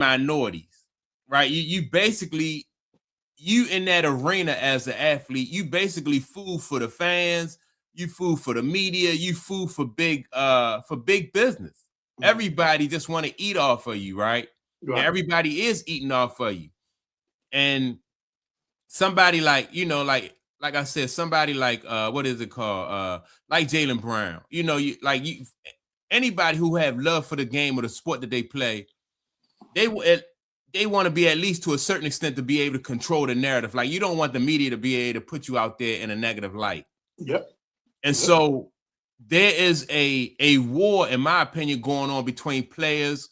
minorities, right? You basically, you in that arena as an athlete, you basically food for the fans, you food for the media, you food for big business. Everybody just want to eat off of you, right? And everybody is eating off of you. And somebody like, like I said, somebody like what is it called? Like Jaylin Brown. Anybody who have love for the game or the sport that they play, they want to be, at least to a certain extent, to be able to control the narrative. Like, you don't want the media to be able to put you out there in a negative light. Yep. And so there is a war, in my opinion, going on between players,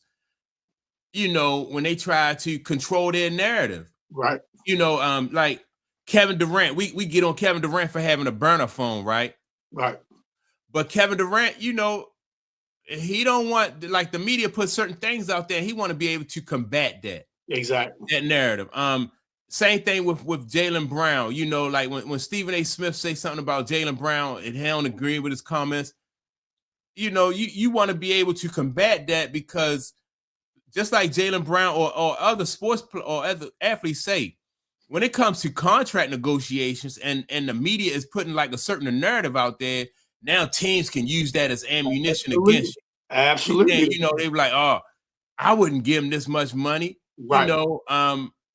when they try to control their narrative. Right. Like Kevin Durant, we get on Kevin Durant for having a burner phone, right? Right. But Kevin Durant, he don't want, like, the media put certain things out there. He want to be able to combat that. Exactly. That narrative. Same thing with Jaylin Brown. Like when Stephen A. Smith say something about Jaylin Brown and he don't agree with his comments, you want to be able to combat that, because just like Jaylin Brown or other sports or other athletes say, when it comes to contract negotiations and the media is putting like a certain narrative out there, now teams can use that as ammunition against you. Absolutely. They were like, oh, I wouldn't give him this much money. Right.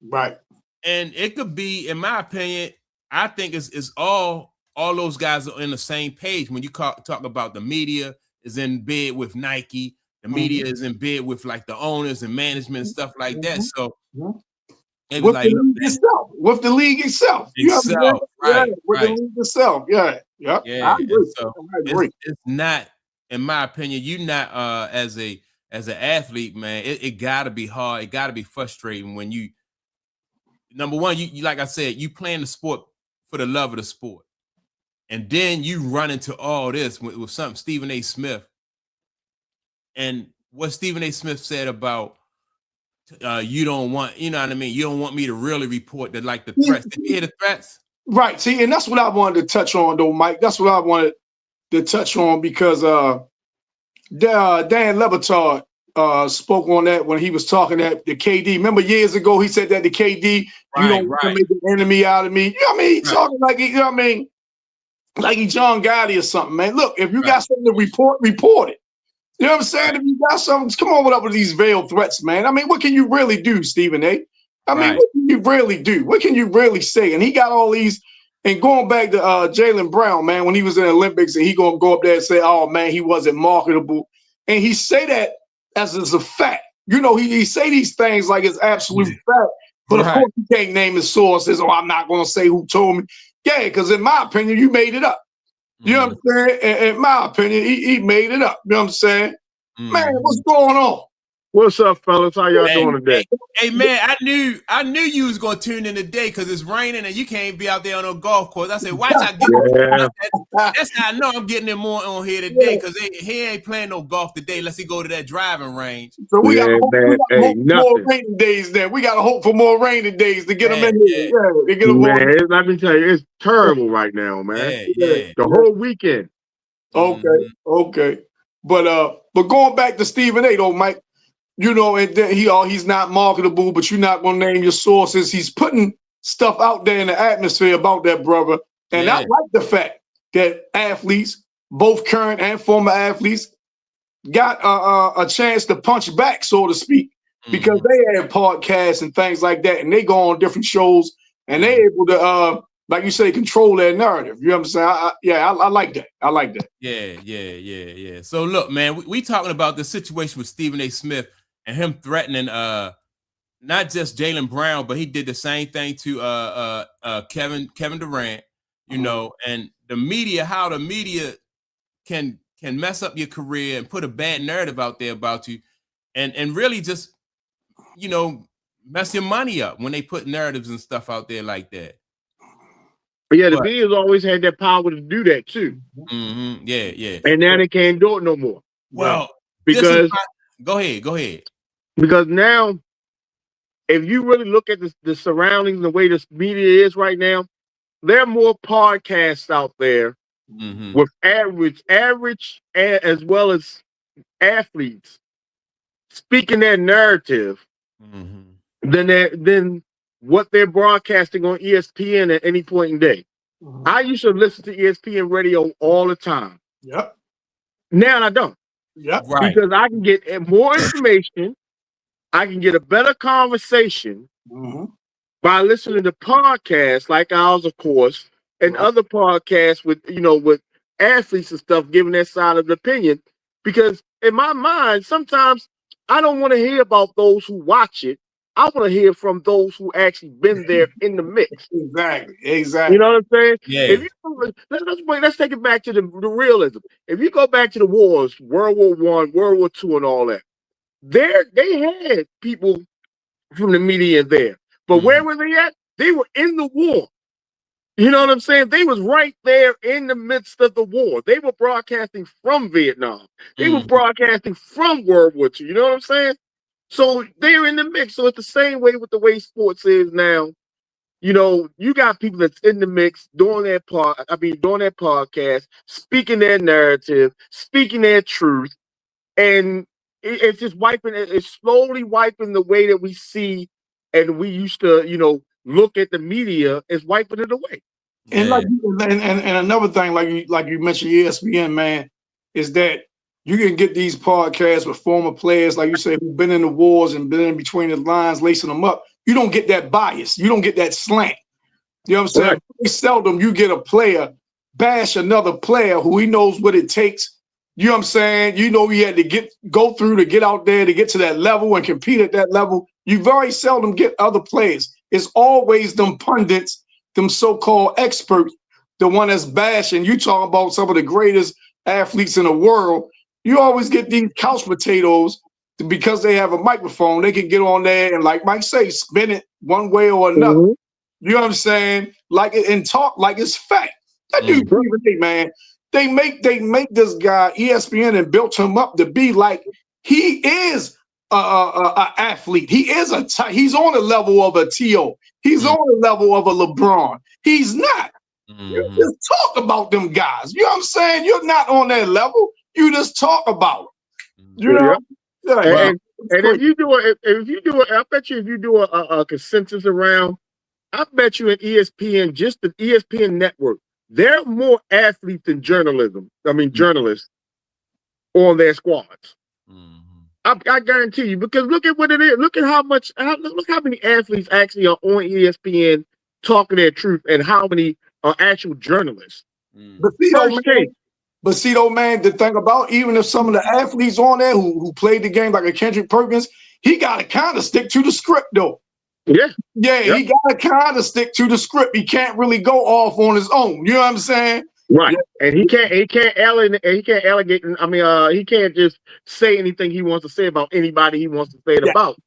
Right. And it could be, in my opinion, I think it's all those guys are on the same page. When you talk about the media is in bed with Nike, the media is in bed with like the owners and management and stuff like that. So with the league itself. Right. With the league itself. Yeah. Yep. Yeah. I agree. It's not, in my opinion, you not as an athlete, man, it gotta be hard. It gotta be frustrating when you, number one, you like I said, you playing the sport for the love of the sport. And then you run into all this with something Stephen A. Smith. And what Stephen A. Smith said about you don't want, you don't want me to really report the threats. Did you hear the threats? Right. See, and that's what I wanted to touch on, though, Mike. That's what I wanted to touch on, because Dan Le Batard spoke on that when he was talking at the KD. Remember years ago, he said that the KD, you don't want to make an enemy out of me. You know what I mean? Talking like, like he John Gotti or something, man. Look, if you got something to report it. You know what I'm saying? If you got something, come on with these veiled threats, man. I mean, what can you really do, Stephen A? I mean, what can you really do? What can you really say? And he got all these, and going back to Jaylin Brown, man, when he was in the Olympics, and he gonna go up there and say, oh man, he wasn't marketable. And he say that as a fact. He say these things like it's absolute fact. But of course, he can't name his sources, or I'm not gonna say who told me. Yeah, because in my opinion, you made it up. You know what I'm saying? In my opinion, he made it up. You know what I'm saying? Man, what's going on? What's up, fellas? How y'all doing today? Hey, man, I knew you was gonna tune in today because it's raining and you can't be out there on a golf course. I said, watch I get that's how I know I'm getting him more on here today, because he ain't playing no golf today unless he go to that driving range. So we got to hope for more rainy days then. We got to hope for more rainy days to get him in here. Yeah, get him let me tell you, it's terrible right now, man. The whole weekend. Okay. But going back to Stephen A, though, Mike, and then he's not marketable, but you're not gonna name your sources. He's putting stuff out there in the atmosphere about that brother. And I like the fact that athletes, both current and former athletes, got a chance to punch back, so to speak, because they have podcasts and things like that, and they go on different shows, and they're able to, like you say, control their narrative. You know what I'm saying? I like that. I like that. Yeah. So look, man, we talking about the situation with Stephen A. Smith and him threatening not just Jaylin Brown, but he did the same thing to Kevin Durant, and the media, how the media can mess up your career and put a bad narrative out there about you, and really just mess your money up when they put narratives and stuff out there like that. But the media's always had that power to do that too. Yeah. And now they can't do it no more. Well, because go ahead. Because now, if you really look at the surroundings and the way this media is right now, there are more podcasts out there with average as well as athletes speaking their narrative than what they're broadcasting on ESPN at any point in day. I used to listen to ESPN radio all the time. Yep. Now I don't. Yep. Right. Because I can get more information. I can get a better conversation by listening to podcasts like ours, of course, and other podcasts with athletes and stuff giving their side of the opinion. Because in my mind, sometimes I don't want to hear about those who watch it. I want to hear from those who actually been there in the mix. Exactly. You know what I'm saying? Yeah. If let's take it back to the realism. If you go back to the wars, World War I, World War II, and all that, they had people from the media there. But where were they at? They were in the war. You know what I'm saying? They was right there in the midst of the war. They were broadcasting from Vietnam. They were broadcasting from World War II. You know what I'm saying? So they're in the mix. So it's the same way with the way sports is now. You got people that's in the mix doing their podcast, speaking their narrative, speaking their truth, and it's just it's slowly wiping the way that we see and we used to, look at the media as wiping it away. And and another thing, like you mentioned, ESPN, man, is that you can get these podcasts with former players, like you said, who've been in the wars and been in between the lines, lacing them up. You don't get that bias. You don't get that slant. You know what I'm saying? Right. Very seldom you get a player bash another player who he knows what it takes. You know what I'm saying? He had to go through to get out there to get to that level and compete at that level. You very seldom get other players. It's always them pundits, them so-called experts, the one that's bashing. You talk about some of the greatest athletes in the world. You always get these couch potatoes because they have a microphone. They can get on there and, like Mike say, spin it one way or another. You know what I'm saying? And talk like it's fact. That dude, man. They make this guy ESPN and built him up to be like he is a athlete. He is he's on the level of a T.O. He's on the level of a LeBron. He's not. You just talk about them guys. You know what I'm saying? You're not on that level. You just talk about them. You know? Yeah. And if you do I bet you if you do a consensus around, I bet you in ESPN, just the ESPN network, there are more athletes than journalists on their squads. I guarantee you, because look at what it is. Look at look how many athletes actually are on ESPN talking their truth, and how many are actual journalists. But see, though, man, the thing about, even if some of the athletes on there who played the game, like a Kendrick Perkins, he got to kind of stick to the script, though. Yeah. He got to kind of stick to the script. He can't really go off on his own. You know what I'm saying? Right. Yeah. And he can't allegate. He can't just say anything he wants to say about anybody he wants to say it about.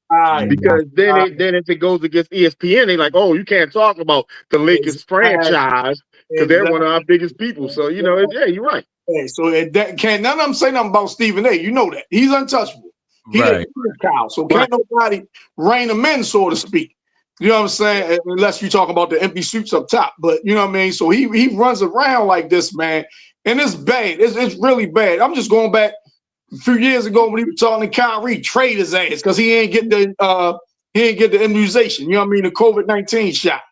Because then if it goes against ESPN, they're like, oh, you can't talk about the Lakers franchise because they're one of our biggest people. So, you're right. Hey, so that can't none of them say nothing about Stephen A. You know that. He's untouchable. He ain't cow. So can't nobody rein him in, so to speak. You know what I'm saying? Unless you talk about the empty suits up top. But you know what I mean? So he runs around like this, man. And it's bad. It's really bad. I'm just going back a few years ago when he was talking to Kyrie, trade his ass because he ain't get the immunization. You know what I mean? The COVID-19 shot.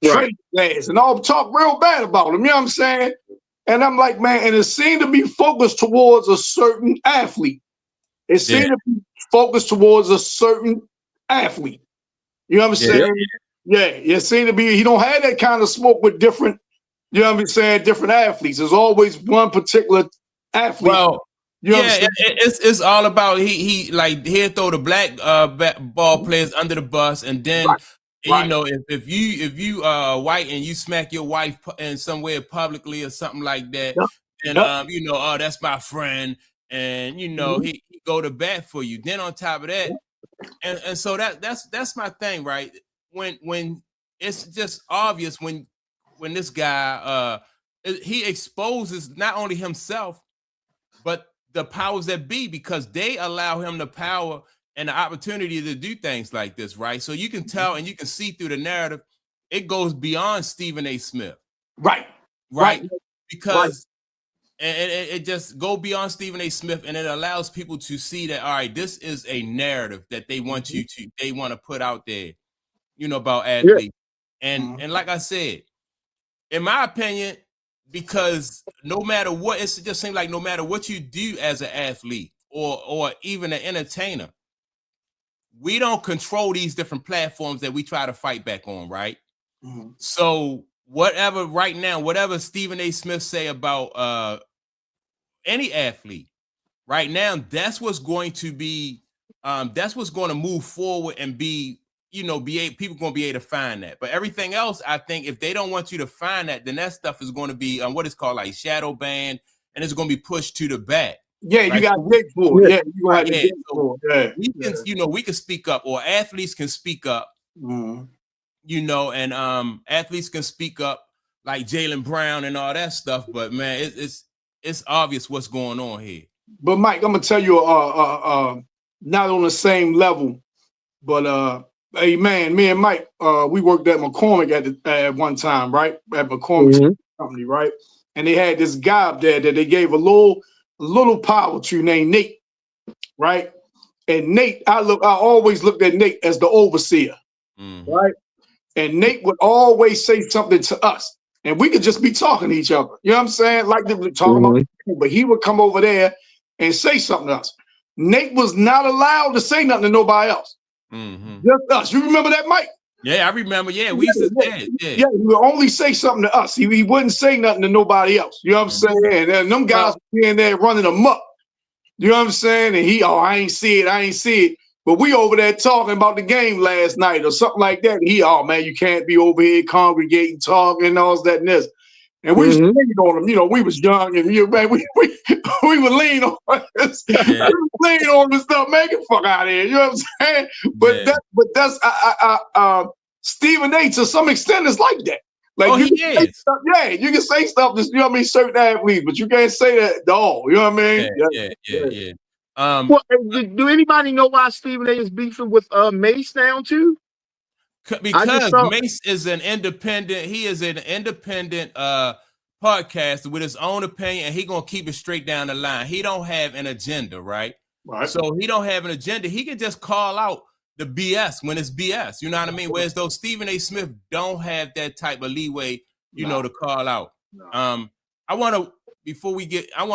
Right. Trade his ass. And all talk real bad about him. You know what I'm saying? And I'm like, man, and it seemed to be focused towards a certain athlete. It seemed to be focused towards a certain athlete. You know what I'm saying? Yeah. It seemed to be, he don't have that kind of smoke with different, you know what I'm saying, different athletes. There's always one particular athlete. Well, it's all about he'll throw the black ball players under the bus, and then if you white and you smack your wife in somewhere publicly or something like that, then that's my friend, and he go to bat for you. Then on top of that, and so that's my thing, right? When it's just obvious when this guy he exposes not only himself but the powers that be, because they allow him the power and the opportunity to do things like this, right? So you can tell and you can see through the narrative, it goes beyond Stephen A. Smith. Right. Because it just go beyond Stephen A. Smith, and it allows people to see that, all right, this is a narrative that they want they want to put out there, about athletes. And like I said, in my opinion, because no matter what, it just seems like no matter what you do as an athlete or even an entertainer, we don't control these different platforms that we try to fight back on, right? So whatever Stephen A. Smith say about any athlete right now, that's what's going to be that's what's going to move forward and be people going to be able to find that. But everything else, I think if they don't want you to find that, then that stuff is going to be what is called like shadow banned, and it's going to be pushed to the back. Yeah, right? You got to dig for it. Yeah, you got to dig for it. We can we can speak up, or athletes can speak up, and athletes can speak up like Jaylin Brown and all that stuff. But man, it's obvious what's going on here. But Mike, I'm gonna tell you, not on the same level, but hey man, me and Mike, we worked at McCormick at one time, right? At McCormick's company, right? And they had this guy up there that they gave a little power to named Nate, right? And Nate, I always looked at Nate as the overseer, right? And Nate would always say something to us, and we could just be talking to each other. You know what I'm saying? Like they were talking about, but he would come over there and say something to us. Nate was not allowed to say nothing to nobody else. Just us. You remember that, Mike? Yeah, I remember. Yeah, we used to say it. Yeah, he would only say something to us. He wouldn't say nothing to nobody else. You know what I'm saying? And them guys were in there running amok. You know what I'm saying? And I ain't see it. But we over there talking about the game last night or something like that. And man, you can't be over here congregating, talking, and all that and this. And we was leaning on him. We was young, and man, we would lean on this. We would lean on this stuff, man, get the fuck out of here. You know what I'm saying? But that's Stephen A. to some extent is like that. Like you can say stuff to certain athletes, but you can't say that to all. You know what I mean? Yeah. Well, do anybody know why Stephen A. is beefing with Mace now too? Because Mace is an independent. He is an independent podcaster with his own opinion, and he gonna keep it straight down the line. He don't have an agenda, right? So he don't have an agenda. He can just call out the BS when it's BS. You know what I mean? Whereas though Stephen A. Smith don't have that type of leeway, to call out. I want to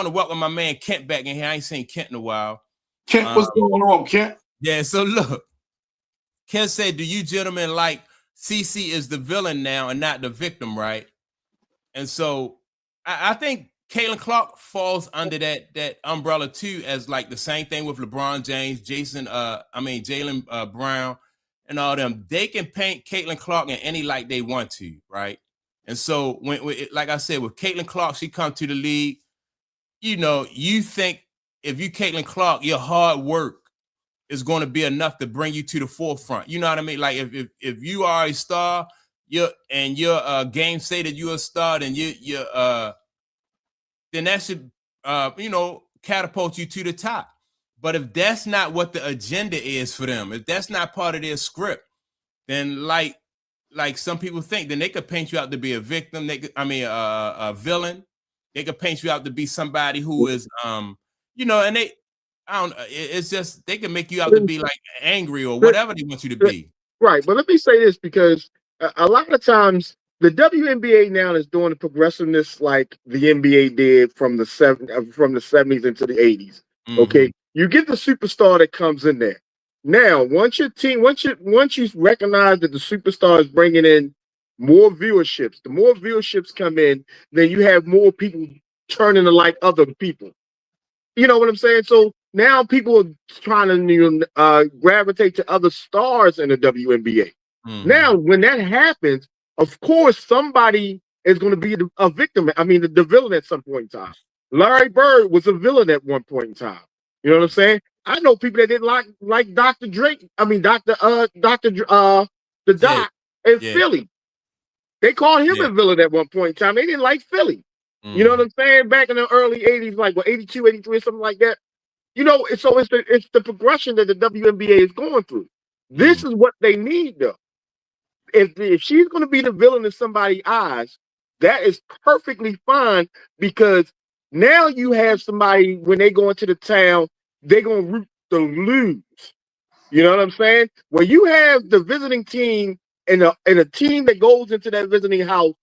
welcome my man Kent back in here. I ain't seen Kent in a while. Kent, what's going on, Kent? Yeah, so look, Kent said, do you gentlemen like CC is the villain now and not the victim, right? And so I think Caitlin Clark falls under that umbrella too, as like the same thing with LeBron James, Jaylin Brown, and all them. They can paint Caitlin Clark in any light they want to, right? And so when like I said, with Caitlin Clark, she come to the league. You think if you Caitlin Clark, your hard work is going to be enough to bring you to the forefront. You know what I mean? Like if you are a star, your game say that you're a star, then then that should catapult you to the top. But if that's not what the agenda is for them, if that's not part of their script, then like some people think, then they could paint you out to be a victim. A villain. They could paint you out to be somebody who is and it's just they can make you out to be like angry or whatever they want you to be. Right. But let me say this, because a lot of times the WNBA now is doing the progressiveness like the NBA did from the 70s into the 80s. Okay. You get the superstar that comes in there. Now, once you recognize that the superstar is bringing in more viewerships, the more viewerships come in, then you have more people turning to like other people. You know what I'm saying? So now people are trying to gravitate to other stars in the WNBA. Now, when that happens, of course, somebody is going to be a victim. The villain at some point in time. Larry Bird was a villain at one point in time. You know what I'm saying? I know people that didn't like Dr. Drake. The Doc in Philly. They called him a villain at one point in time. They didn't like Philly. You know what I'm saying? Back in the early 80s, like 82, 83, something like that. So it's the progression that the WNBA is going through. This is what they need, though. If she's going to be the villain in somebody's eyes, that is perfectly fine, because Now you have somebody, when they go into the town, they're going to root to lose. You know what I'm saying? When you have the visiting team and a team that goes into that visiting house,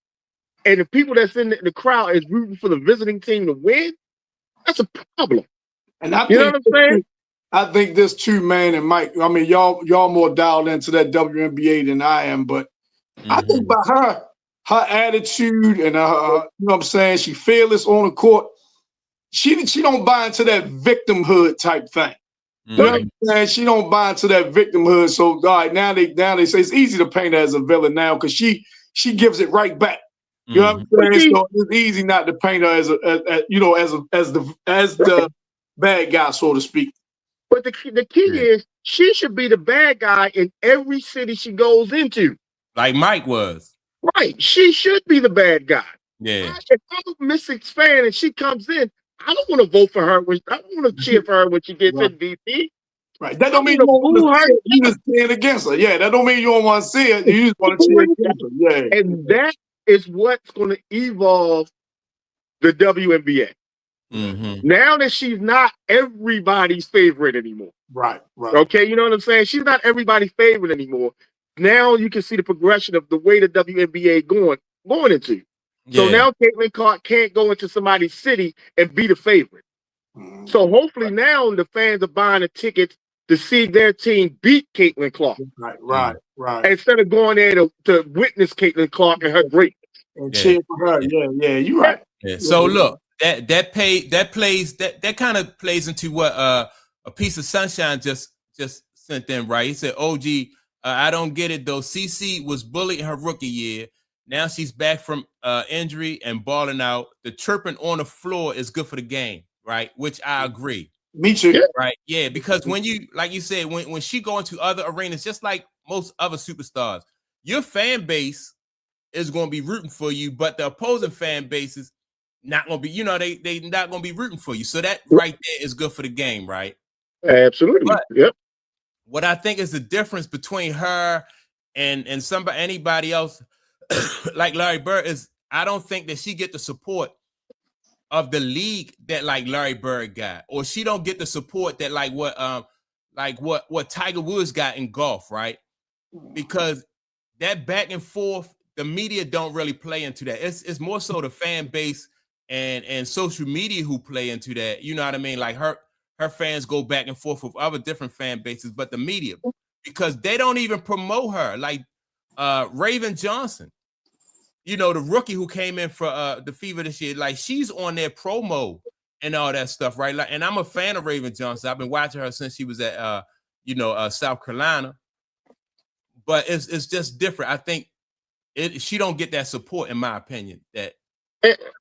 and the people that's in the crowd is rooting for the visiting team to win, that's a problem. And I you know what I'm saying? I think this too, man, and Mike. I mean, y'all more dialed into that WNBA than I am, but I think by her attitude and you know what I'm saying, she fearless on the court. She don't buy into that victimhood type thing. You know what I'm saying? She don't buy into that victimhood. So all right, now they say it's easy to paint her as a villain now because she gives it right back. You know what I'm saying? So it's easy not to paint her as the bad guy, so to speak. But the key is she should be the bad guy in every city she goes into. Like Mike was. Right. She should be the bad guy. Yeah. If I'm a Mystics fan and she comes in, I don't want to vote for her. I don't want to cheer for her when she gets in VP. Right. That don't mean you don't want to see it. You just stand against her. Yeah, that don't mean you don't want to see it. You just want to cheer against her. Yeah. And that is what's going to evolve the WNBA. Now that she's not everybody's favorite anymore. Right. Okay, you know what I'm saying? She's not everybody's favorite anymore. Now you can see the progression of the way the WNBA going into. Yeah. So now Caitlin Clark can't go into somebody's city and be the favorite. So hopefully now the fans are buying the tickets to see their team beat Caitlin Clark. Right. Instead of going there to witness Caitlin Clark and her greatness. And cheer for her. Yeah, you're right. Yeah. So look, that kind of plays into what a piece of sunshine just sent in, right? He said, OG, I don't get it though. CC was bullied in her rookie year. Now she's back from injury and balling out. The chirping on the floor is good for the game, right? Which I agree. Me too. Right. Yeah, because when you, like you said, when she go into other arenas, just like most other superstars, your fan base is going to be rooting for you, but the opposing fan base is not going to be, they not going to be rooting for you. So that right there is good for the game, right? Absolutely. But what I think is the difference between her and anybody else like Larry Bird is I don't think that she get the support of the league that like Larry Bird got, or she don't get the support that like what Tiger Woods got in golf, right? Because that back and forth, the media don't really play into that. It's more so the fan base and social media who play into that. You know what I mean? Like her fans go back and forth with other different fan bases, but the media, because they don't even promote her. Like Raven Johnson, the rookie who came in for the Fever this year, like she's on their promo and all that stuff, right? Like, and I'm a fan of Raven Johnson. I've been watching her since she was at South Carolina. But it's just different. I think she don't get that support, in my opinion.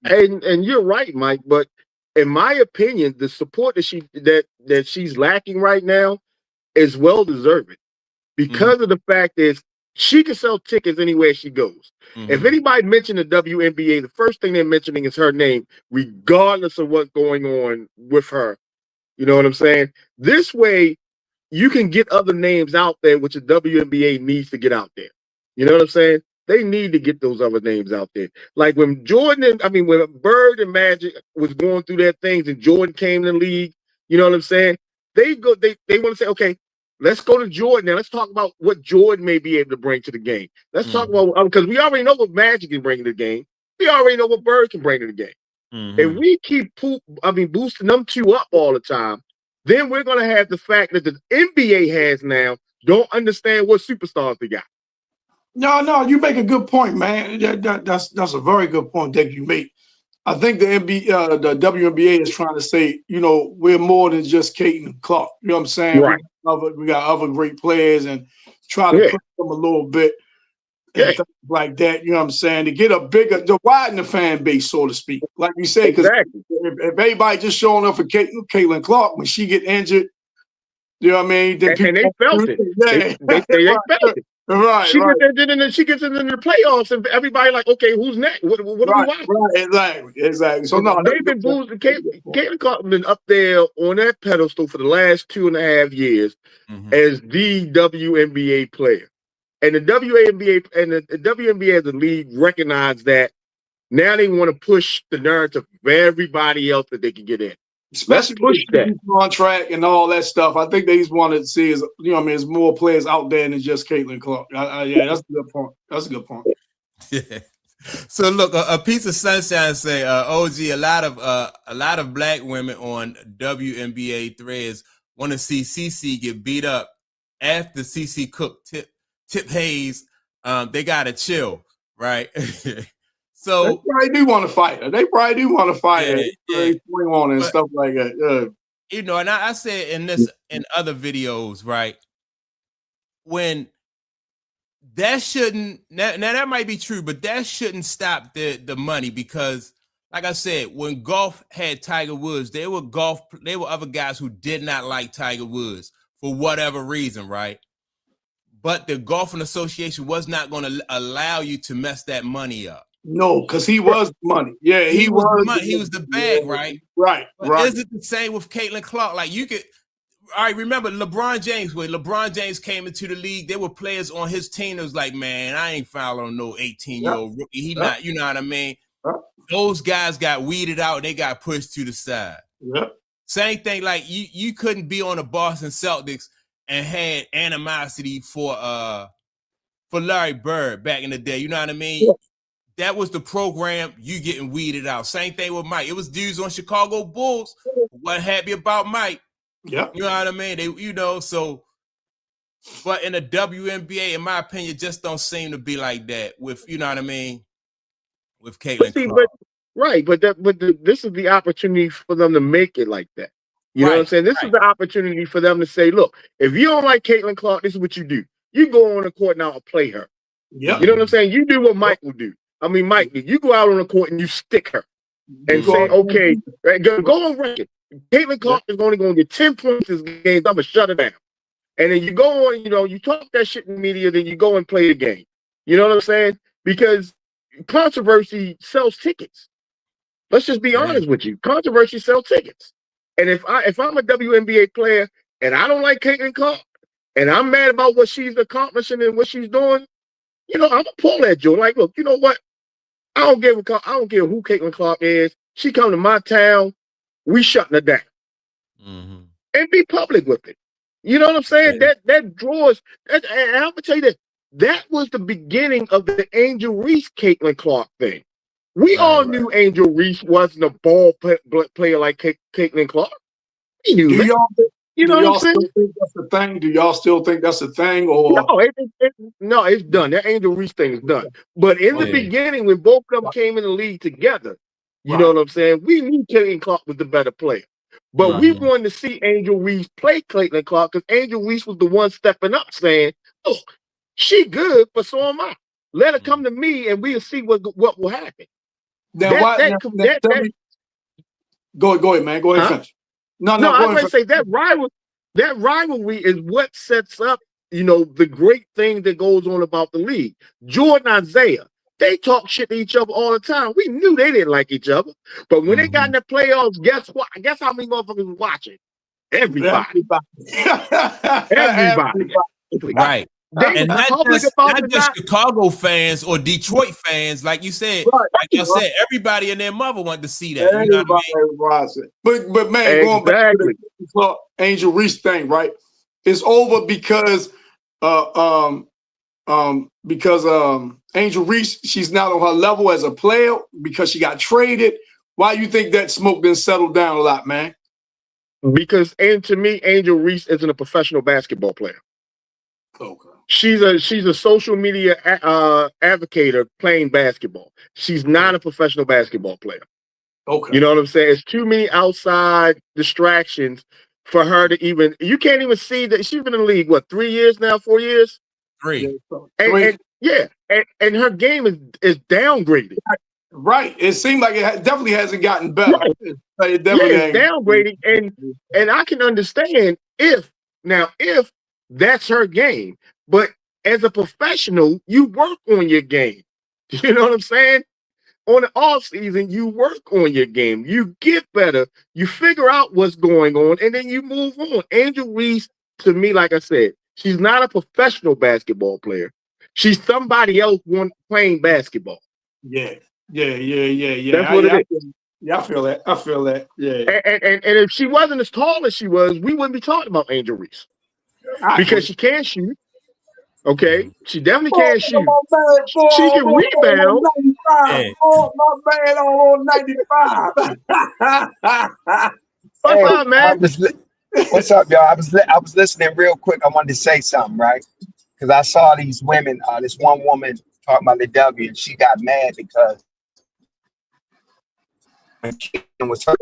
And you're right, Mike. But in my opinion, the support that she's lacking right now is well deserved because of the fact is she can sell tickets anywhere she goes. If anybody mentioned the WNBA, the first thing they're mentioning is her name, regardless of what's going on with her. You know what I'm saying? This way, you can get other names out there, which the WNBA needs to get out there. You know what I'm saying? They need to get those other names out there. Like when when Bird and Magic was going through their things and Jordan came in the league, you know what I'm saying? They want to say, okay, let's go to Jordan now. Let's talk about what Jordan may be able to bring to the game. Let's talk about, because we already know what Magic can bring to the game. We already know what Bird can bring to the game. If we keep boosting them two up all the time, then we're going to have the fact that the NBA has now don't understand what superstars they got. No, you make a good point, man. That's a very good point that you make. I think the WNBA is trying to say, we're more than just Caitlin Clark. You know what I'm saying? Right. We got other great players and try to push them a little bit and things like that. You know what I'm saying? To widen the fan base, so to speak. Like you say, because if everybody just showing up for Caitlin Clark when she get injured, you know what I mean? Then and they felt it. They felt it. Right. She gets into the playoffs, and everybody like, okay, who's next? What are we watching? Right, exactly. So no, they've been boosting. Caitlin Clark been up there on that pedestal for the last 2.5 years as the WNBA player, and the WNBA as a league recognize that Now they want to push the narrative of everybody else that they can get in. Especially push that contract and all that stuff. I think they just wanted to see there's more players out there than just Caitlin Clark. Yeah, that's a good point. That's a good point. Yeah. So look, a piece of sunshine say, OG, a lot of black women on WNBA threads want to see CC get beat up after CC Cook tip Hayes. They gotta chill, right? So they probably do want to fight her. They probably do want to fight her. Yeah. Swing on and stuff like that. You know, and I said in other videos, right? When that shouldn't now that might be true, but that shouldn't stop the money, because like I said, when golf had Tiger Woods, there were other guys who did not like Tiger Woods for whatever reason, right? But the Golfing Association was not going to allow you to mess that money up. No, because he was money. Yeah, he was. He was the bag, right? Right, but right. Is it the same with Caitlin Clark? Like you could. All right, remember LeBron James. When LeBron James came into the league, there were players on his team that was like, man, I ain't following no 18-year-old rookie. He not, you know what I mean? Those guys got weeded out. They got pushed to the side. Same thing, like you couldn't be on the Boston Celtics and had animosity for Larry Bird back in the day. You know what I mean? That was the program. You getting weeded out. Same thing with Mike. It was dudes on Chicago Bulls who wasn't happy about Mike. Yeah, you know what I mean. They, so, but in the WNBA, in my opinion, just don't seem to be like that. With you know what I mean, with Caitlin Clark. This is the opportunity for them to make it like that. You know what I'm saying? This is the opportunity for them to say, look, if you don't like Caitlin Clark, this is what you do. You go on the court now and play her. Yeah, you know what I'm saying. You do what Mike will do. I mean, Mike, you go out on the court and you stick her and say, okay, go on record. Caitlin Clark is only going to get 10 points this game. I'm going to shut it down. And then you go on, you talk that shit in the media, then you go and play the game. You know what I'm saying? Because controversy sells tickets. Let's just be honest with you. Controversy sells tickets. And if I'm a WNBA player and I don't like Caitlin Clark and I'm mad about what she's accomplishing and what she's doing, I'm going to pull that joint. Like, look, you know what? I don't care who Caitlin Clark is. She come to my town. We shutting her down. And be public with it. You know what I'm saying? That draws. And I'm gonna tell you this. That was the beginning of the Angel Reese Caitlin Clark thing. We all knew Angel Reese wasn't a ball player like Caitlin Clark. We knew that. You know what I'm saying? Think that's the thing? Do y'all still think that's a thing? Or no, it's done. That Angel Reese thing is done. But in the beginning, when both of them came in the league together, you know what I'm saying? We knew Caitlin Clark was the better player. But we wanted to see Angel Reese play Caitlin Clark because Angel Reese was the one stepping up saying, look, she good, but so am I. Let her come to me and we'll see what will happen. Now, go ahead, man. Go ahead and finish. No, I was going to say that rivalry is what sets up, the great thing that goes on about the league. Jordan, Isaiah, they talk shit to each other all the time. We knew they didn't like each other. But when they got in the playoffs, guess what? Guess how many motherfuckers was watching? Everybody. Everybody. Right. And not just Chicago fans or Detroit fans, like you said. Like I said, everybody and their mother wanted to see that. You know what I mean? But man, going back to the Angel Reese thing, right? It's over because Angel Reese, she's not on her level as a player because she got traded. Why do you think that smoke didn't settle down a lot, man? Because, and to me, Angel Reese isn't a professional basketball player. Okay. She's a social media advocate playing basketball. She's not a professional basketball player. Okay. You know what I'm saying? It's too many outside distractions for her to even. You can't even see that she's been in the league. What, 3 years now? 4 years? 3. And her game is downgraded. Right. It seemed like it definitely hasn't gotten better. Right. It definitely it's downgrading, and I can understand if that's her game. But as a professional, you work on your game. You know what I'm saying? On the off season, you work on your game. You get better. You figure out what's going on, and then you move on. Angel Reese, to me, like I said, she's not a professional basketball player. She's somebody else playing basketball. Yeah. Yeah. That's what it is. I feel that. Yeah. And if she wasn't as tall as she was, we wouldn't be talking about Angel Reese because she can shoot. Okay, she definitely can shoot. She can rebound. My man on 95. What's up, man? What's up, y'all? I was listening real quick. I wanted to say something, right? Because I saw these women. This one woman talking about the W, and she got mad because Jaylin was hurt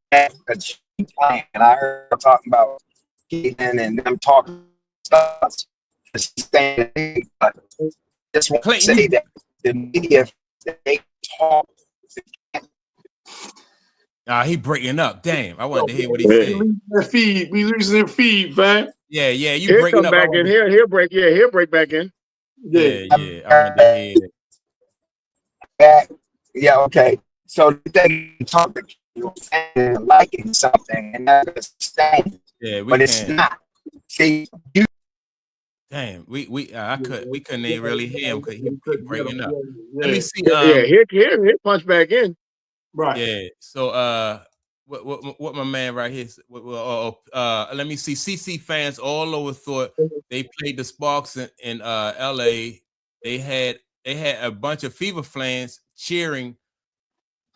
because she playing. And I heard her talking about Jaylin and them talking stuff. But just want to say that the media, they talk. He breaking up. Damn, I wanted to hear what he said. We losing their feed, man. Yeah, you He'll breaking come up. back in here. He'll break. Yeah, he'll break back in. Yeah. I wanted to hear that. Yeah, okay. So they talk and liking something, and that's understand. Yeah, but it's not. See, you. Damn, we couldn't even really hear him because he breaking up. Let me see. He'll punch back in. Right. Yeah. So what my man right here? Let me see. CC fans all over thought they played the Sparks in LA. They had a bunch of Fever fans cheering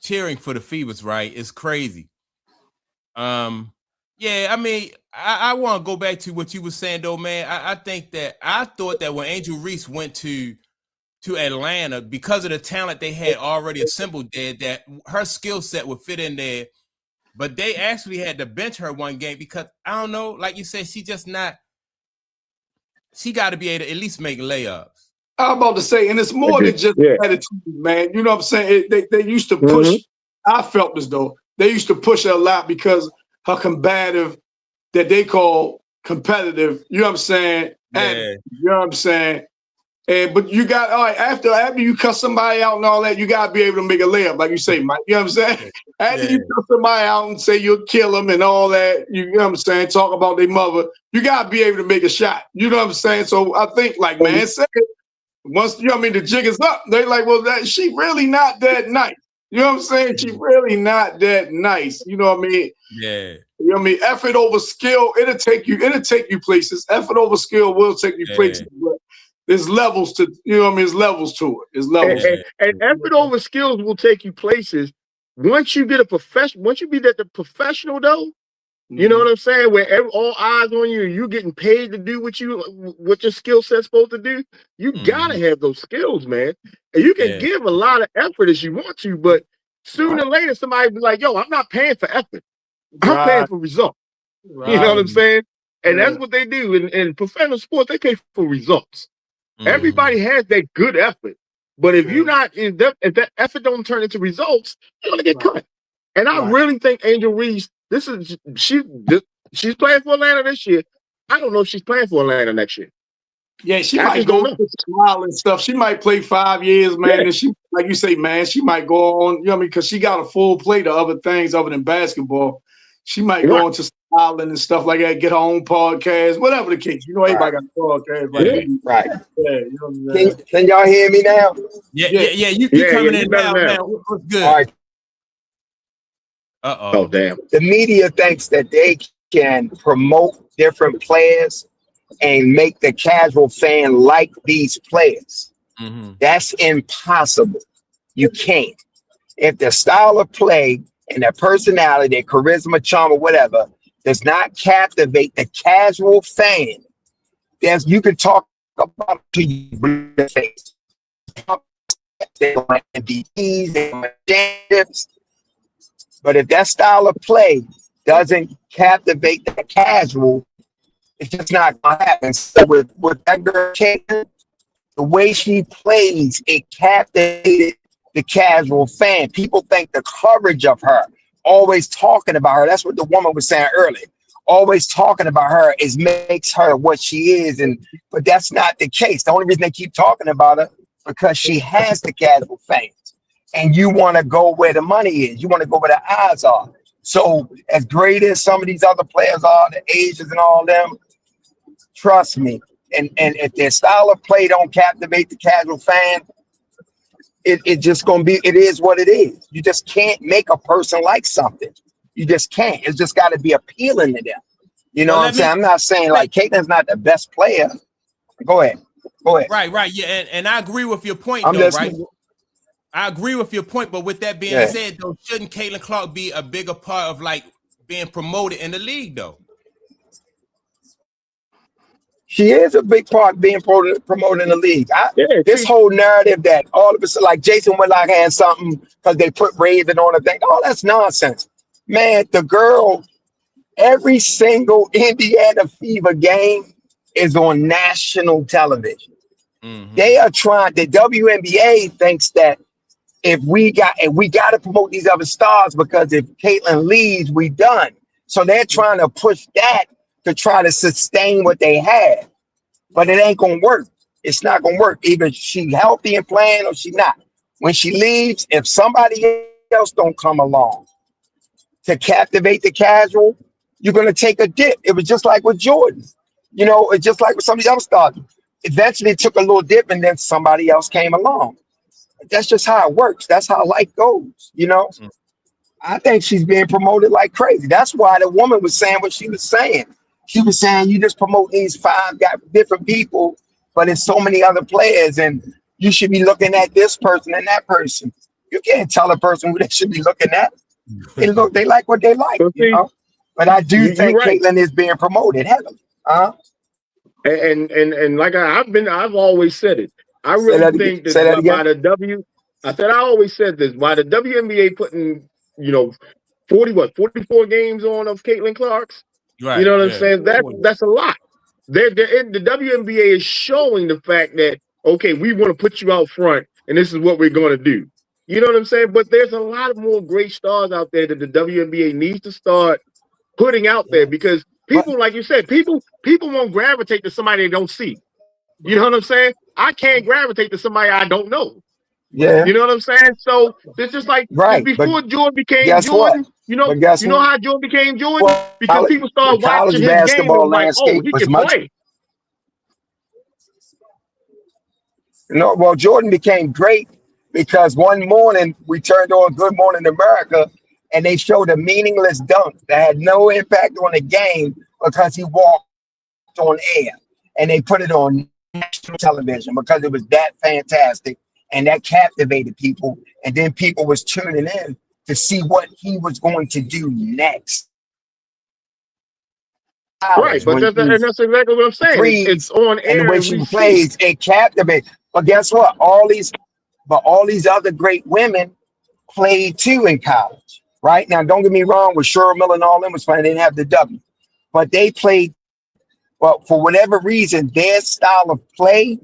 for the Fevers. Right? It's crazy. Yeah, I mean, I want to go back to what you were saying, though, man. I thought that when Angel Reese went to Atlanta, because of the talent they had already assembled there, that her skill set would fit in there. But they actually had to bench her one game because, I don't know, like you said, she got to be able to at least make layups. I'm about to say, and it's more than just attitude, man. You know what I'm saying? They used to push. I felt as though they used to push her a lot because her combative, that they call competitive, you know what I'm saying? Yeah. You know what I'm saying? But you got, all right, after you cut somebody out and all that, you got to be able to make a layup, like you say, Mike. You know what I'm saying? After you cut somebody out and say you'll kill them and all that, you know what I'm saying? Talk about their mother, you got to be able to make a shot. You know what I'm saying? So I think, like, man said, once, you know what I mean, the jig is up, they like, well, she really not that nice. You know what I'm saying? She really not that nice. You know what I mean? Yeah. You know what I mean? Effort over skill, it'll take you places. Effort over skill will take you places. But there's levels to, you know what I mean? There's levels to it. There's levels. And effort over skills will take you places. Once you get once you be the professional though, you know what I'm saying? Where all eyes on you, you're getting paid to do what your skill set's supposed to do. You gotta have those skills, man. And you can give a lot of effort as you want to, but sooner or later somebody be like, "Yo, I'm not paying for effort. I'm paying for results." You know what I'm saying? And that's what they do in professional sports. They pay for results. Everybody has that good effort, but if you're not, if that effort don't turn into results, you're gonna get cut. And I really think Angel Reese, she's playing for Atlanta this year. I don't know if she's playing for Atlanta next year. Yeah, she might go to Smile and stuff. She might play 5 years, man. And she, like you say, man, she might go on, you know what I mean? Because she got a full plate of other things other than basketball. She might go into Smile and stuff like that, get her own podcast, whatever the case. You know, everybody got a podcast. Right. Yeah, you know what I'm saying? Can y'all hear me now? Yeah. You coming in now, man. What's good? All right. Oh, damn. The media thinks that they can promote different players and make the casual fan like these players. That's impossible. You can't. If the style of play and their personality, their charisma, charm, or whatever does not captivate the casual fan, you can talk about to you face. They want MVPs, they want championships. But if that style of play doesn't captivate the casual, it's just not gonna happen. So with that girl, Jaylin, the way she plays, it captivated the casual fan. People think the coverage of her, always talking about her. That's what the woman was saying earlier. Always talking about her makes her what she is, but that's not the case. The only reason they keep talking about her because she has the casual fans, and you want to go where the money is. You want to go where the eyes are. So as great as some of these other players are, the Asians and all them, trust me. And if their style of play don't captivate the casual fan, it just gonna be. It is what it is. You just can't make a person like something. You just can't. It's just got to be appealing to them. You know what I'm saying? I'm not saying like Caitlin's not the best player. Go ahead. Go ahead. Right. Yeah, and I agree with your point, I'm though, listening. right? I agree with your point, but with that being said, though, shouldn't Caitlin Clark be a bigger part of like being promoted in the league, though? She is a big part being promoted in the league. This whole narrative that all of us, like Jason Whitlock had something because they put Raven on a thing. Oh, that's nonsense. Man, the girl, every single Indiana Fever game is on national television. They are trying, the WNBA thinks that if we got to promote these other stars because if Caitlin leaves, we done. So they're trying to push that to try to sustain what they have. But it ain't gonna work. It's not gonna work. Either she healthy and playing or she not. When she leaves, if somebody else don't come along to captivate the casual, you're gonna take a dip. It was just like with Jordan. You know, it's just like with some of the other stars. Eventually it took a little dip and then somebody else came along. That's just how it works. That's how life goes, you know. I think she's being promoted like crazy. That's why the woman was saying what she was saying. She was saying you just promote these 5 different people, but it's so many other players, and you should be looking at this person and that person. You can't tell a person who they should be looking at. They like what they like, you know. But I do think Caitlin is being promoted heavily. And like I've always said it. I really think that by the I always said this, by the WNBA putting, 44 games on of Caitlin Clark's. Right, you know what I'm saying? That's a lot. The WNBA is showing the fact that, okay, we want to put you out front and this is what we're going to do. You know what I'm saying? But there's a lot more great stars out there that the WNBA needs to start putting out there because people, like you said, people won't gravitate to somebody they don't see. You know what I'm saying? I can't gravitate to somebody I don't know. Yeah. You know what I'm saying? So it's just like before Jordan became Jordan, you know how Jordan became Jordan? Because people started watching his game and was like, oh, he can play. No, well, Jordan became great because one morning we turned on Good Morning America and they showed a meaningless dunk that had no impact on the game because he walked on air. And they put it on national television because it was that fantastic and that captivated people. And then people was tuning in to see what he was going to do next. Right, but that's exactly what I'm saying. It's on air and when she plays, it captivates. But guess what? All these other great women played too in college. Right now, don't get me wrong. With Cheryl Miller and all them was playing, they didn't have the W, but they played. But for whatever reason, their style of play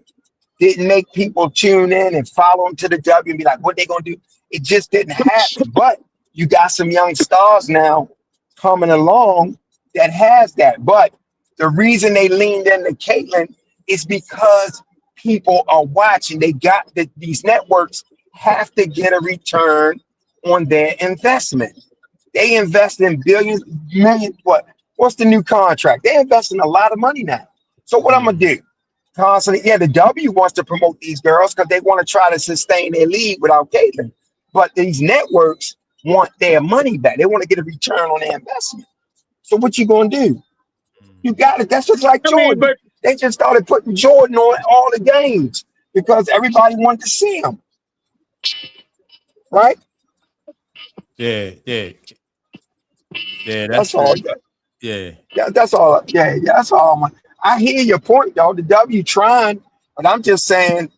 didn't make people tune in and follow them to the W and be like, what they gonna do? It just didn't happen. But you got some young stars now coming along that has that. But the reason they leaned into Caitlin is because people are watching. They got these networks have to get a return on their investment. They invest in billions, millions. What's the new contract? They're investing a lot of money now. So what I'm gonna do? Constantly, the W wants to promote these girls because they want to try to sustain their league without Caitlin. But these networks want their money back. They want to get a return on their investment. So what you gonna do? You got it. That's just like Jordan. But they just started putting Jordan on all the games because everybody wanted to see him. Right? Yeah. That's all. Yeah, that's all. Yeah, that's all. I hear your point, though. The W trying, but I'm just saying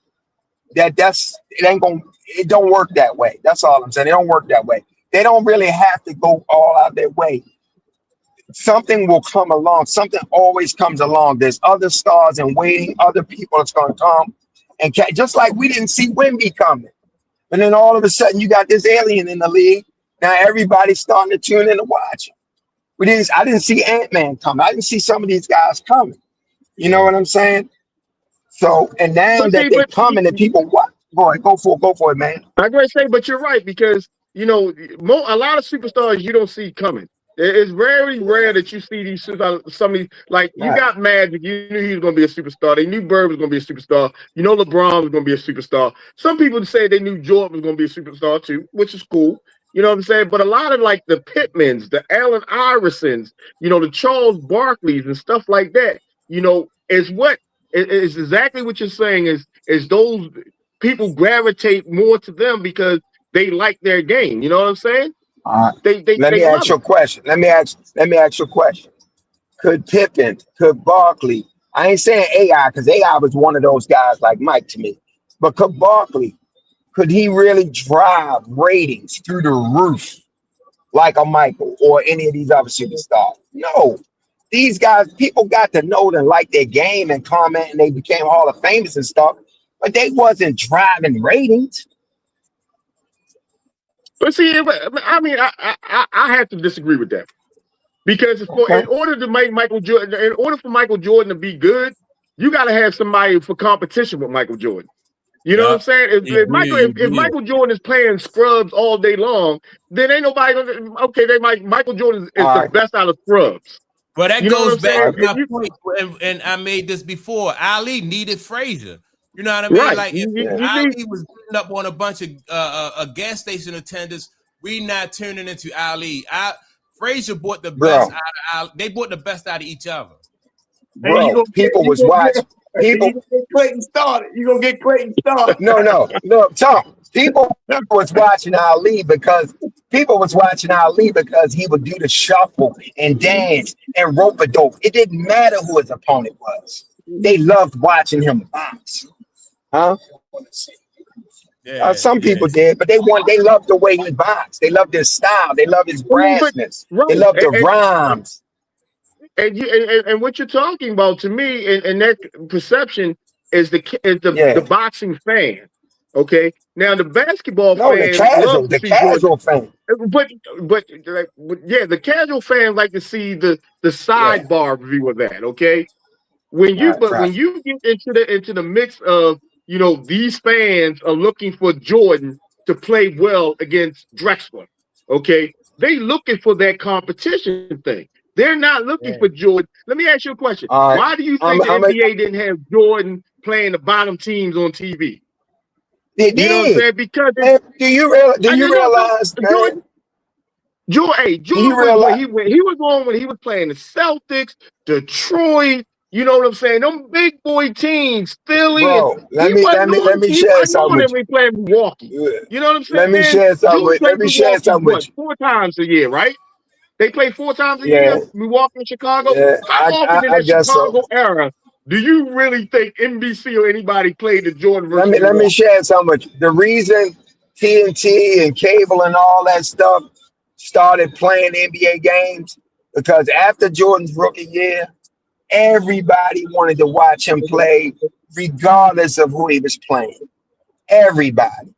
that it don't work that way. That's all I'm saying. It don't work that way. They don't really have to go all out their way. Something will come along. Something always comes along. There's other stars and waiting. Other people that's going to come, and just like we didn't see Wemby coming, and then all of a sudden you got this alien in the league. Now everybody's starting to tune in to watch him. I didn't see Ant-Man coming. I didn't see some of these guys coming. You know what I'm saying? So, and now that they're coming and people what? Boy, go for it, man. I'm going to say, but you're right, because, a lot of superstars you don't see coming. It's very rare that you see these some of these, like you got Magic, you knew he was gonna be a superstar. They knew Bird was gonna be a superstar. You know LeBron was gonna be a superstar. Some people say they knew Jordan was gonna be a superstar too, which is cool. You know what I'm saying? But a lot of like the Pittmans, the Allen Iversons, you know, the Charles Barkleys and stuff like that, you know, is exactly what you're saying is those people gravitate more to them because they like their game. You know what I'm saying? Let me ask you a question. Let me ask you a question. Could Pippen, could Barkley, I ain't saying AI because AI was one of those guys like Mike to me, but could Barkley, could he really drive ratings through the roof like a Michael or any of these other superstars? No. These guys, people got to know and like their game and comment, and they became Hall of Famers and stuff, but they wasn't driving ratings. But see, I mean, I have to disagree with that because in order to make Michael Jordan, in order for Michael Jordan to be good, you got to have somebody for competition with Michael Jordan. You know what I'm saying? If Michael Jordan is playing scrubs all day long, then ain't nobody gonna. Okay, Michael Jordan is the best out of scrubs. But that goes back to my point, and I made this before. Ali needed Frazier. You know what I mean? Right. Like if Ali was beating up on a bunch of gas station attendants, we not turning into Ali. Frazier bought the best out of Ali. They bought the best out of each other. Bro, people was watching. People Clayton started. You gonna get Clayton started? No, Tom. People was watching Ali because he would do the shuffle and dance and rope a dope. It didn't matter who his opponent was. They loved watching him box. Huh? Yeah, some people did, but they loved the way he boxed. They loved his style. They loved his brassness. They loved the rhymes. And what you're talking about to me, and that perception is the boxing fan. Okay, now the basketball fan, the casual fan. But yeah, the casual fans like to see the sidebar view of that. Okay, when you get into the mix of, you know, these fans are looking for Jordan to play well against Drexler. Okay, they looking for that competition thing. They're not looking for Jordan. Let me ask you a question. Why do you think the NBA didn't have Jordan playing the bottom teams on TV? You know what I'm saying? Because do you realize, man? Jordan, he was on when he was playing the Celtics, Detroit. You know what I'm saying? Them big boy teams, Philly. Bro, let me share something with you. Playing Milwaukee. You know what I'm saying? Let me share something with you. 4 times a year, right? They play 4 times a year, Milwaukee and Chicago. Yeah, How often in that Chicago era do you really think NBC or anybody played the Jordan versus Let me share something with you. The reason TNT and cable and all that stuff started playing NBA games, because after Jordan's rookie year, everybody wanted to watch him play regardless of who he was playing. Everybody.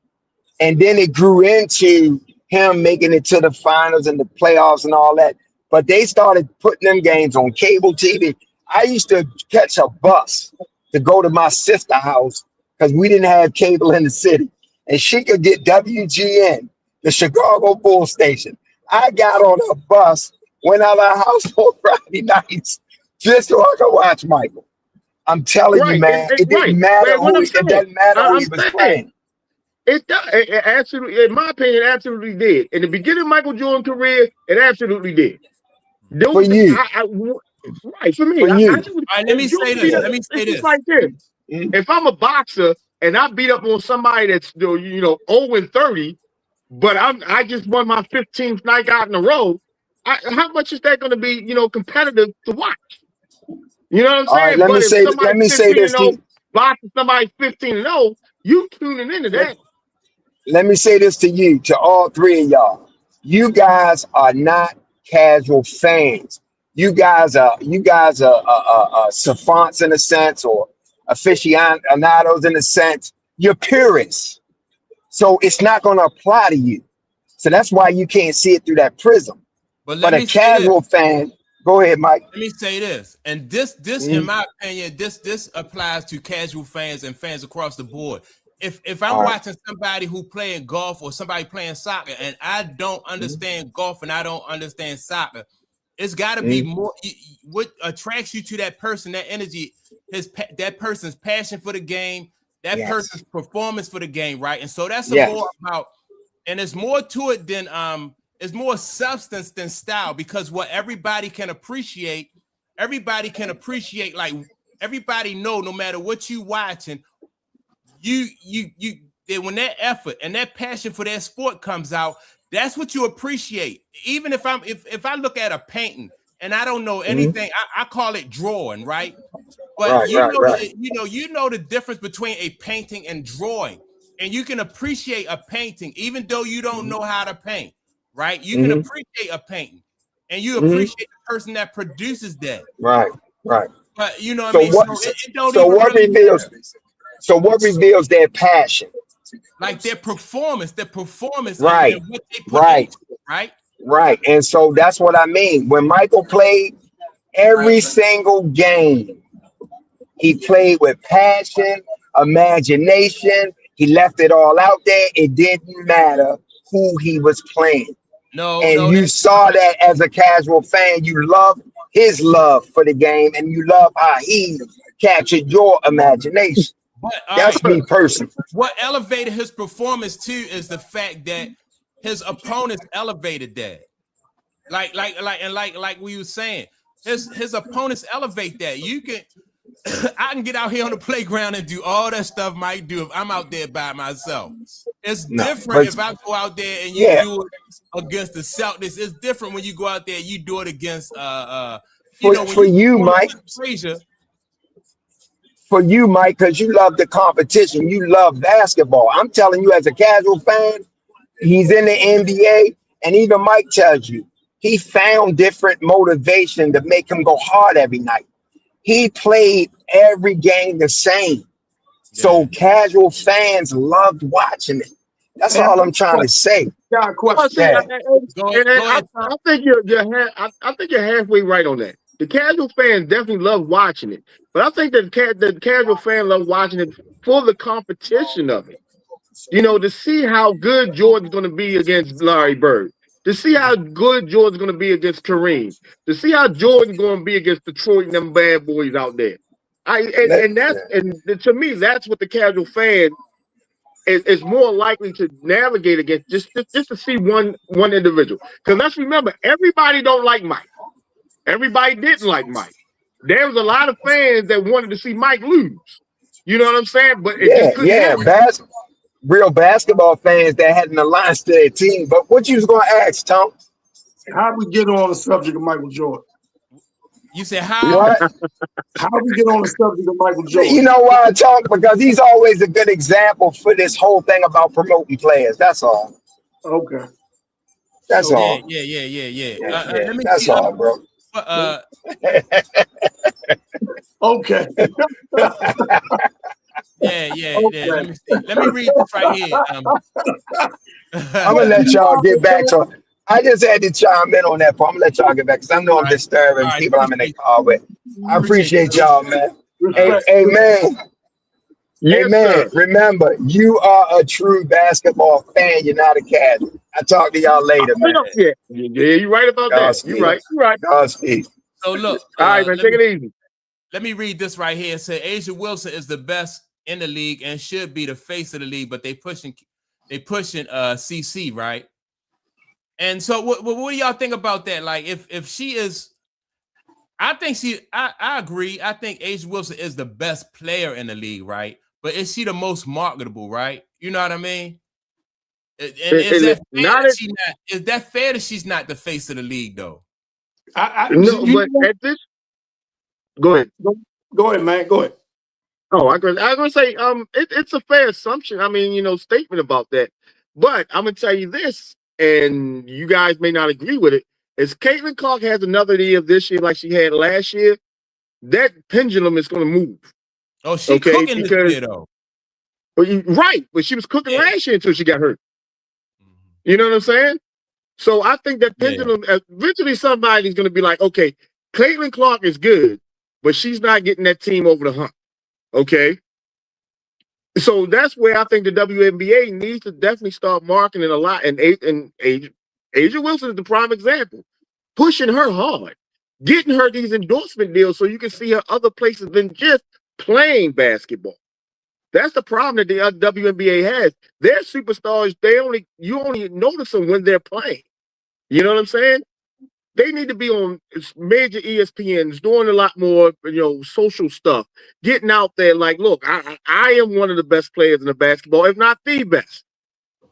And then it grew into him making it to the finals and the playoffs and all that. But they started putting them games on cable TV. I used to catch a bus to go to my sister's house because we didn't have cable in the city. And she could get WGN, the Chicago Bulls station. I got on a bus, went out of our house on Friday nights just so I could watch Michael. I'm telling you, man, it didn't matter who he was playing. It absolutely, in my opinion, absolutely did. In the beginning of Michael Jordan's career, it absolutely did. For you. Right, for me. All right, let me say this. Like this. If I'm a boxer and I beat up on somebody that's 0-30, but I just won my 15th knockout in a row, how much is that going to be, competitive to watch? You know what I'm saying? Let me say this. Boxing somebody 15-0, you tuning into that. Let me say this to you, to all three of y'all. You guys are not casual fans. You guys are savants in a sense, or aficionados in a sense. You're purists. So it's not going to apply to you. So that's why you can't see it through that prism. But a casual fan, go ahead, Mike. Let me say this. And this in my opinion, this applies to casual fans and fans across the board. if I'm watching somebody who playing golf or somebody playing soccer and I don't understand golf and I don't understand soccer, it's got to be more. What attracts you to that person, that energy, that person's passion for the game, that person's performance for the game, right? And so that's more about, and it's more to it than it's more substance than style, because what everybody can appreciate, like everybody know, no matter what you watching, when that effort and that passion for that sport comes out, that's what you appreciate. Even if I look at a painting and I don't know anything, I call it drawing, right? But you know the difference between a painting and drawing, and you can appreciate a painting even though you don't know how to paint, right? You can appreciate a painting, and you appreciate the person that produces that, right? But you know what I mean. So what reveals their passion? Like their performance, right? And what they put into it, right. And so that's what I mean. When Michael played every single game, he played with passion, imagination. He left it all out there. It didn't matter who he was playing. You saw that as a casual fan. You love his love for the game, and you love how he captured your imagination. But, that's me personally. What elevated his performance too is the fact that his opponents elevated that. Like we were saying, his opponents elevate that. I can get out here on the playground and do all that stuff Mike do if I'm out there by myself. It's different if I go out there and you do it against the Celtics. It's different when you go out there and you do it against for you, Mike. For you, Mike, because you love the competition. You love basketball. I'm telling you, as a casual fan, he's in the NBA, and even Mike tells you, he found different motivation to make him go hard every night. He played every game the same. So casual fans loved watching it. That's all I'm trying to say. I think you're halfway right on that. The casual fans definitely love watching it, but I think that the casual fan loves watching it for the competition of it. You know, to see how good Jordan's going to be against Larry Bird, to see how good Jordan's going to be against Kareem, to see how Jordan's going to be against Detroit and them bad boys out there. To me, that's what the casual fan is more likely to navigate against, just to see one individual. Because let's remember, everybody don't like Mike. Everybody didn't like Mike. There was a lot of fans that wanted to see Mike lose. You know what I'm saying? But real basketball fans that had an alliance to their team. But what you was going to ask, Tom? How we get on the subject of Michael Jordan? You said how? What? How we get on the subject of Michael Jordan? You know why I talk? Because he's always a good example for this whole thing about promoting players. That's all. Okay. That's all. Yeah. Let me that's see, all, bro. Okay. Let me see. Let me read this right here. I'm gonna let y'all get back to it. I just had to chime in on that part. I'm gonna let y'all get back because I know I'm disturbing people I'm in the car with. I appreciate y'all, man. Amen. Yes, Amen. sir. Remember, you are a true basketball fan. You're not a casual. I'll talk to y'all later, man. Yeah, you're right about that. You're right. Godspeed. So look, all right, man, take it easy. Let me read this right here. It says A'ja Wilson is the best in the league and should be the face of the league, but they pushing CC, right? And so what do y'all think about that? Like if she is, I agree. I think A'ja Wilson is the best player in the league, right? But is she the most marketable, right? You know what I mean? And is that fair that she's not the face of the league, though? Go ahead. Go ahead, man. Go ahead. Oh, I was gonna say, it's a fair assumption. I mean, statement about that. But I'm gonna tell you this, and you guys may not agree with it. As Caitlin Clark has another year this year like she had last year, that pendulum is gonna move. Oh, she's cooking this year, though. Right, but she was cooking last year until she got hurt. You know what I'm saying? So I think that pendulum, eventually somebody's going to be like, okay, Caitlin Clark is good, but she's not getting that team over the hump. Okay? So that's where I think the WNBA needs to definitely start marketing a lot. And Asia Wilson is the prime example. Pushing her hard, getting her these endorsement deals so you can see her other places than just playing basketball. That's the problem that the WNBA has. Their superstars, you only notice them when they're playing. You know what I'm saying? They need to be on major ESPNs, doing a lot more, social stuff, getting out there like, look, I am one of the best players in the basketball, if not the best.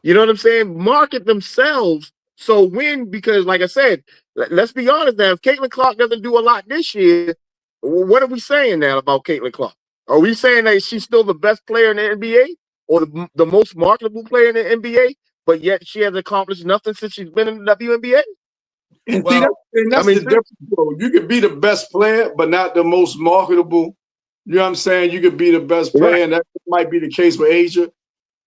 You know what I'm saying? Market themselves. So because like I said, let's be honest now, if Caitlin Clark doesn't do a lot this year, what are we saying now about Caitlin Clark? Are we saying that she's still the best player in the NBA or the most marketable player in the NBA, but yet she has accomplished nothing since she's been in the WNBA? And that's the difference, bro. You could be the best player, but not the most marketable. You know what I'm saying? You could be the best player, and that might be the case with Asia.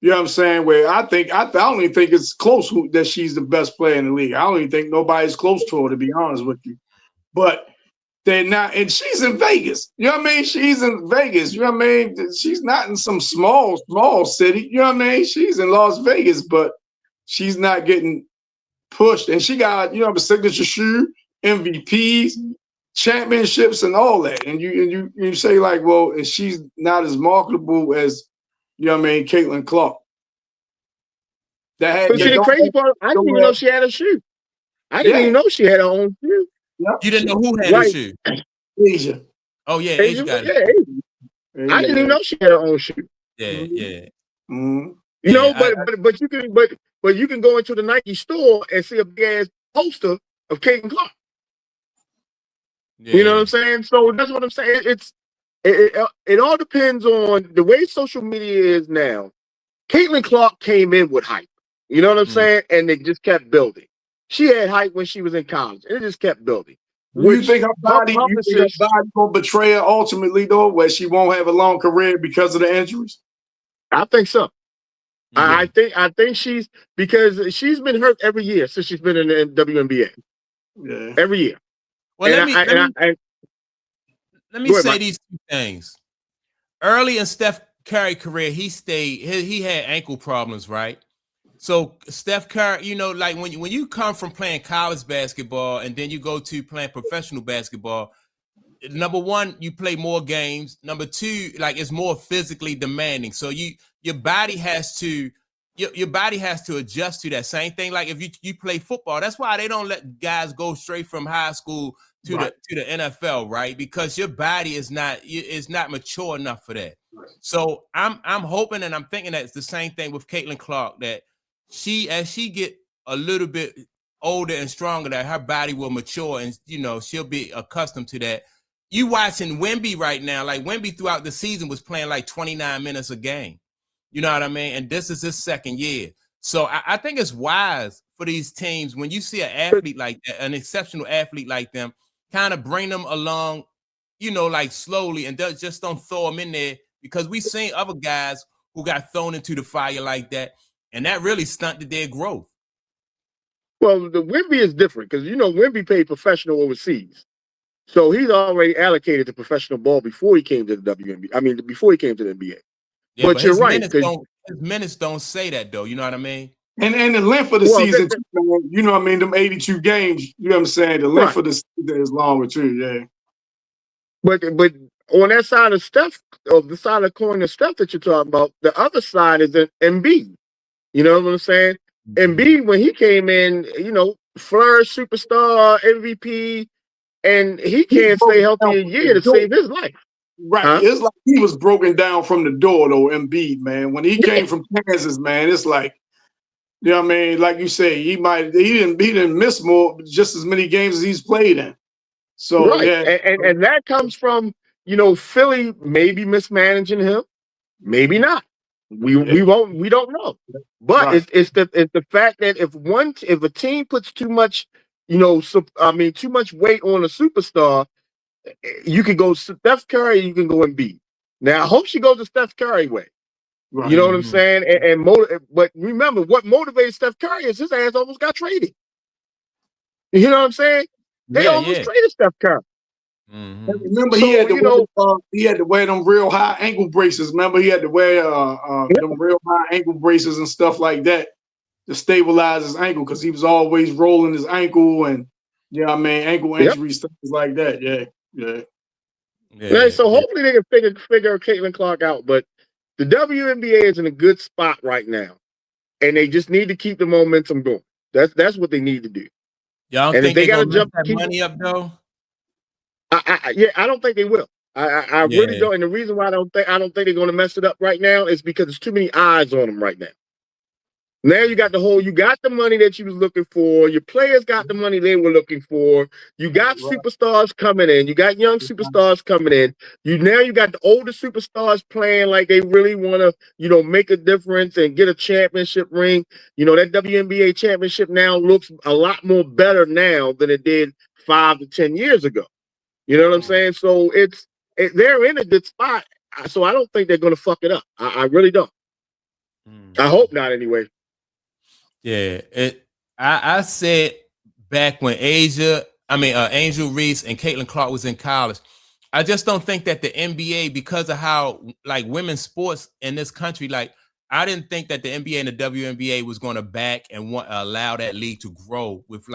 You know what I'm saying? Where I don't even think it's close that she's the best player in the league. I don't even think nobody's close to her, to be honest with you. But they're not, and she's in Vegas. You know what I mean? She's in Vegas. You know what I mean? She's not in some small city. You know what I mean? She's in Las Vegas, but she's not getting pushed. And she got, a signature shoe, MVPs, championships, and all that. And you say like, well, and she's not as marketable as, Caitlin Clark. But see, the crazy part, I didn't even know she had a shoe. I didn't even know she had her own shoe. Yep. You didn't know who had a shoe? Asia. Oh yeah, Asia got it. Asia. I didn't even know she had her own shoe. Yeah. Mm-hmm. But you can go into the Nike store and see a big ass poster of Caitlin Clark. Yeah. You know what I'm saying? So that's what I'm saying. It all depends on the way social media is now. Caitlin Clark came in with hype. You know what I'm saying? And it just kept building. She had hype when she was in college, and it just kept building. You think her body will betray her ultimately, though, where she won't have a long career because of the injuries? I think so. Mm-hmm. I think because she's been hurt every year since she's been in the WNBA. Yeah. Every year. Well, let me say these two things. Early in Steph Curry's career, he had ankle problems, right? So Steph Curry, like when you come from playing college basketball and then you go to playing professional basketball, number one, you play more games. Number two, like it's more physically demanding. So your body has to adjust to that. Same thing like if you play football. That's why they don't let guys go straight from high school to the NFL, right? Because your body is not mature enough for that. So I'm hoping and I'm thinking that it's the same thing with Caitlin Clark, that as she get a little bit older and stronger, that her body will mature and she'll be accustomed to that. You watching Wemby right now, like Wemby throughout the season was playing like 29 minutes a game. You know what I mean? And this is his second year. So I think it's wise for these teams when you see an athlete like that, an exceptional athlete like them, kind of bring them along, like slowly and just don't throw them in there, because we've seen other guys who got thrown into the fire like that, and that really stunted their growth. Well, the Wemby is different because, Wemby played professional overseas. So he's already allocated to professional ball before he came to the WNBA. I mean, before he came to the NBA. Yeah, but you're right. His minutes don't say that, though. You know what I mean? And the length of the season, you know what I mean? Them 82 games, you know what I'm saying? The length of the season is longer, too, yeah. But on that side of Steph, or the side of the coin of Steph that you're talking about, the other side is Embiid. You know what I'm saying? Embiid, when he came in, flourish, superstar, MVP, and he can't stay healthy a year to save his life. Right. Huh? It's like he was broken down from the door, though, Embiid, man. When he came from Kansas, man, it's like, you know what I mean? Like you say, he didn't miss just as many games as he's played in. So yeah. And that comes from, Philly maybe mismanaging him, maybe not. We don't know. But it's the fact that if a team puts too much, too much weight on a superstar, you can go Steph Curry, you can go Embiid. Now I hope she goes the Steph Curry way. Right. You know what I'm saying? But remember, what motivated Steph Curry is his ass almost got traded. You know what I'm saying? They almost traded Steph Curry. Remember, he had to wear them real high ankle braces. Remember, he had to wear them real high ankle braces and stuff like that to stabilize his ankle because he was always rolling his ankle and ankle injuries, things like that. So hopefully they can figure Caitlin Clark out. But the WNBA is in a good spot right now, and they just need to keep the momentum going. That's what they need to do. Y'all think they got to jump that money up though? I don't think they will. I really don't. And the reason why I don't think they're going to mess it up right now is because there's too many eyes on them right now. Now you got the money that you was looking for. Your players got the money they were looking for. You got superstars coming in. You got young superstars coming in. You got the older superstars playing like they really want to, make a difference and get a championship ring. That WNBA championship now looks a lot more better now than it did 5 to 10 years ago. You know what I'm saying? So they're in a good spot. So I don't think they're going to fuck it up. I really don't. I hope not anyway. Yeah, I said back when Angel Reese and Caitlin Clark was in college, I just don't think that the NBA, because of how women's sports in this country, I didn't think that the NBA and the WNBA was going to back and allow that league to grow with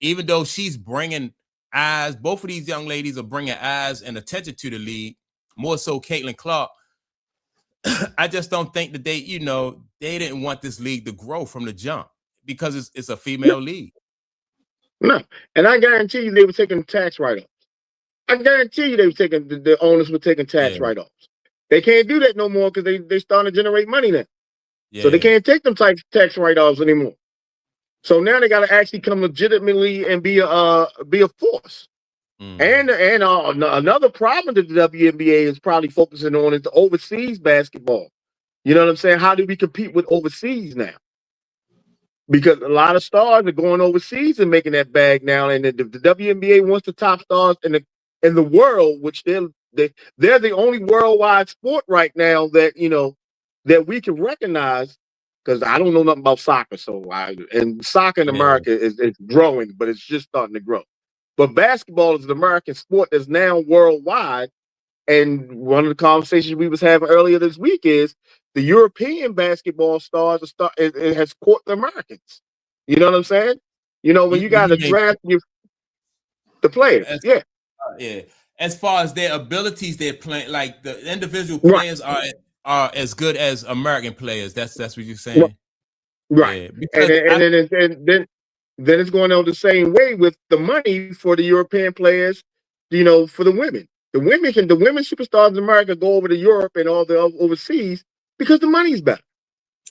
even though she's bringing eyes, both of these young ladies are bringing eyes and attention to the league, more so Caitlin Clark. I just don't think that they didn't want this league to grow from the jump because it's a female league. No, and I guarantee you they were taking tax write-offs. I guarantee you they were taking the owners were taking tax write-offs. They can't do that no more because they starting to generate money now. So they can't take them tax write-offs anymore. So now they got to actually come legitimately and be a force. And another problem that the WNBA is probably focusing on is the overseas basketball. You know what I'm saying? How do we compete with overseas now? Because a lot of stars are going overseas and making that bag now, and the WNBA wants the top stars in the world, which they're the only worldwide sport right now that that we can recognize. Because I don't know nothing about soccer, and soccer in America is growing, but it's just starting to grow. But basketball is an American sport that's now worldwide. And one of the conversations we was having earlier this week is the European basketball stars it has caught the Americans. You know what I'm saying? When you got to draft the players. As far as their abilities, they're playing the individual players are as good as American players. That's what you're saying, right? Yeah, then it's going on the same way with the money for the European players. For the women, the women superstars in America go over to Europe and all the overseas because the money's better.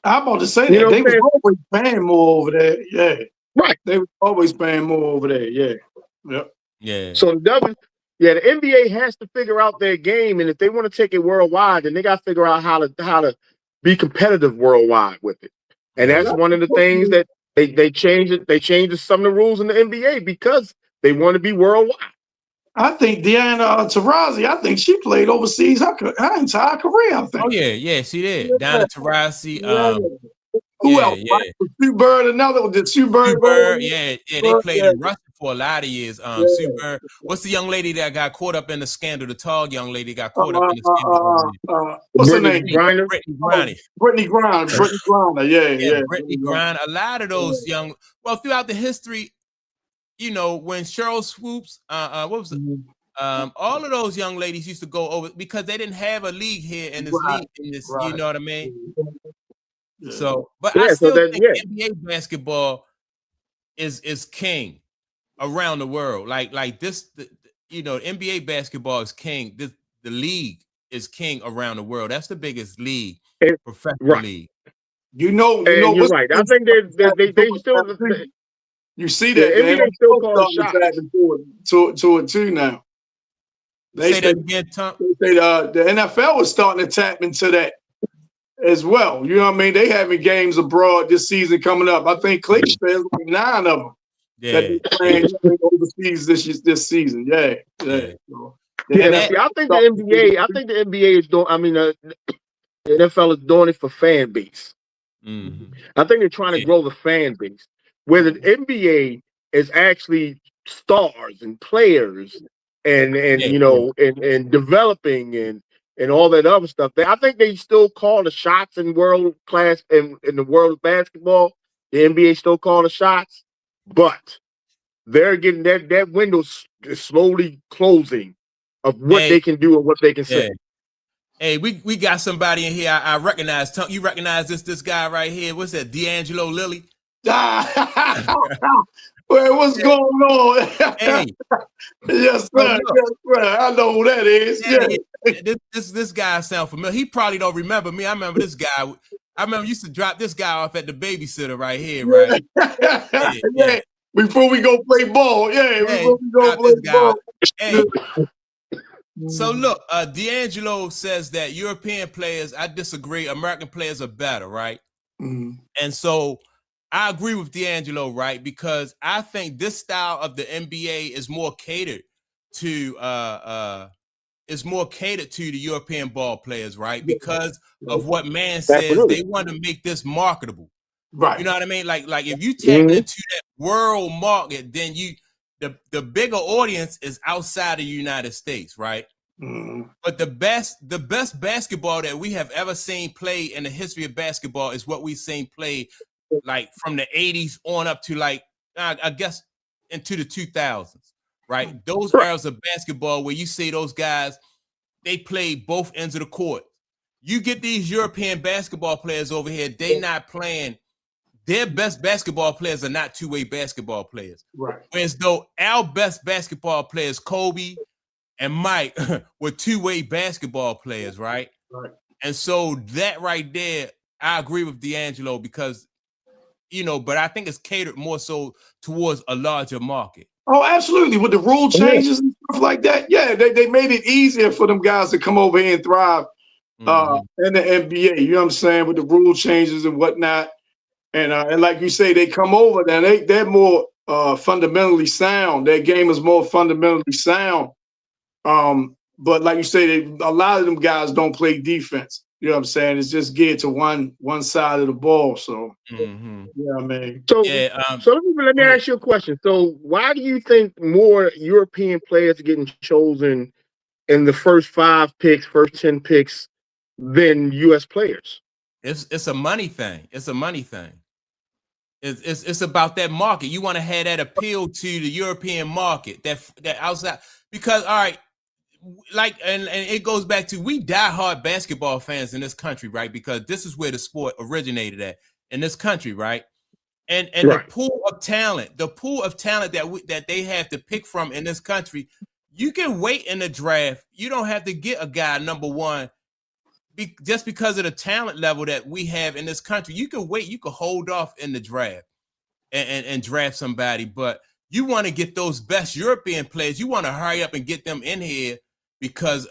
I'm about to say that they were always paying more over there. Yeah, right. They were always paying more over there. Yeah, yeah. So the NBA has to figure out their game, and if they want to take it worldwide, then they got to figure out how to be competitive worldwide with it. And that's one of the things that they changed it. They changed some of the rules in the NBA because they want to be worldwide. I think Diana Taurasi, I think she played overseas her entire career. I think. Oh yeah, she did. Diana Taurasi. Who else? Sue Bird, another one. Did Sue Bird? They played in Russia for a lot of years. Sue Bird. What's the young lady that got caught up in the scandal? The tall young lady got caught up in the scandal. What's her name? Brittany Griner. Brittany Griner. Yeah. Brittany Griner. A lot of those throughout the history, when Cheryl Swoops, what was it? All of those young ladies used to go over because they didn't have a league here in this league. You know what I mean? Yeah. So, but I still think NBA basketball is king around the world. Like this, NBA basketball is king. The league is king around the world. That's the biggest league, professional league. You're right. I think they still. You see that NBA still calling shots to it too now. They say that again, Tom. They say the NFL is starting to tap into that as well. You know what I mean? They having games abroad this season coming up. I think Clayton says 9 of them that they playing overseas this season. Yeah. So, I think the NBA is doing. I mean, the NFL is doing it for fan base. Mm-hmm. I think they're trying to grow the fan base, where the NBA is actually stars and players and developing and all that other stuff. I think they still call the shots in world class in the world of basketball. The NBA still call the shots, but they're getting that window slowly closing of what they can do and what they can say. Hey, we got somebody in here. I recognize. You recognize this guy right here? What's that? D'Angelo Lilly. Well, what's going on? Hey, yes, sir. Yes, sir. I know who that is. Yeah. This guy sound familiar. He probably don't remember me. I remember this guy. I remember used to drop this guy off at the babysitter right here, right? Yeah. Before we go play ball. Before we go play ball. Hey. So look, D'Angelo says that European players, I disagree. American players are better, right? Mm-hmm. And so I agree with D'Angelo, right? Because I think this style of the NBA is more catered to the European ball players, right? Because of what man says, they want to make this marketable. Right. You know what I mean? Like if you tap into that world market, then the bigger audience is outside of the United States, right? Mm-hmm. But the best basketball that we have ever seen play in the history of basketball is what we've seen play like from the 80s on up to like I guess into the 2000s, right? Those eras of basketball where you see those guys, they play both ends of the court. You get these European basketball players over here, they not playing. Their best basketball players are not two-way basketball players. Right. Whereas though our best basketball players, Kobe and Mike, were two-way basketball players, right? Right. And so that right there, I agree with D'Angelo because, but I think it's catered more so towards a larger market. Oh, absolutely. With the rule changes and stuff like that. Yeah, they made it easier for them guys to come over here and thrive in the NBA. You know what I'm saying? With the rule changes and whatnot. And like you say, they come over there. They're more fundamentally sound. Their game is more fundamentally sound. But like you say, a lot of them guys don't play defense. You know what I'm saying? It's just geared to one side of the ball. So yeah, I mean. So let me ask you a question. So why do you think more European players are getting chosen in the first 5 picks, first 10 picks than US players? It's a money thing. It's a money thing. It's about that market. You want to have that appeal to the European market, that outside, because all right, like and it goes back to we diehard basketball fans in this country, right? Because this is where the sport originated at in this country, right? And the pool of talent that they have to pick from in this country, you can wait in the draft. You don't have to get a guy number one. Just because of the talent level that we have in this country, you can wait, you can hold off in the draft and draft somebody, but you want to get those best European players. You want to hurry up and get them in here because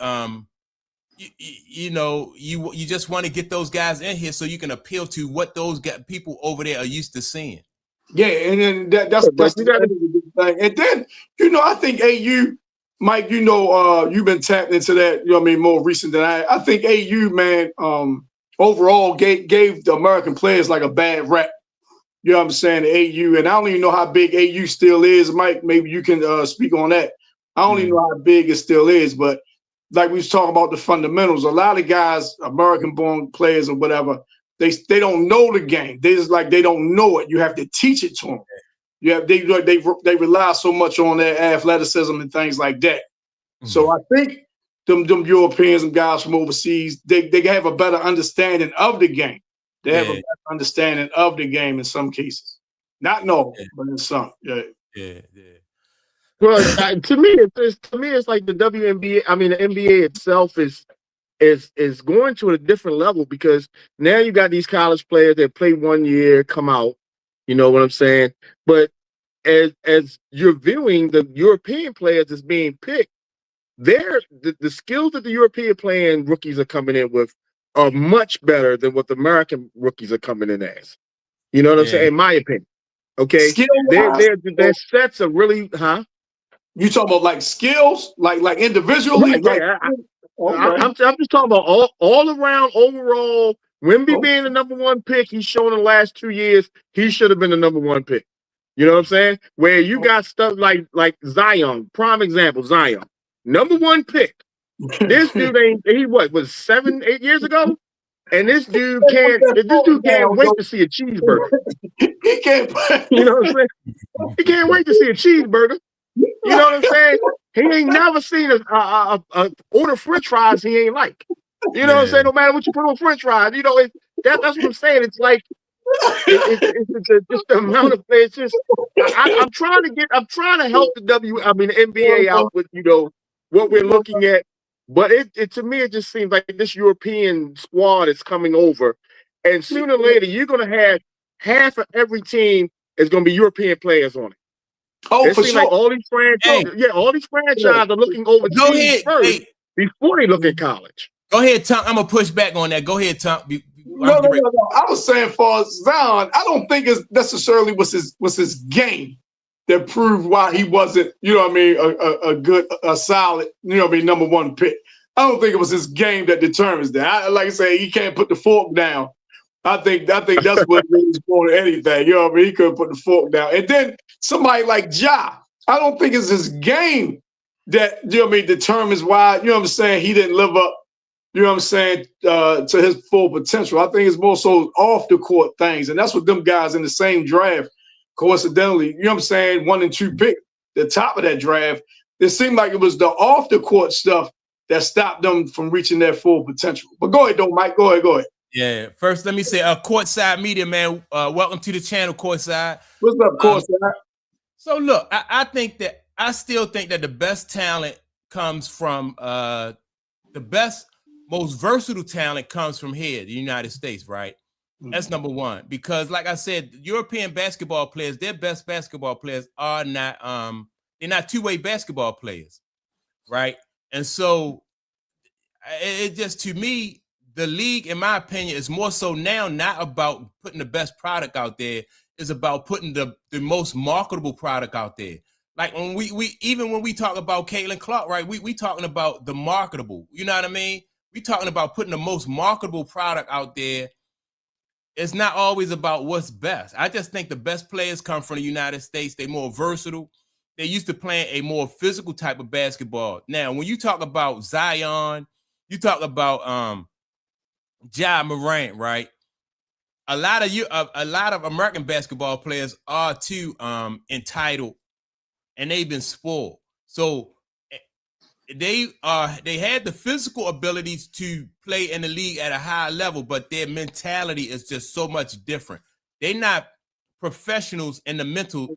you just want to get those guys in here so you can appeal to what those people over there are used to seeing. Yeah, and then that's the thing. And then I think AU. Mike, you've been tapped into that, more recent than I think AU, man, overall gave the American players like a bad rap. You know what I'm saying? The AU, and I don't even know how big AU still is. Mike, maybe you can speak on that. I don't even know how big it still is, but like we was talking about the fundamentals, a lot of guys, American-born players or whatever, they don't know the game. They just like they don't know it. You have to teach it to them. They rely so much on their athleticism and things like that. So I think them Europeans and guys from overseas, they have a better understanding of the game. They have a better understanding of the game in some cases. Not no, but in some. Yeah. Well, to me, it's like the WNBA. I mean, the NBA itself is going to a different level because now you got these college players that play 1 year, come out. You know what I'm saying? But as you're viewing the European players as being picked, the skills that the European playing rookies are coming in with are much better than what the American rookies are coming in as. You know what I'm saying? In my opinion. Okay. Their sets are really, You talking about like skills, like individually? Right, I'm just talking about all around overall. Wemby being the number 1 pick, he's shown in the last 2 years, he should have been the number 1 pick. You know what I'm saying? Where you got stuff like Zion, prime example, Zion. #1 pick. This dude was 7, 8 years ago? And this dude can't wait to see a cheeseburger. He can't. You know what I'm saying? He can't wait to see a cheeseburger. You know what I'm saying? He ain't never seen a order French fries he ain't like. You know what I'm saying? No matter what you put on French fries, you know that's what I'm saying. It's like it's just the amount of it's just I'm trying to help the NBA out with what we're looking at. But it to me, it just seems like this European squad is coming over, and sooner or later, you're going to have half of every team is going to be European players on it. Oh, it for seems sure. Like all these franchises are looking over teams first before they look at college. Go ahead, Tom. I'm gonna push back on that. Go ahead, Tom. No. I was saying for Zion, I don't think it's necessarily was his game that proved why he wasn't, a solid, #1 pick. I don't think it was his game that determines that. Like I say, he can't put the fork down. I think that's what he's going to anything. He couldn't put the fork down. And then somebody like Ja, I don't think it's his game that determines why, he didn't live up, to his full potential. I think it's more so off the court things. And that's what them guys in the same draft, coincidentally, 1 and 2 pick, the top of that draft, it seemed like it was the off the court stuff that stopped them from reaching their full potential. But go ahead, though, Mike. Go ahead. Yeah. First, let me say, Courtside Media, man. Welcome to the channel, Courtside. What's up, Courtside? So look, I still think that the best talent comes from the best, most versatile talent comes from here, the United States, right? That's #1. Because like I said, European basketball players, their best basketball players are not they're not two-way basketball players, right? And so it just, to me, the league, in my opinion, is more so now not about putting the best product out there. It's about putting the most marketable product out there. Like when we talk about Caitlin Clark, right? We talking about the marketable. You know what I mean? We talking about putting the most marketable product out there. It's not always about what's best. I just think the best players come from the United States. They're more versatile. They're used to playing a more physical type of basketball. Now, when you talk about Zion, you talk about Ja Morant, right? A lot of American basketball players are too entitled, and they've been spoiled. So they had the physical abilities to play in the league at a high level, but their mentality is just so much different. They're not professionals in the mental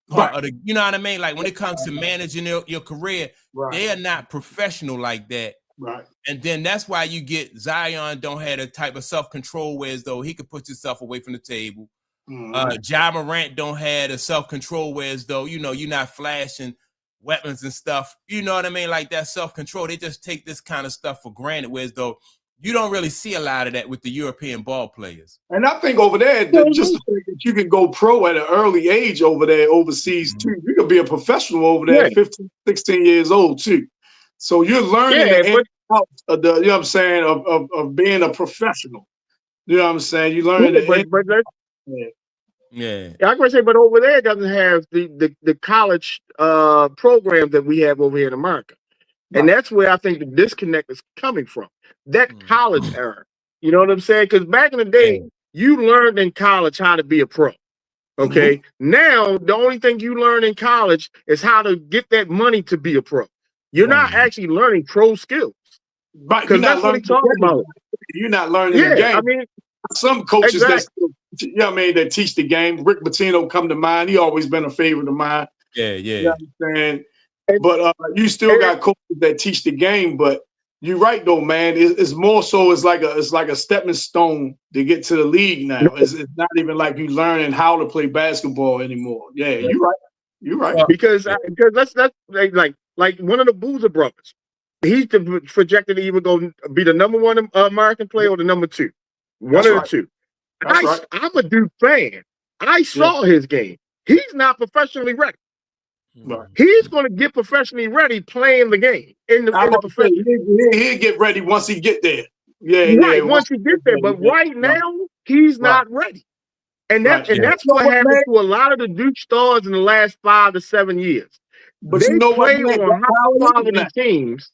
part of the, you know what I mean? Like when it comes to managing your career, they are not professional like that. Right. And then that's why you get Zion don't have a type of self-control where as though he could put himself away from the table. Ja Morant don't have a self-control where as though, you're not flashing weapons and stuff. You know what I mean? Like that self-control. They just take this kind of stuff for granted, whereas though you don't really see a lot of that with the European ball players. And I think over there, just the fact that you can go pro at an early age over there overseas too. You can be a professional over there at 15, 16 years old too. So you're learning the out of the, of being a professional. You know what I'm saying? You learn I can say, but over there it doesn't have the college program that we have over here in America. And that's where I think the disconnect is coming from. That college era. You know what I'm saying? Because back in the day, you learned in college how to be a pro. Okay. Now, the only thing you learn in college is how to get that money to be a pro. You're not actually learning pro skills. Right. Because that's what he's talking about. You're not learning the game. I mean, some coaches that teach the game. Rick Pitino come to mind. He always been a favorite of mine. Yeah. You know what I'm saying? But you still got coaches that teach the game. But you're right though, man. It's more so it's like a stepping stone to get to the league now. It's not even like you learning how to play basketball anymore. Yeah, you're right. You're right. Because that's like one of the Boozer brothers. He's projected to either go be the #1 American player or the #2. One of the two. I'm a Duke fan. I saw his game. He's not professionally ready. Right. He's going to get professionally ready playing the game in the profession. He'll get ready once he get there. Once he gets there. But right now, he's not ready. And that's what happened to a lot of the Duke stars in the last 5 to 7 years. But they you know what, play man? on high quality teams.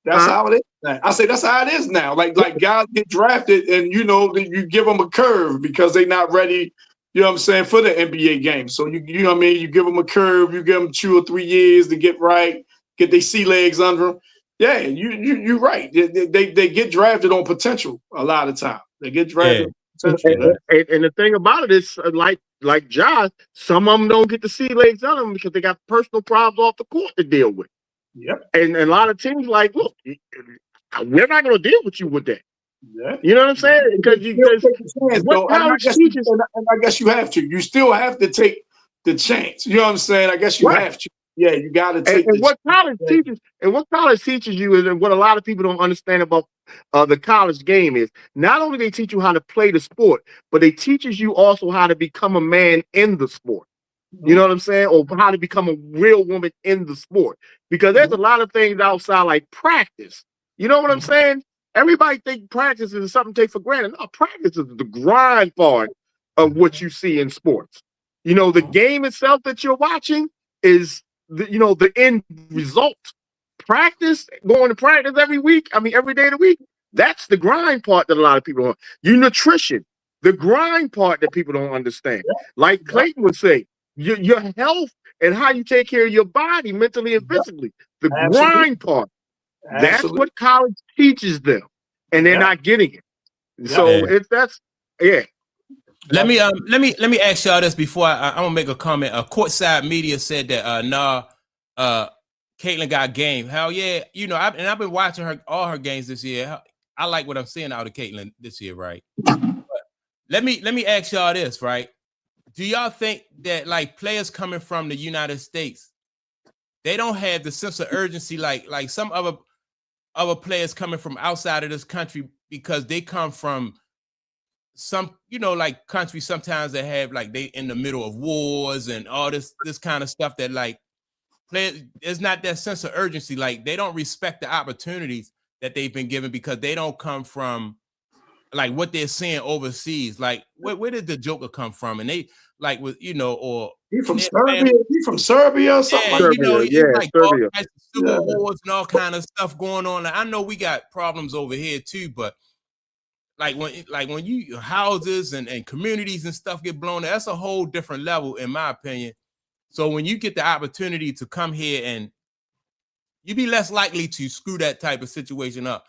That's how it is now. I say that's how it is now. Like guys get drafted, and you know you give them a curve because they're not ready. You know what I'm saying, for the NBA game. So you know what I mean. You give them a curve. You give them 2 or 3 years to get right, get their sea legs under them. Yeah, you're right. They get drafted on potential a lot of time. They get drafted on potential. And the thing about it is, like Josh, some of them don't get the sea legs on them because they got personal problems off the court to deal with. Yep. And a lot of teams like, look, we're not going to deal with you with that. Yeah. You know what I'm saying? Because what college teaches, and I guess you have to. You still have to take the chance. You know what I'm saying? I guess you have to. Yeah, you got to take. And what college teaches you is, and what a lot of people don't understand about the college game is, not only they teach you how to play the sport, but they teaches you also how to become a man in the sport. You know what I'm saying? Or how to become a real woman in the sport. Because there's a lot of things outside like practice. You know what I'm saying? Everybody think practice is something to take for granted. No, practice is the grind part of what you see in sports. You know, the game itself that you're watching is the end result. Practice, going to practice every week, every day of the week, that's the grind part that a lot of people don't. Your nutrition, the grind part that people don't understand. Like Clayton would say, your health and how you take care of your body mentally and physically. The grind part. That's what college teaches them, and they're not getting it. So Let me ask y'all this before I'm gonna make a comment. Courtside Media said that Caitlin got game. Hell yeah, I've been watching all her games this year. I like what I'm seeing out of Caitlin this year, right? But let me ask y'all this, right? Do y'all think that like players coming from the United States, they don't have the sense of urgency like some other players coming from outside of this country, because they come from some, like countries sometimes that have like they in the middle of wars and all this kind of stuff that like players, there's not that sense of urgency. Like they don't respect the opportunities that they've been given because they don't come from like what they're seeing overseas. Like where did the Joker come from? And they like with or he from Serbia, or something like Serbia, like Serbia. all kinds of civil wars and all kind of stuff going on. I know we got problems over here too, but like when you houses and communities and stuff get blown, that's a whole different level, in my opinion. So when you get the opportunity to come here, and you be less likely to screw that type of situation up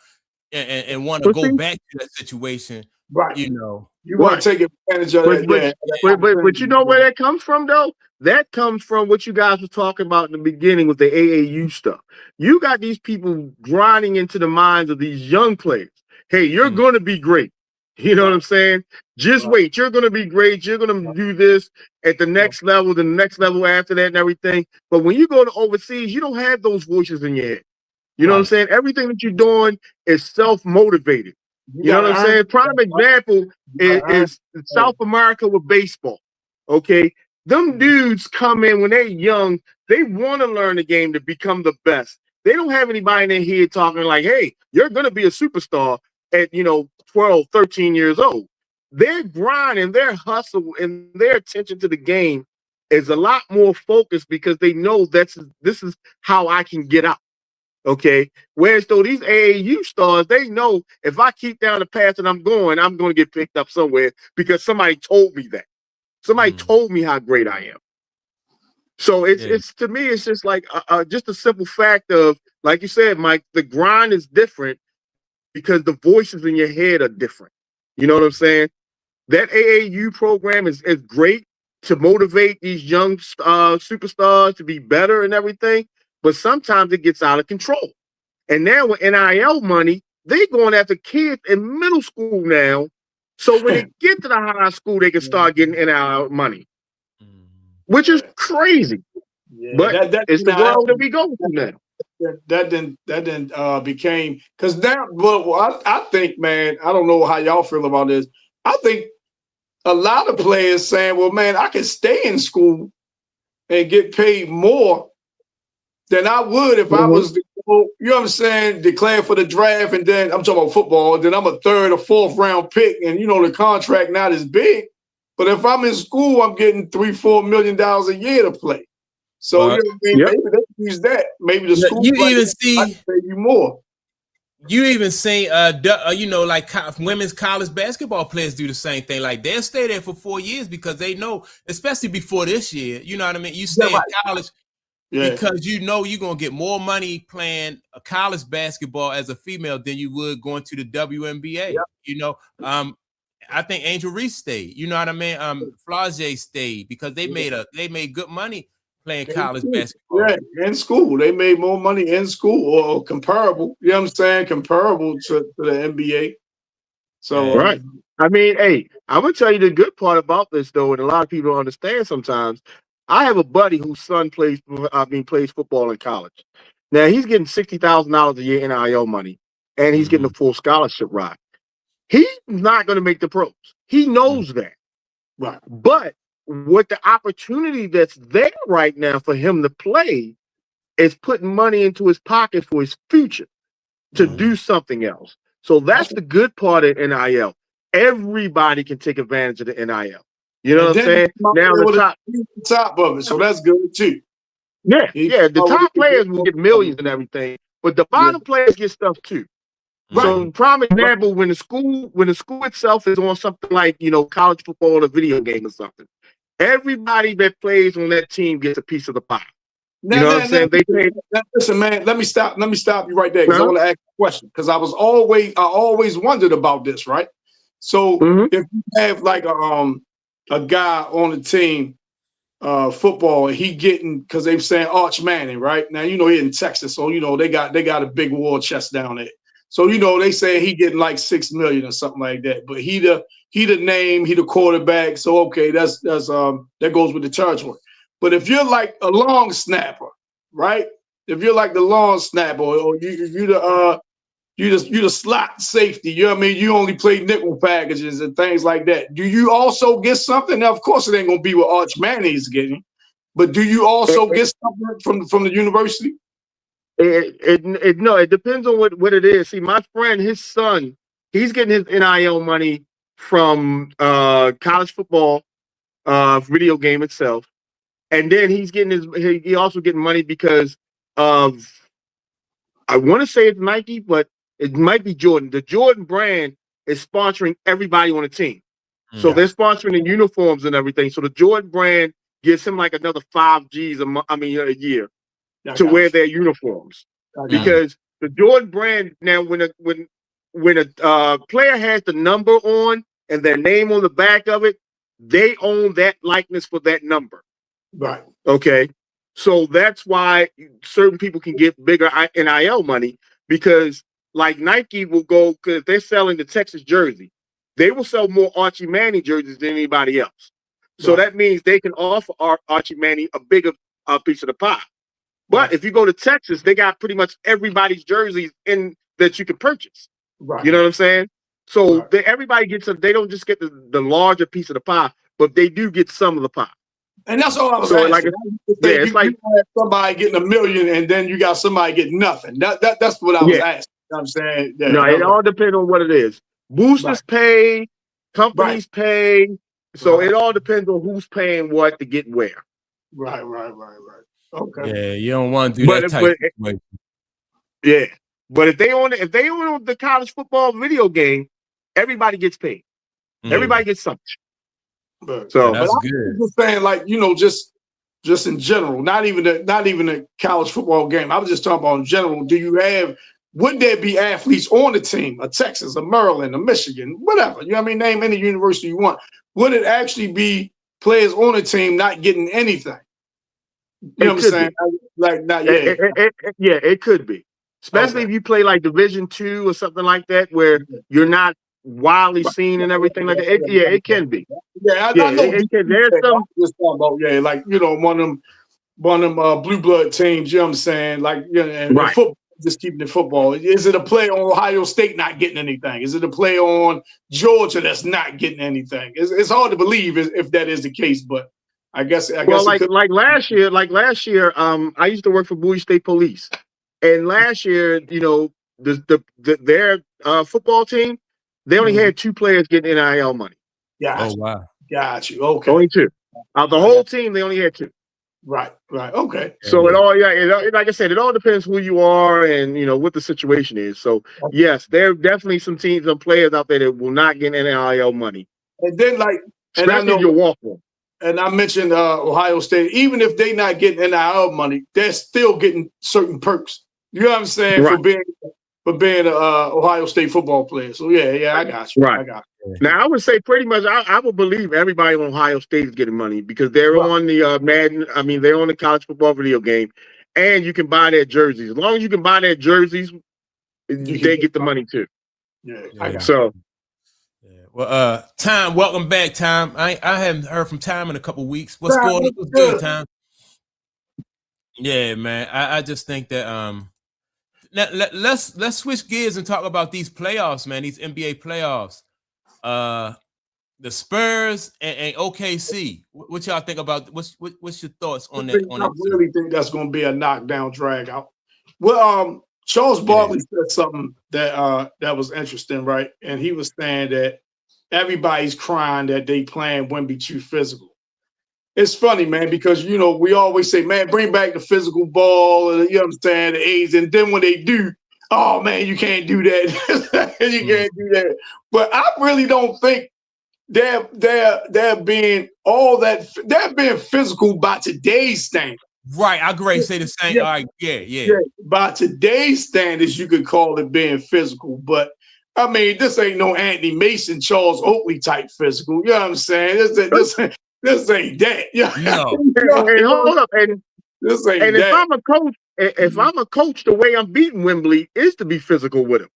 and want to go back to that situation, right? You want to take advantage of that. But you know where that comes from, though? That comes from what you guys were talking about in the beginning with the AAU stuff. You got these people grinding into the minds of these young players. Hey, you're going to be great. You know what I'm saying? Just wait. You're going to be great. You're going to do this at the next level, the next level after that and everything. But when you go to overseas, you don't have those voices in your head. You know what I'm saying? Everything that you're doing is self-motivated. You know what I'm saying? Prime example is South America with baseball. Okay? Them dudes come in when they're young. They want to learn the game to become the best. They don't have anybody in their head talking like, hey, you're going to be a superstar at, 12, 13 years old. Their grind and their hustle and their attention to the game is a lot more focused because they know this is how I can get out. Okay. Whereas though these AAU stars, they know if I keep down the path that I'm going to get picked up somewhere because somebody told me that. Somebody told me how great I am. So it's to me, it's just like just a simple fact of, like you said, Mike, the grind is different because the voices in your head are different. You know what I'm saying? That AAU program is great to motivate these young superstars to be better and everything. But sometimes it gets out of control. And now with NIL money, they're going after kids in middle school now. So when they get to the high school, they can start getting NIL money, which is crazy. But it's the world that we go through now. That then became, because now, well, I think, man, I don't know how y'all feel about this. I think a lot of players saying, well, man, I can stay in school and get paid more than I would if I was, you know what I'm saying, declared for the draft, and then I'm talking about football, and then I'm a 3rd or 4th round pick, and the contract not as big. But if I'm in school, I'm getting $3-4 million a year to play. So maybe they use that. Maybe the school you even see pay you more. You even see, like women's college basketball players do the same thing. Like they'll stay there for 4 years because they know, especially before this year, you know what I mean? You stay in college because you know you're going to get more money playing a college basketball as a female than you would going to the WNBA. Yep. You know, I think Angel Reese stayed. You know what I mean? Flage stayed because they made good money playing college basketball. Yeah, in school. They made more money in school or comparable. You know what I'm saying? Comparable to the NBA. So right. I mean, hey, I'm gonna tell you the good part about this though, and a lot of people don't understand sometimes. I have a buddy whose son plays football in college. Now he's getting $60,000 a year NIL money, and he's getting a full scholarship ride. He's not gonna make the pros. He knows that. Right. But what the opportunity that's there right now for him to play is putting money into his pocket for his future to do something else. So that's the good part of NIL. Everybody can take advantage of the NIL. You know what I'm saying? Now the top of it, so that's good too. Yeah, the top players will get millions and everything, but the bottom players get stuff too. Right. So, prime example, when the school itself is on something like college football or video game or something, everybody that plays on that team gets a piece of the pie. You know what I'm saying? Listen, man. Let me stop you right there because I want to ask a question because I always wondered about this, right? So if you have like a guy on the team, football, he getting because they're saying Arch Manning, right? Now he in Texas, so they got a big war chest down there. So they say he getting like $6 million or something like that. But he the name, he the quarterback. So okay, that goes with the territory. But if you're like a long snapper, right? If you're like the long snapper, or you the slot safety, you know what I mean? You only play nickel packages and things like that. Do you also get something? Now, of course, it ain't gonna be what Arch Manning is getting, but do you also get something from the university? It depends on what it is. See, my friend, his son, he's getting his NIL money from college football, video game itself, and then he also getting money because of, I want to say it's Nike, but it might be Jordan. The Jordan brand is sponsoring everybody on the team, so they're sponsoring the uniforms and everything. So the Jordan brand gives him like another 5 G's a year. To wear their uniforms, because the Jordan brand now, when a player has the number on and their name on the back of it, they own that likeness for that number. Right. Okay. So that's why certain people can get bigger NIL money because, like Nike will go because they're selling the Texas jersey, they will sell more Archie Manning jerseys than anybody else. So that means they can offer Archie Manning a bigger piece of the pie. But if you go to Texas, they got pretty much everybody's jerseys in that you can purchase. Right. You know what I'm saying? So everybody gets they don't just get the larger piece of the pie, but they do get some of the pie. And that's all I was asking. It's like you have somebody getting $1 million and then you got somebody getting nothing. That's what I was asking. You know what I'm saying? Yeah, no, it all depends on what it is. Boosters pay, companies pay. So it all depends on who's paying what to get where. Right. Okay. Yeah, you don't want to do that type of situation. Yeah, but if they own the college football video game, everybody gets paid. Everybody gets something. So that's good. I'm just saying, like just in general, not even a college football game. I was just talking about in general. Would there be athletes on the team, a Texas, a Maryland, a Michigan, whatever? You know what I mean? Name any university you want. Would it actually be players on the team not getting anything? You know what I'm saying? Like, not yet. It could be. Especially if you play like Division II or something like that, where you're not widely seen and everything like that. It can be. Yeah, I know. There's some just talking about like one of them blue blood teams. You know what I'm saying? Like football, just keeping the football. Is it a play on Ohio State not getting anything? Is it a play on Georgia that's not getting anything? It's hard to believe if that is the case, but I guess like last year, I used to work for Bowie State Police, and last year, their football team, they only had 2 players getting NIL money. Yeah. Oh wow. Got you. Okay. Only 2. Out the whole team, they only had 2. Right. Okay. So like I said, it all depends who you are and what the situation is. So yes, there are definitely some teams and players out there that will not get NIL money. And then especially if you're walking. And I mentioned Ohio State. Even if they not getting NIL money, they're still getting certain perks. You know what I'm saying? Right. For being a Ohio State football player. So I got you. Right. I got you. Now I would say pretty much I would believe everybody on Ohio State is getting money because they're on the Madden. I mean, they're on the college football video game, and you can buy their jerseys. As long as you can buy their jerseys, they get the money too. Yeah. I got so. Well, Tom, welcome back, Tom. I haven't heard from Tom in a couple of weeks. What's going on? What's good, Tom? Yeah, man. I just think that let's switch gears and talk about these playoffs, man. These NBA playoffs. The Spurs and OKC. What y'all think about? What's your thoughts on that? I really think that's going to be a knockdown drag out. Well, Charles Barkley said something that was interesting, right? And he was saying that everybody's crying that they playing Wemby too physical. It's funny, man, because we always say, man, bring back the physical ball, you know what I'm saying, the A's, and then when they do, oh man, you can't do that. You can't do that. But I really don't think they're being all that. They're being physical by today's standards. Right, I agree. Say the same. All right, yeah. By today's standards, you could call it being physical, but I mean, this ain't no Anthony Mason, Charles Oakley type physical. You know what I'm saying? This ain't that. No. And hold up, and this ain't and that. if I'm a coach, the way I'm beating Wembley is to be physical with him.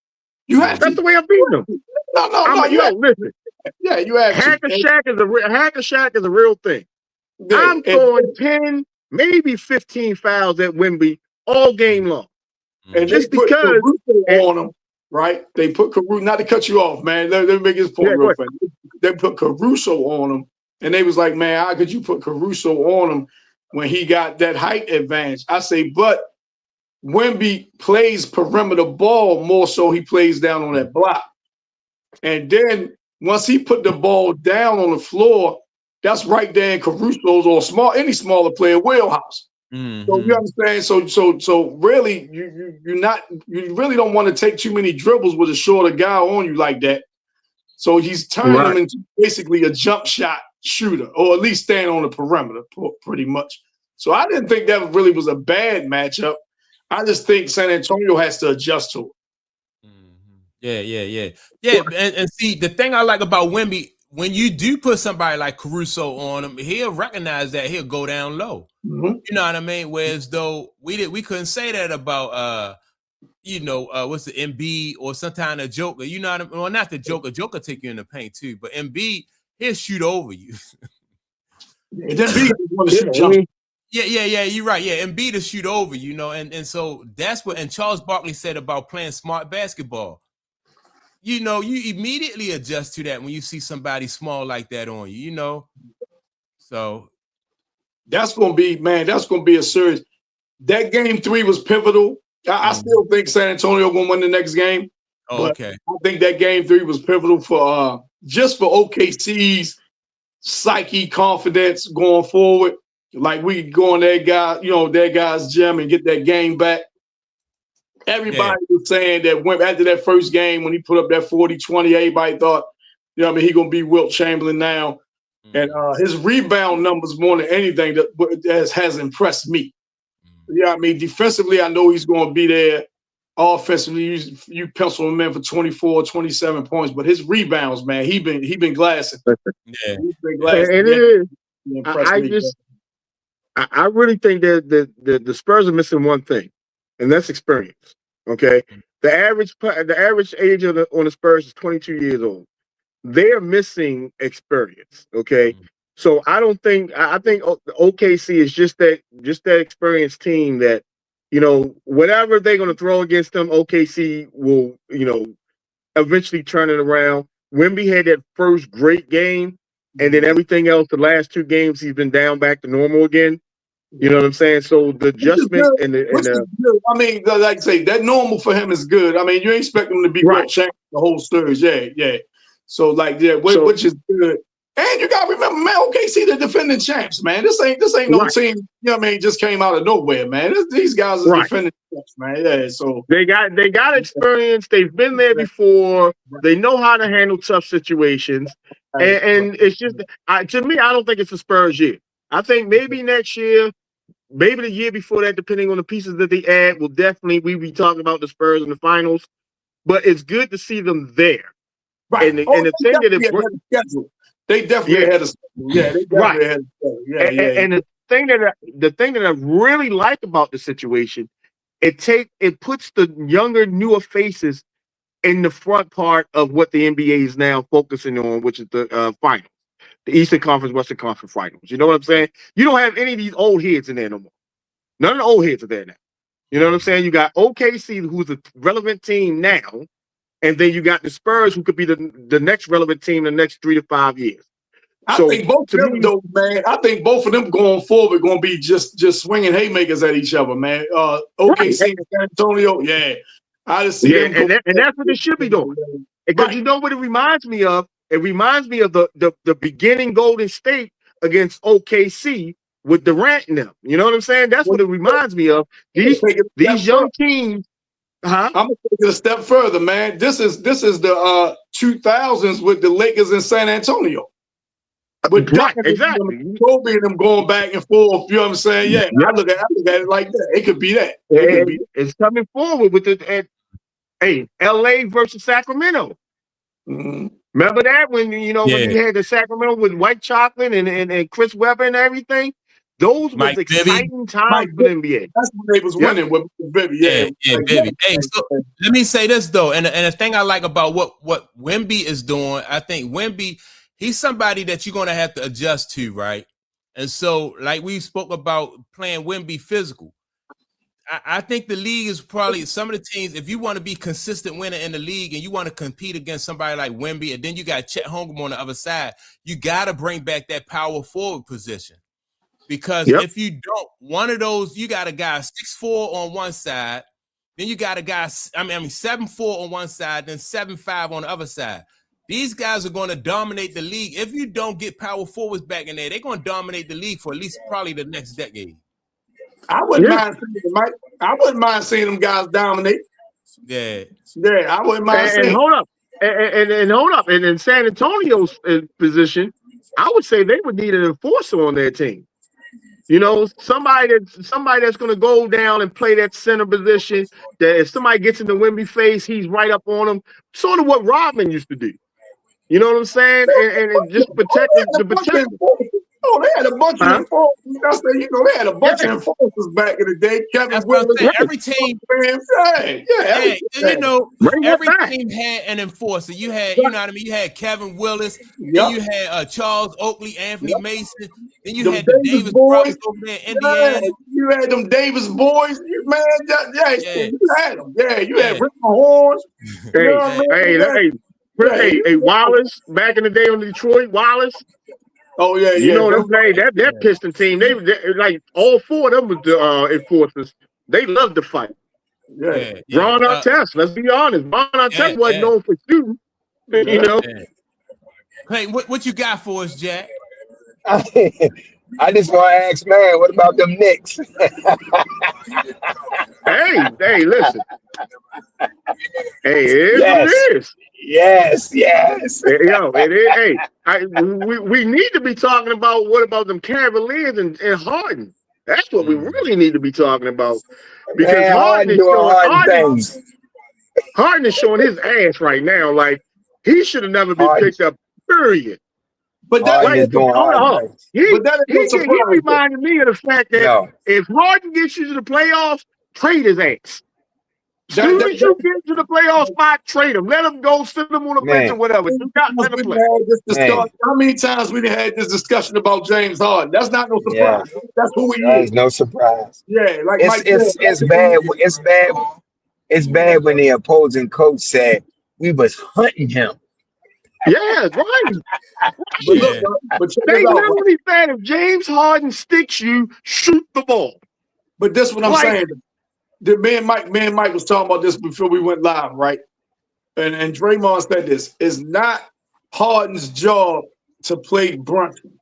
That's the way I'm beating him. No. Listen. Yeah, you have Hack a Shack is a real thing. Yeah, I'm throwing 10, maybe 15 fouls at Wemby all game long. And just because Caruso on them, right? They put Caruso, not to cut you off, man. Let me make this point real fast. They put Caruso on him, and they was like, man, how could you put Caruso on him when he got that height advantage? I say, but Wemby plays perimeter ball more so he plays down on that block. And then once he put the ball down on the floor, that's right there in Caruso's or any smaller player wheelhouse. Mm-hmm. So you understand? So really, you really don't want to take too many dribbles with a shorter guy on you like that. So he's turning him into basically a jump shot shooter, or at least stand on the perimeter, pretty much. So I didn't think that really was a bad matchup. I just think San Antonio has to adjust to it. Yeah. And see, the thing I like about Wemby, when you do put somebody like Caruso on him, he'll recognize that he'll go down low. Mm-hmm. You know what I mean? Whereas though we couldn't say that about what's the Embiid or sometimes a Joker. You know what I mean? Well, not the Joker. Joker take you in the paint too, but Embiid, he'll shoot over you. Embiid want to shoot jump. Yeah, you're right. Yeah, Embiid to shoot over, and so that's what. And Charles Barkley said about playing smart basketball. You immediately adjust to that when you see somebody small like that on you. So that's gonna be a series. That game 3 was pivotal. I still think San Antonio gonna win the next game. Oh, okay. I think that game 3 was pivotal for just for OKC's psyche, confidence going forward. Like we go in their guy's gym and get that game back. Everybody was saying that after that first game, when he put up that 40-20, everybody thought, he going to be Wilt Chamberlain now. And his rebound numbers more than anything that has impressed me. Defensively, I know he's going to be there. Offensively, you pencil him in for 24, 27 points, but his rebounds, man, he been glassing. Yeah. He's been glassing. And it is. I really think that the Spurs are missing one thing, and that's experience. Okay, the average age on the Spurs is 22 years old. They're missing experience. Okay, so I think OKC is just that experienced team that whatever they're going to throw against them, OKC will eventually turn it around. Wemby had that first great game. And then everything else, the last 2 games, he's been down back to normal again. You know what I'm saying? So the adjustment I mean, like I say, that normal for him is good. I mean, you expect him to be world champion the whole series. Yeah. So which is good. And you got to remember, man, OKC the defending champs, man. This ain't no team, you know what I mean, just came out of nowhere, man. These guys are defending champs, man. Yeah, so they got experience. They've been there before. They know how to handle tough situations. And it's just to me, I don't think it's a Spurs year. I think maybe next year, maybe the year before that, depending on the pieces that they add, we be talking about the Spurs in the finals. But it's good to see them there. Right. And the thing that they definitely had a schedule. Yeah, they definitely had a schedule. Yeah. And the thing that I really like about the situation, it puts the younger, newer faces in the front part of what the NBA is now focusing on, which is the finals, the Eastern Conference, Western Conference finals. You know what I'm saying? You don't have any of these old heads in there no more. None of the old heads are there now. You know what I'm saying? You got OKC, who's a relevant team now, and then you got the Spurs, who could be the next relevant team in the next 3 to 5 years. I think both of them, though, man. I think both of them going forward going to be just swinging haymakers at each other, man. OKC and San Antonio, yeah. I just see them. And that's what they should be doing. Because you know what it reminds me of? It reminds me of the beginning Golden State against OKC with Durant and them. You know what I'm saying? That's what it reminds me of. These young teams. I'm gonna take it a step further, man. This is the 2000s with the Lakers in San Antonio. But exactly. Kobe and them going back and forth. You know what I'm saying? Yeah. I look at it like that. It could be that. It's coming forward with LA versus Sacramento. Mm-hmm. Remember that when you had the Sacramento with White Chocolate and Chris Webber and everything? Those was exciting times for the NBA. That's when they was winning with Bibby. Yeah, Bibby. Hey, so let me say this though, and the thing I like about what Wemby is doing, I think Wemby, he's somebody that you're gonna have to adjust to, right? And so, like we spoke about playing Wemby physical. I think the league is probably some of the teams, if you want to be consistent winner in the league and you want to compete against somebody like Wemby, and then you got Chet Holmgren on the other side, you got to bring back that power forward position. Because if you don't, one of those, you got a guy 6'4" on one side, then you got a guy, 7'4" on one side, then 7'5" on the other side. These guys are going to dominate the league. If you don't get power forwards back in there, they're going to dominate the league for at least probably the next decade. I wouldn't mind seeing them guys dominate. Yeah, I wouldn't mind seeing. And hold up, and in San Antonio's position, I would say they would need an enforcer on their team. You know, somebody that's going to go down and play that center position. That if somebody gets in the Wemby face, he's right up on them. Sort of what Rodman used to do. You know what I'm saying? And just protect the. Oh, they had a bunch of enforcers. They had a bunch of enforcers back in the day. Kevin Willis. Every team, every team had an enforcer. You had, you know what I mean? You had Kevin Willis. Then you had Charles Oakley, Anthony Mason. Then you had the Davis brothers over there in Indiana. You had them Davis boys, man. You had them. You had Rick Mahorn. Hey, Wallace back in the day on Detroit, Wallace. Oh yeah, you know them guys, that Piston team. They like all four of them was the enforcers. They loved to fight. Ron Artest. Let's be honest. Ron Artest wasn't known for shooting. You know. Hey, what you got for us, Jack? I just want to ask, man, what about them Knicks? hey, listen. Hey, it is. Yes. Yo, it is. Hey, we need to be talking about what about them Cavaliers and Harden. That's what we really need to be talking about. Because Harden is showing his ass right now. Like he should have never been picked up. Period. But that he reminded me of the fact that if Harden gets you to the playoffs, trade his ass. As soon as you get to the playoff spot, trade him. Let him go, sit him on the bench or whatever. You got to play. How many times we had this discussion about James Harden? That's not no surprise. Yeah. That's who he is. No surprise. Yeah, like it's bad. It's bad when the opposing coach said we was hunting him. Yeah, right. But they literally said if James Harden sticks you, shoot the ball. But this is what I'm saying. Me and Mike was talking about this before we went live, right? And Draymond said this: it's not Harden's job to play Brunson.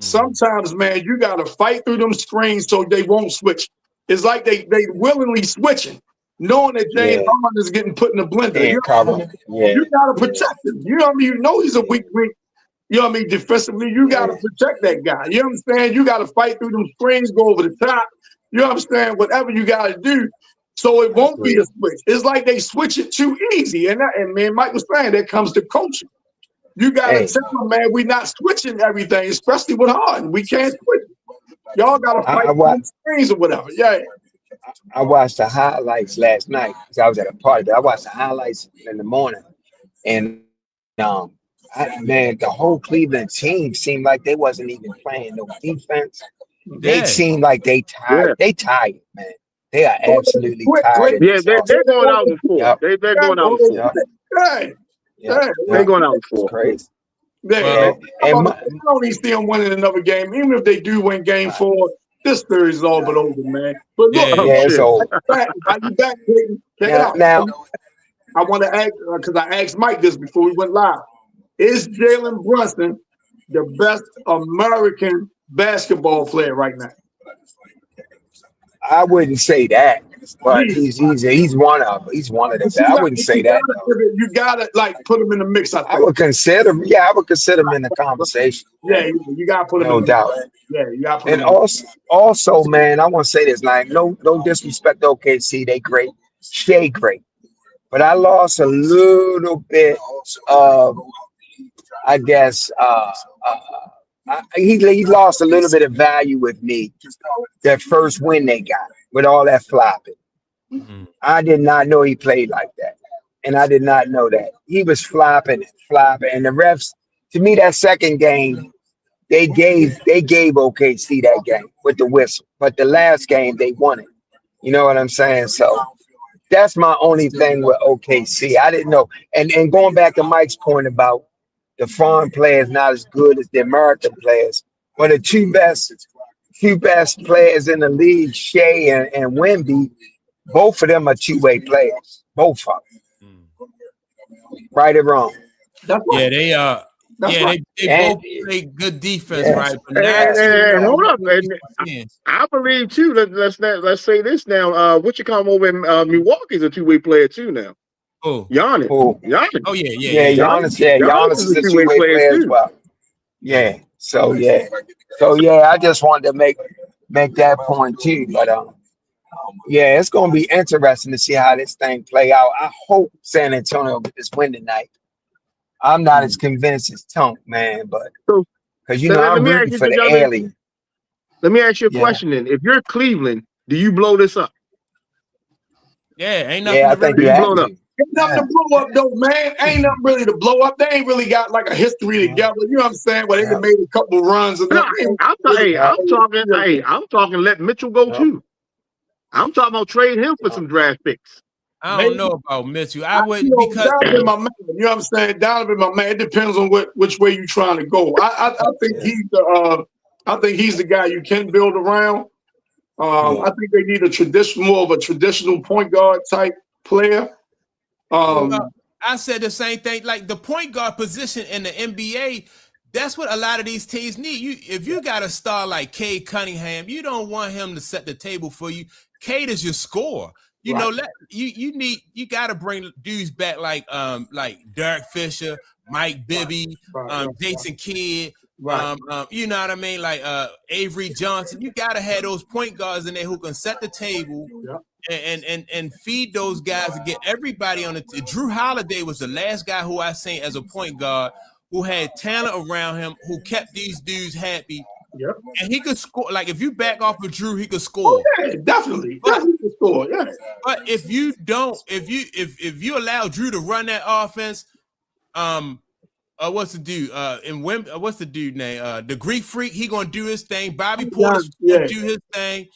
Sometimes, man, you got to fight through them screens so they won't switch. It's like they willingly switching, knowing that James Harden is getting put in the blender. You got to protect him. You know what I mean? You know he's a weak link. You know what I mean? Defensively, you got to protect that guy. You understand? You got to fight through them screens, go over the top. You understand? Whatever you got to do, so it won't be a switch. It's like they switch it too easy. And man, Mike was saying that comes to coaching. You got to tell them, man, we're not switching everything, especially with Harden. We can't switch. Y'all got to fight through the screens or whatever. Yeah. I watched the highlights last night because I was at a party, but I watched the highlights in the morning. And, man, the whole Cleveland team seemed like they wasn't even playing no defense. They seemed like they tired. They tired, man. They are absolutely tired. Yeah, they're going out in four. They're going out in four. They're going out in four. Crazy. I don't even see them winning another game. Even if they do win game 4, this series is all but over, man. But look, it's over. Now, I want to ask, because I asked Mike this before we went live. Is Jalen Brunson the best American basketball player right now? I wouldn't say that, but he's one of them. He's one of them. I wouldn't say that. You gotta like put him in the mix. I would consider. Yeah, I would consider him in the conversation. Yeah, you gotta put him. No doubt. Yeah, you gotta put him. And also, man, I want to say this. Like, no disrespect to OKC, they great. Shea great, but I lost a little bit of, I guess. He lost a little bit of value with me that first win they got with all that flopping. I did not know he played like that, and I did not know that he was flopping, and the refs. To me, that second game, they gave OKC that game with the whistle, but the last game they won it. You know what I'm saying? So that's my only thing with OKC. I didn't know, and going back to Mike's point about the foreign players not as good as the American players. Well, the two best players in the league, Shea and Wemby, both of them are two-way players. Both of them. Right or wrong? Yeah, they are. They both play good defense, right? But and hold up, I believe too. Let's say this now. What you come over in Milwaukee's a two-way player too now. Giannis. Giannis. Oh yeah. Giannis is a two-way player as well. Yeah. So I just wanted to make that point too. But it's gonna be interesting to see how this thing play out. I hope San Antonio get this win tonight. I'm not as convinced as Tunk, man, but because I'm rooting for the alien. Let me ask you a question then. If you're Cleveland, do you blow this up? Yeah, ain't nothing. I think you blow it up. Ain't nothing to blow up though, man. Ain't nothing really to blow up. They ain't really got like a history together. You know what I'm saying? Well, they made a couple runs. I'm talking. Let Mitchell go too. I'm talking about trade him for some draft picks. I don't know about Mitchell. I wouldn't because Donovan, my man. You know what I'm saying? Donovan, my man. It depends on which way you're trying to go. I think he's the guy you can build around. I think they need more of a traditional point guard type player. I said the same thing. Like the point guard position in the NBA, that's what a lot of these teams need. If you got a star like Cade Cunningham, you don't want him to set the table for you. Cade is your scorer. You know, you got to bring dudes back like Derek Fisher, Mike Bibby, Jason Kidd. You know what I mean? Like Avery Johnson. You got to have those point guards in there who can set the table and feed those guys and get everybody on it. Drew Holiday was the last guy who I seen as a point guard who had talent around him, who kept these dudes happy. Yep. And he could score. Like if you back off of Drew, he could score. Oh, yeah, definitely could score. Yeah. But if you don't, if you allow Drew to run that offense, what's the dude? What's the dude name? The Greek Freak. He gonna do his thing. Bobby Portis gonna do his thing.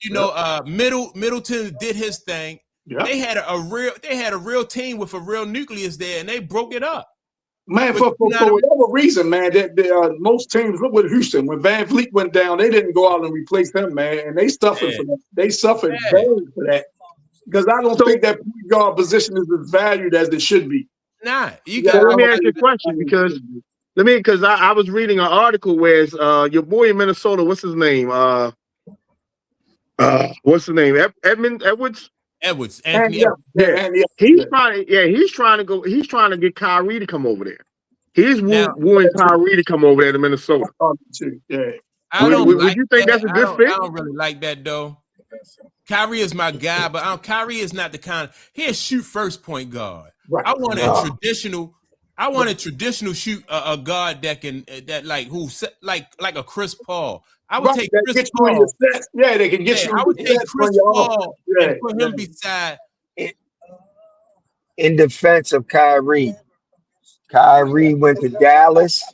You know, Middleton did his thing. Yep. They had a real team with a real nucleus there, and they broke it up. Man, for whatever reason, man, that most teams, look with Houston, when Van Vliet went down, they didn't go out and replace him, man, and they suffered for that. They suffered badly for that because I don't think that point guard position is as valued as it should be. Nah, let me ask you a question because because I was reading an article where your boy in Minnesota, what's his name? What's his name? Edwards. Anthony Edwards. Yeah. He's trying to get Kyrie to come over there. He's wooing Kyrie to come over there to Minnesota. Yeah. Would you think that's a good fit? I don't really like that though. Kyrie is my guy, but Kyrie is not the kind of he'll shoot first point guard. Right. I want a traditional shoot a guard that like a Chris Paul. I would take Chris Paul. Yeah, they can get you. I would take Chris Paul and put him beside. In defense of Kyrie went to Dallas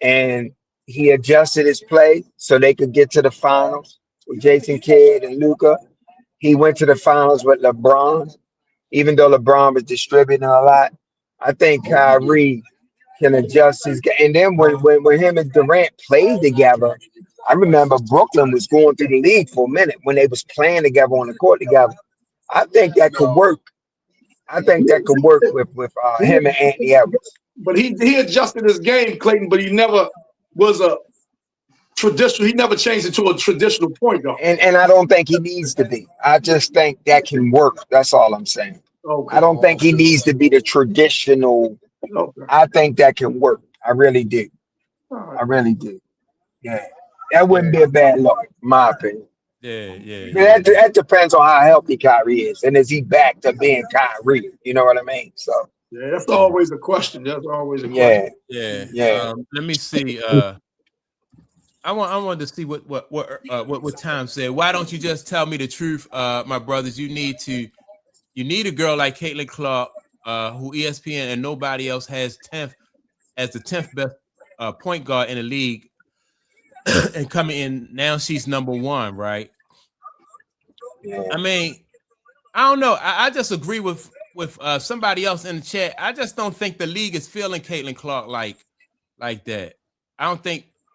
and he adjusted his play so they could get to the finals with Jason Kidd and Luka. He went to the finals with LeBron, even though LeBron was distributing a lot. I think Kyrie can adjust his game. And then when him and Durant played together, I remember Brooklyn was going through the league for a minute when they was playing together on the court together. I think that could work. I think that could work with him and Anthony Edwards. But he adjusted his game, Clayton, but he never was a traditional. He never changed it to a traditional point guard. And I don't think he needs to be. I just think that can work. That's all I'm saying. Okay. I don't think he needs to be the traditional. Okay. I think that can work. I really do. Right. I really do. Yeah. That wouldn't be a bad look, in my opinion. Yeah. That depends on how healthy Kyrie is. And is he back to being Kyrie? You know what I mean? So yeah, that's always a question. That's always a question. Yeah. Let me see. I wanted to see what Tom said. Why don't you just tell me the truth, my brothers? You need a girl like Caitlin Clark, who ESPN and nobody else has the 10th best point guard in the league, and coming in now she's number 1, right? Yeah. I mean, I don't know. I just agree with somebody else in the chat. I just don't think the league is feeling Caitlin Clark like that.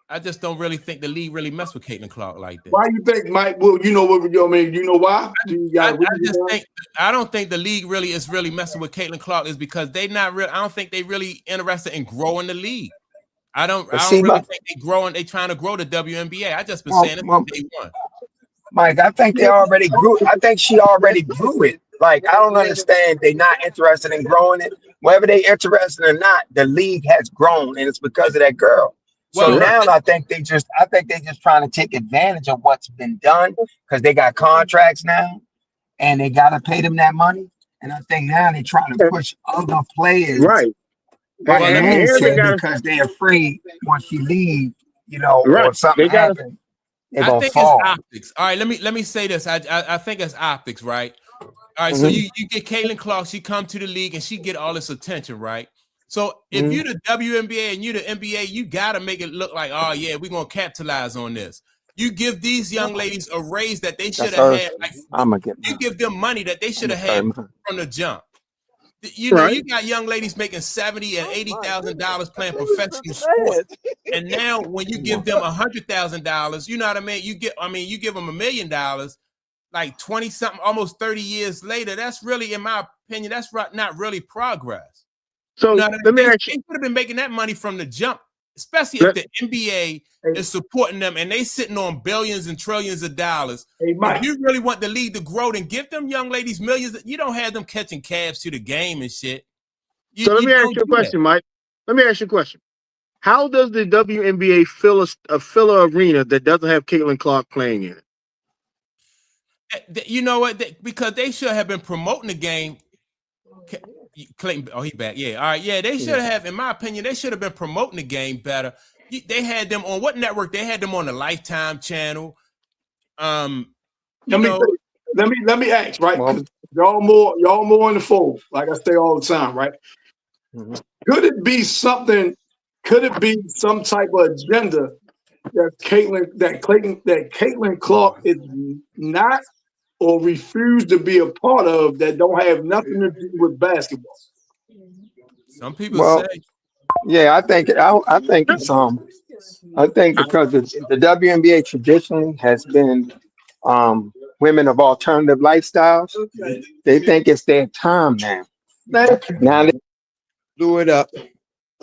I just don't really think the league really mess with Caitlin Clark like that. Why you think, Mike? Well, you know what I mean. You know why? I don't think the league is really messing with Caitlin Clark is because they not real. I don't think they really interested in growing the league. I don't really think they growing. They trying to grow the WNBA. I just been saying it from day one. Mike, I think they already grew. I think she already grew it. Like, I don't understand. They not interested in growing it. Whether they interested or not, the league has grown, and it's because of that girl. So now I think they just trying to take advantage of what's been done because they got contracts now, and they got to pay them that money. And I think now they're trying to push other players, right? Because they're afraid once she leaves, or something happens. I think it's optics. All right, let me say this. I think it's optics, right? All right, so you get Caitlin Clark, she come to the league and she get all this attention, right? So if you're the WNBA and you're the NBA, you gotta make it look like, oh yeah, we're gonna capitalize on this. You give these young ladies a raise that they should have had. You give them money that they should have had from the jump. You know, you got young ladies making $70,000 and $80,000 playing professional sports, and now when you give them $100,000, you know what I mean? You give them $1 million, like 20-something, almost 30 years later. That's really, in my opinion, that's not really progress. So you know let me ask you, they could have been making that money from the jump, especially if the NBA is supporting them and they sitting on billions and trillions of dollars. If you really want the league to grow, then give them young ladies millions. You don't have them catching cabs to the game and shit. Let me ask you a question, Mike. Let me ask you a question. How does the WNBA fill an arena that doesn't have Caitlin Clark playing in it? You know what? Because they should have been promoting the game. Clayton, he back. Yeah, all right. Yeah, they should have, in my opinion, they should have been promoting the game better. They had them on what network? They had them on the Lifetime channel. Let me ask, right? Well, y'all more in the fold, like I say all the time, right? Mm-hmm. Could it be some type of agenda that Caitlin Clark is not or refuse to be a part of that don't have nothing to do with basketball? Some people say. Yeah, I think it's I think because the WNBA traditionally has been women of alternative lifestyles. They think it's their time now. Now they blew it up.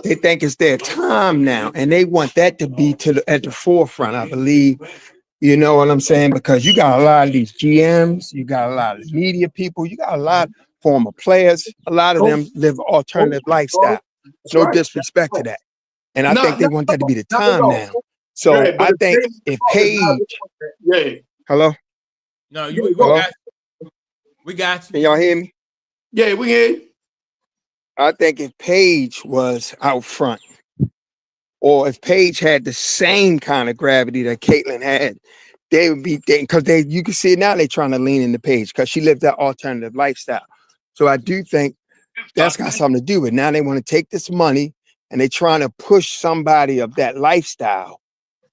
They think it's their time now, and they want that to be at the forefront, I believe. You know what I'm saying? Because you got a lot of these GMs, you got a lot of media people, you got a lot of former players. A lot of them live alternative lifestyle. No disrespect to that. And I think they want that to be the time now. So I think if Paige, hello? No, we got you. We got you. Can y'all hear me? Yeah, we hear you. I think if Paige was out front, or if Paige had the same kind of gravity that Caitlin had, they would be because you can see it now, they're trying to lean into Paige because she lived that alternative lifestyle. So I do think that's got something to do with it. Now they want to take this money and they're trying to push somebody of that lifestyle.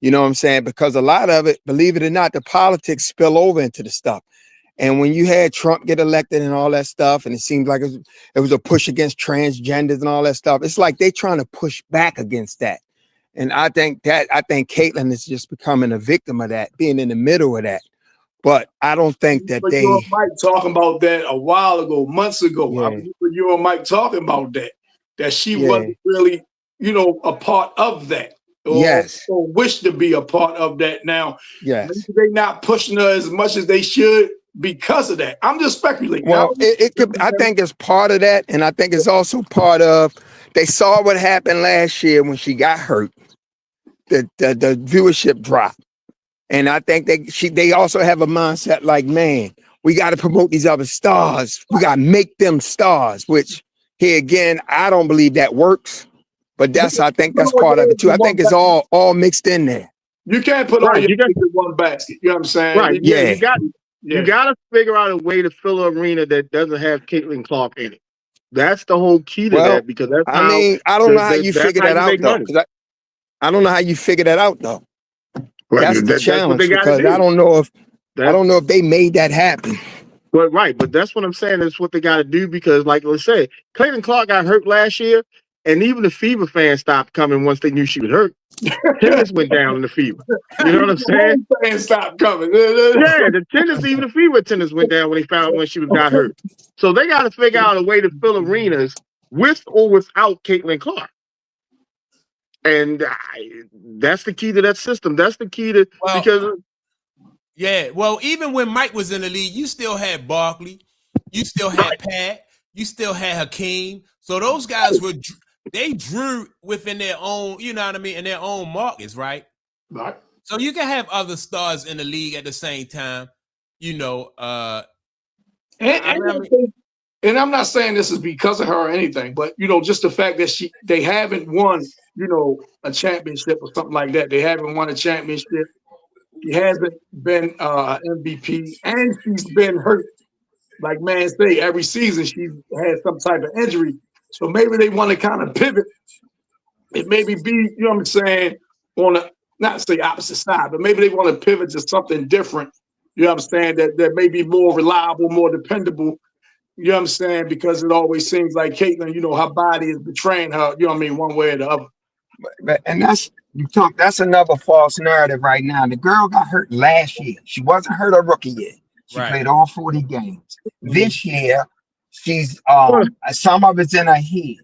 You know what I'm saying? Because a lot of it, believe it or not, the politics spill over into the stuff. And when you had Trump get elected and all that stuff, and it seemed like it was a push against transgenders and all that stuff, it's like they're trying to push back against that. And I think Caitlin is just becoming a victim of that, being in the middle of that. But I don't think that but you and Mike talking about that a while ago, months ago. Yeah. I remember you and Mike talking about that she wasn't really, a part of that. Or wish to be a part of that now. Yes. Maybe they not pushing her as much as they should because of that. I'm just speculating. Well, it could. I think it's part of that, and I think it's also part of they saw what happened last year when she got hurt. The viewership dropped, and I think they also have a mindset like, man, we got to promote these other stars. We got to make them stars. Which here again, I don't believe that works. But I think that's part of it too. I think it's all mixed in there. You can't put all your eggs in one basket. You know what I'm saying? Right. Yeah. You got to figure out a way to fill an arena that doesn't have Caitlin Clark in it. That's the whole key to that, because that's I don't know how you figure that out though. I don't know how you figure that out though. Right. That's the challenge, because I don't know if they made that happen. But that's what I'm saying. That's what they got to do, because, like let's say, Caitlin Clark got hurt last year. And even the Fever fans stopped coming once they knew she was hurt. Tennis went down in the Fever. You know what I'm saying? Fans stopped coming. Yeah, even the Fever tennis went down when she got hurt. So they got to figure out a way to fill arenas with or without Caitlin Clark. And that's the key to that system. That's the key to Well, even when Mike was in the league, you still had Barkley, you still had Pat, you still had Hakeem. So those guys they drew within their own, you know what I mean, in their own markets, right? Right. So you can have other stars in the league at the same time, And I'm not saying this is because of her or anything, but just the fact that they haven't won, a championship or something like that. They haven't won a championship. She hasn't been MVP, and she's been hurt. Like man say, every season she had some type of injury. So maybe they want to kind of pivot. It maybe be, you know what I'm saying, on a, not say opposite side, but maybe they want to pivot to something different. You know what I'm saying? That may be more reliable, more dependable. You know what I'm saying? Because it always seems like Caitlin, her body is betraying her, you know what I mean, one way or the other. And that's another false narrative right now. The girl got hurt last year. She wasn't hurt a rookie year. She played all 40 games. This year, she's some of it's in her head.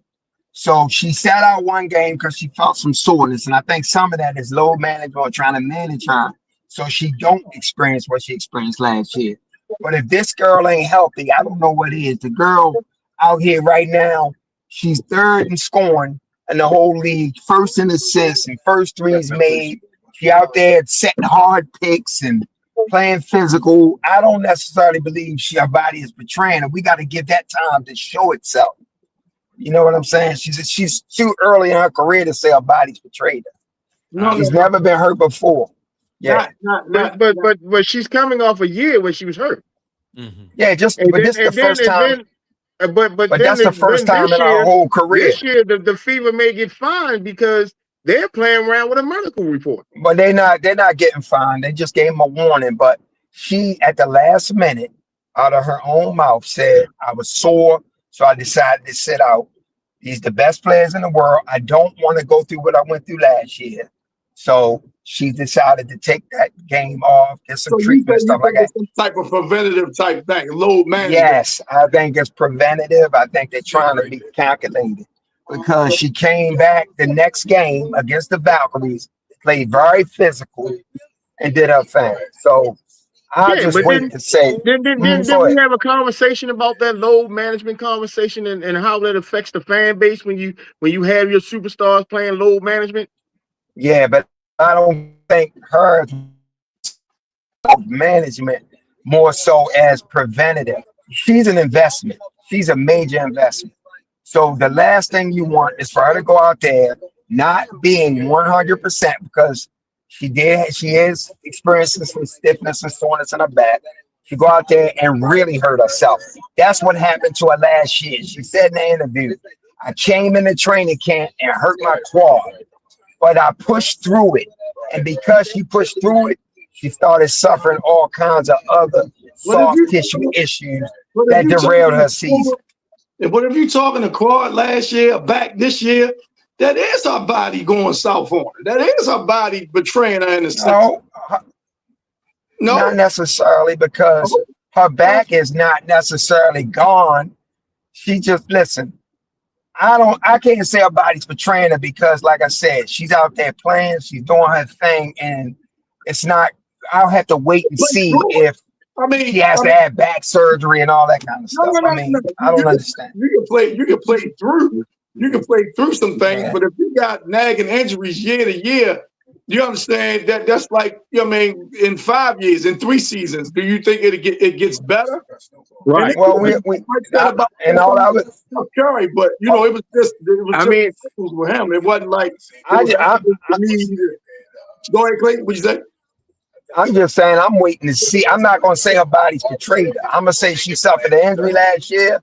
So she sat out one game because she felt some soreness. And I think some of that is load management or trying to manage her so she don't experience what she experienced last year. But if this girl ain't healthy, I don't know what is. The girl out here right now, she's third in scoring in the whole league, first in assists and first threes made. She out there setting hard picks and playing physical. I don't necessarily believe her body is betraying her. We got to give that time to show itself. You know what I'm saying? She's too early in her career to say her body's betrayed her. She's never been hurt before. Yeah, but she's coming off a year when she was hurt. Mm-hmm. Yeah, this is the first time. But that's the first time in our whole career. This year, the Fever may get fined because they're playing around with a medical report. But they're not getting fined. They just gave them a warning. But she, at the last minute, out of her own mouth, said, I was sore, so I decided to sit out. These the best players in the world. I don't want to go through what I went through last year. So she decided to take that game off, get some treatment, stuff like that. Some type of preventative type thing, load management. Yes, I think it's preventative. I think they're trying to be calculated. because she came back the next game against the Valkyries, played very physical, and did her thing. So I just wait to say. Didn't we have a conversation about that load management conversation and how that affects the fan base when you have your superstars playing load management? Yeah, but I don't think her management more so as preventative. She's an investment. She's a major investment. So the last thing you want is for her to go out there not being 100% because she is experiencing some stiffness and soreness in her back. She go out there and really hurt herself. That's what happened to her last year. She said in the interview, I came in the training camp and hurt my quad, but I pushed through it. And because she pushed through it, she started suffering all kinds of other soft tissue issues that derailed her season. But if you're talking a quad last year, back this year, that is her body going south on her. That is her body betraying her in a sense. No, not necessarily, because her back is not necessarily gone. She just, listen, I can't say her body's betraying her because, like I said, she's out there playing, she's doing her thing, and it's not, I'll have to wait and see if she has to have back surgery and all that kind of stuff. I don't understand. You can play through some things, but if you got nagging injuries year to year, you understand that that's like, in 5 years, in 3 seasons, do you think it gets better? Right. Well, and all I was Curry, but it was just with him. It wasn't like go ahead, Clay. What you say? I'm just saying, I'm waiting to see. I'm not going to say her body's betrayed her. I'm going to say she suffered an injury last year.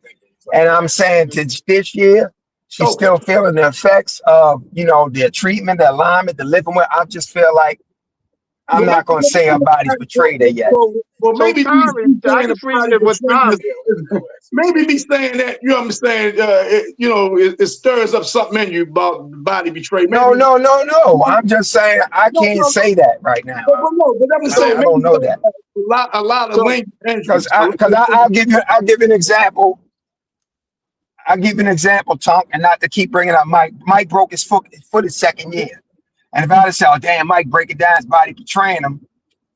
And I'm saying this year, she's still feeling the effects of, their treatment, the alignment, the living with. I just feel like I'm not going to say her body's betrayed her yet. Well, maybe maybe be saying that, you understand, it stirs up something in you about body betrayal. No. I'm just saying I can't say that right now. But I'm saying I don't know that. A lot of length because I'll give you an example. I'll give you an example, Tonk, and not to keep bringing up Mike. Mike broke his foot his second year. And if I had said, oh, damn, Mike breaking down, his body betraying him.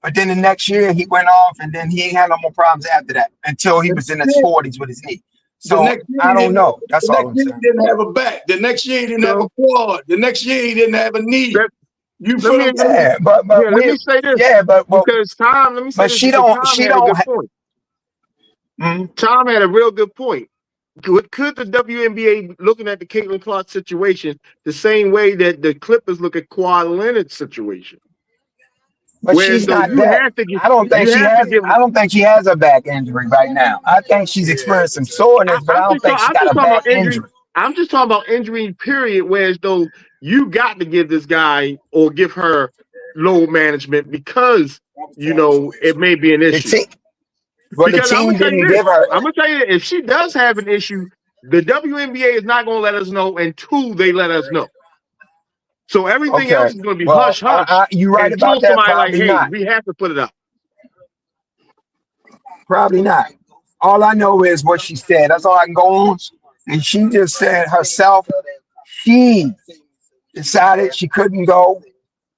But then the next year he went off and then he ain't had no more problems after that until he was in his 40s with his knee. So I don't know. That's all I'm saying. He didn't have a back. The next year he didn't have a quad. The next year he didn't have a knee. You feel me? Yeah, but let me say this. Yeah, but because Tom, let me say but this. She don't have Tom had a real good point. Could the WNBA looking at the Caitlin Clark situation the same way that the Clippers look at Kawhi Leonard's situation? But she's not that. I don't think she has a back injury right now. I think she's experiencing soreness, but I don't think she got a back injury. I'm just talking about injury, period, whereas though you got to give this guy or give her load management because, it may be an issue. But the team didn't give her. I'm gonna tell you, if she does have an issue, the WNBA is not gonna let us know, and 2, they let us know. So everything else is gonna be hush hush. You right about that? Probably hey, not. we have to put it up. Probably not. All I know is what she said. That's all I can go on. And she just said herself, she decided she couldn't go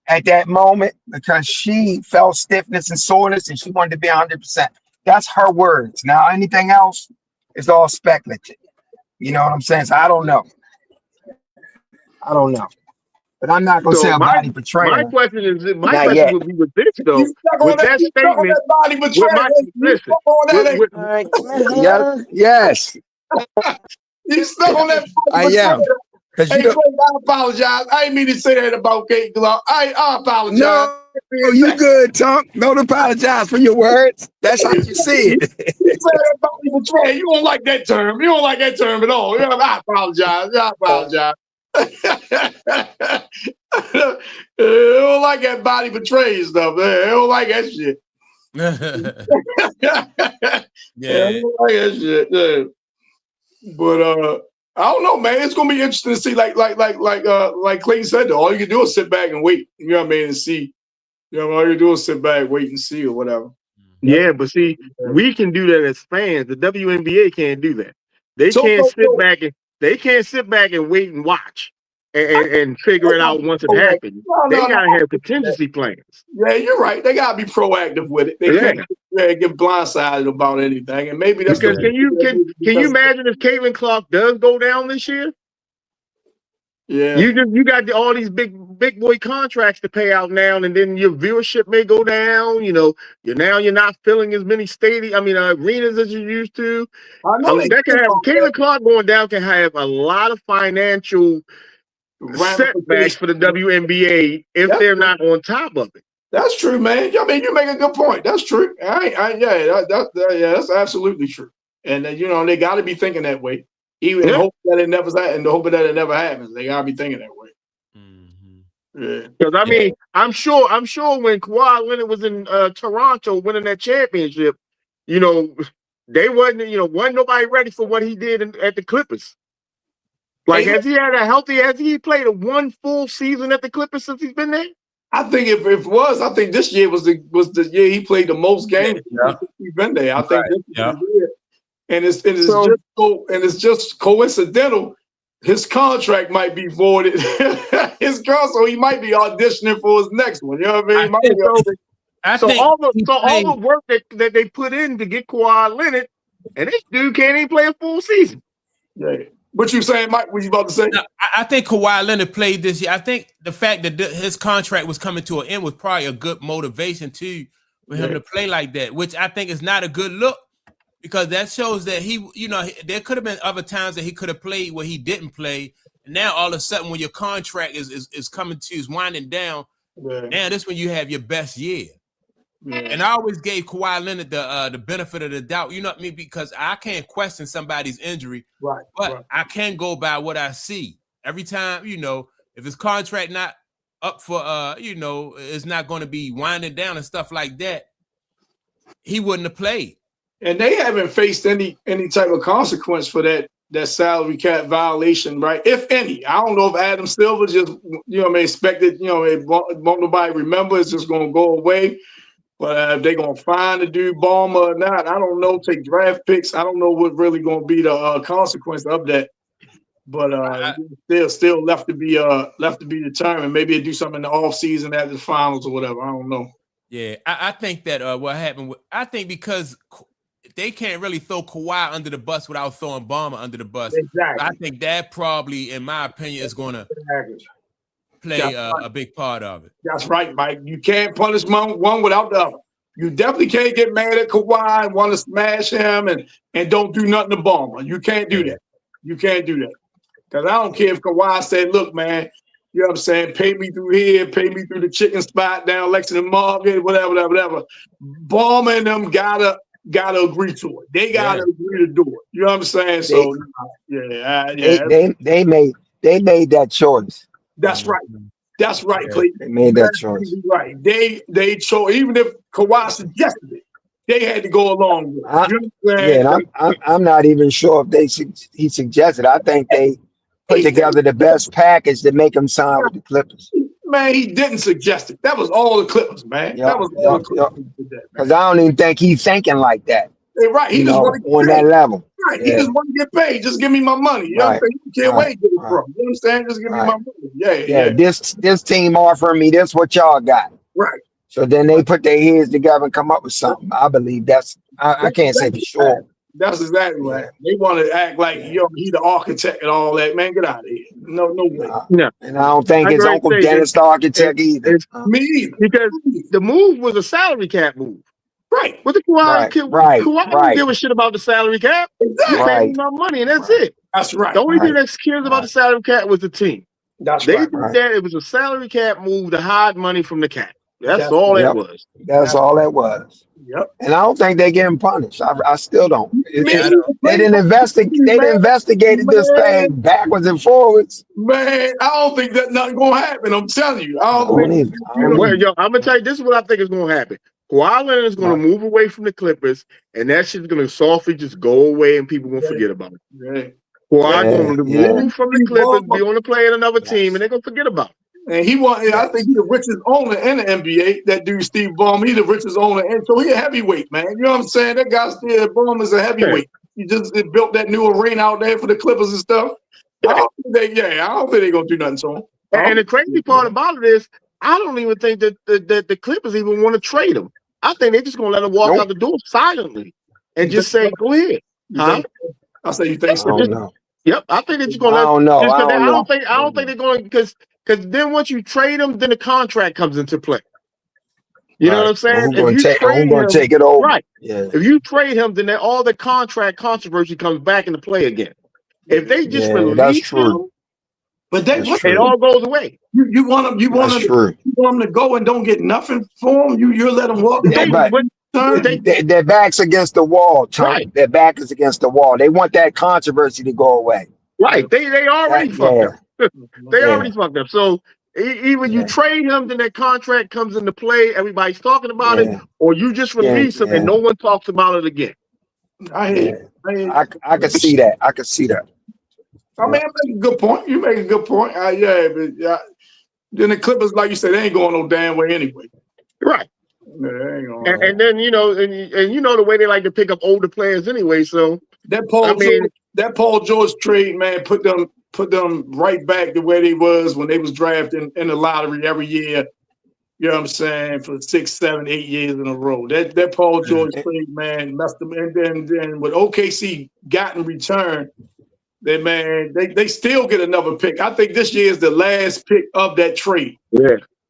at that moment because she felt stiffness and soreness, and she wanted to be 100%. That's her words. Now, anything else is all speculative. You know what I'm saying? So I don't know. But I'm not going to say a body betrayal. My question would be with this, though. With that statement, yes. You stuck on that. I am. Hey, I apologize. I didn't mean to say that about Kate Clark. I apologize. No, you good, Tonk. Don't apologize for your words. That's how you see it. You said that body betrayal. You don't like that term. You don't like that term at all. I apologize. You don't like that body betrayal stuff, man. You don't like that shit. Yeah. You don't like that shit. Yeah. But I don't know, man. It's gonna be interesting to see, like Clayton said, though. All you can do is sit back and wait. You know what I mean? And see. All you do is sit back, wait, and see, or whatever. Yeah, but see, we can do that as fans. The WNBA can't do that. They can't sit back and They can't sit back and wait and watch and figure it out once it happens. They gotta have contingency plans. Yeah, you're right. They gotta be proactive with it. They can't get blindsided about anything. And maybe that's because can you imagine if Caitlin Clark does go down this year? Yeah, you got all these big boy contracts to pay out now, and then your viewership may go down. You know, you're not filling as many arenas as you used to. That can have Caitlin Clark going down can have a lot of financial setbacks for the WNBA if they're not on top of it. That's true, man. I mean, you make a good point. That's true. That's absolutely true. And they got to be thinking that way. Even hope that it never happens. They gotta be thinking that way. Yeah. Because I'm sure when Kawhi Leonard was in Toronto winning that championship, they wasn't nobody ready for what he did at the Clippers. Like, has he played one full season at the Clippers since he's been there? I think if it was, I think this year was the year he played the most games since he's been there. I think this was the year. And it's just coincidental. His contract might be voided. So he might be auditioning for his next one. You know what I mean? All the work that they put in to get Kawhi Leonard, and this dude can't even play a full season. Yeah. What you saying, Mike? What you about to say? No, I think Kawhi Leonard played this year. I think the fact that his contract was coming to an end was probably a good motivation too for him to play like that, which I think is not a good look. Because that shows that there could have been other times that he could have played where he didn't play. And now all of a sudden, when your contract is coming to, is winding down, now this when you have your best year. Yeah. And I always gave Kawhi Leonard the benefit of the doubt. You know what I mean? Because I can't question somebody's injury, but I can go by what I see every time. If his contract not up for, it's not going to be winding down and stuff like that, he wouldn't have played. And they haven't faced any type of consequence for that salary cap violation, right? If any. I don't know if Adam Silver just, expected, won't nobody remember. It's just going to go away. But if they're going to find the dude Balmer or not, I don't know. Take draft picks. I don't know what really going to be the consequence of that. But still left to be determined. Maybe they do something in the offseason after the finals or whatever. I don't know. Yeah, I think that what happened. I think because they can't really throw Kawhi under the bus without throwing Balmer under the bus. Exactly. I think that probably, in my opinion, is going to play a big part of it. That's right, Mike. You can't punish one without the other. You definitely can't get mad at Kawhi and want to smash him and don't do nothing to Balmer. You can't do that. You can't do that. Because I don't care if Kawhi said, look, man, you know what I'm saying? Pay me through here, pay me through the chicken spot down Lexington Market, whatever. Balmer and them gotta agree to it. They gotta agree to do it. You know what I'm saying? So they made that choice. That's right. That's right, Clayton. They made that choice. Right. They chose, even if Kawhi suggested it, they had to go along with it. You know what I'm saying? I'm not even sure if he suggested. I think they put together the best package to make him sign with the Clippers. Man, he didn't suggest it. That was all the Clippers, man. That was all the Clippers. Because I don't even think he's thinking like that. Hey, right. He just want to on that level. Right. He just want to get paid. Just give me my money. You know what I'm saying? You can't wait to get it from. You know what I'm saying? Just give me my money. Yeah. This team offering me this, what y'all got. Right. So then they put their heads together and come up with something. I believe I can't say for sure. That's exactly right. They want to act like he the architect and all that. Man, get out of here. No way. And I don't think his uncle Dennis the architect either. Me either. Because the move was a salary cap move. Right. What the Kawhi don't give a shit about the salary cap. Exactly. He paid my money and that's it. That's right. The only thing that cares about the salary cap was the team. They did that. It was a salary cap move to hide money from the cap. That's all it was. That's all that was. Yep. And I don't think they're getting punished. I still don't. They didn't investigate. They investigated this thing backwards and forwards. Man, I don't think that nothing gonna happen. I'm telling you. I'm gonna tell you. This is what I think is gonna happen. Kawhi Leonard is gonna move away from the Clippers, and that shit's gonna softly just go away, and people gonna forget about it. Right. Kawhi gonna move from the Clippers, be on to play in another team, and they're gonna forget about it. And I think he's the richest owner in the NBA. That dude, Steve Ballmer, he's the richest owner. And so he's a heavyweight, man. You know what I'm saying? That guy still, Ballmer's a heavyweight. built that new arena out there for the Clippers and stuff. I don't think they're gonna do nothing to him. And the crazy part about it is, I don't even think that the Clippers even want to trade him. I think they're just gonna let him walk out the door silently and just say, "Go ahead." Huh? I say you think so? I don't know. Yep, I think they're just gonna. I don't know. I don't think they're going because then once you trade them, then the contract comes into play. You know what I'm saying? Who's gonna take it over? Right. Yeah. If you trade him, then all the contract controversy comes back into play again. If they just release him, but it all goes away. You want them to go and don't get nothing for them. You let them walk. Their backs against the wall, Tom. Right. Their back is against the wall. They want that controversy to go away. Right. They already fucked up. They already fucked up. So either you trade him, then that contract comes into play. Everybody's talking about it, or you just release him and no one talks about it again. I can see that. I can see that. I mean, I make a good point. You make a good point. Then the Clippers, like you said, they ain't going no damn way anyway. Right. And then and you know the way they like to pick up older players anyway. So that Paul George trade, man, put them right back to where they was when they was drafted in the lottery every year. You know what I'm saying? For 6, 7, 8 years in a row. That Paul George trade, man, messed them. And then what OKC got in return, they still get another pick. I think this year is the last pick of that trade.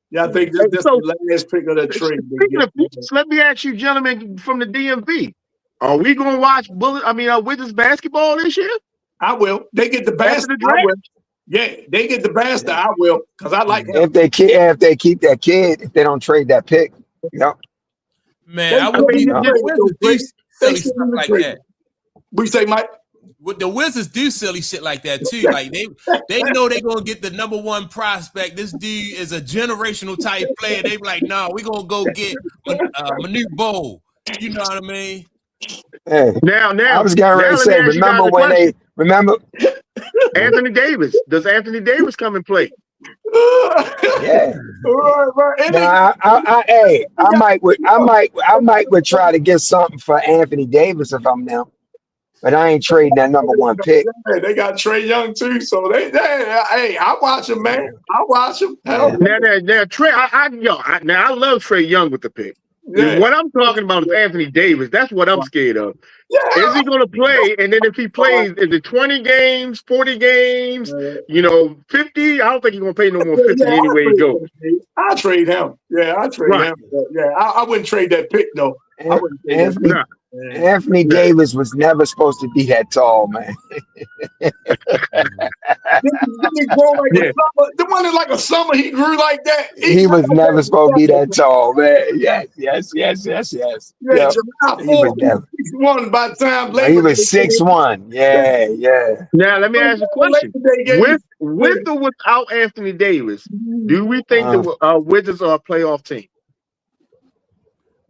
Yeah, I think this is the last pick of that trade. Speaking of picks, let me ask you, gentlemen from the DMV, are we going to watch Wizards basketball this year? I will. They get the bastard. I will. Yeah, they get the bastard. I will, because I like him. If they keep that kid, if they don't trade that pick, man, I would do silly stuff like that. What you say, Mike? The Wizards do silly shit like that too. Like they know they're gonna get the #1 prospect. This dude is a generational type player. They be like, nah, we're gonna go get Manute Bol. You know what I mean? Hey, now I was getting ready to say, remember Anthony Davis. Does Anthony Davis come and play? Yeah. Now, I might would try to get something for Anthony Davis if I'm them. But I ain't trading that #1 pick. They got Trae Young too, so I watch him, man. I watch him. Now Trae, I love Trae Young with the pick. Yeah. What I'm talking about is Anthony Davis. That's what I'm scared of. Yeah. Is he going to play? And then if he plays, is it 20 games, 40 games, 50? I don't think he's going to pay no more 50 anyway he goes. I'll trade him. Yeah, I'll trade him. Yeah, I wouldn't trade that pick, though. Anthony Davis was never supposed to be that tall, man. The one that like a summer, he grew like that. He was never supposed to be that tall, man. Yes. Yeah, he was never. 6'1" by the time later. He was 6'1". Yeah. Now let me ask you a question: with or without Anthony Davis, do we think the Wizards are a playoff team?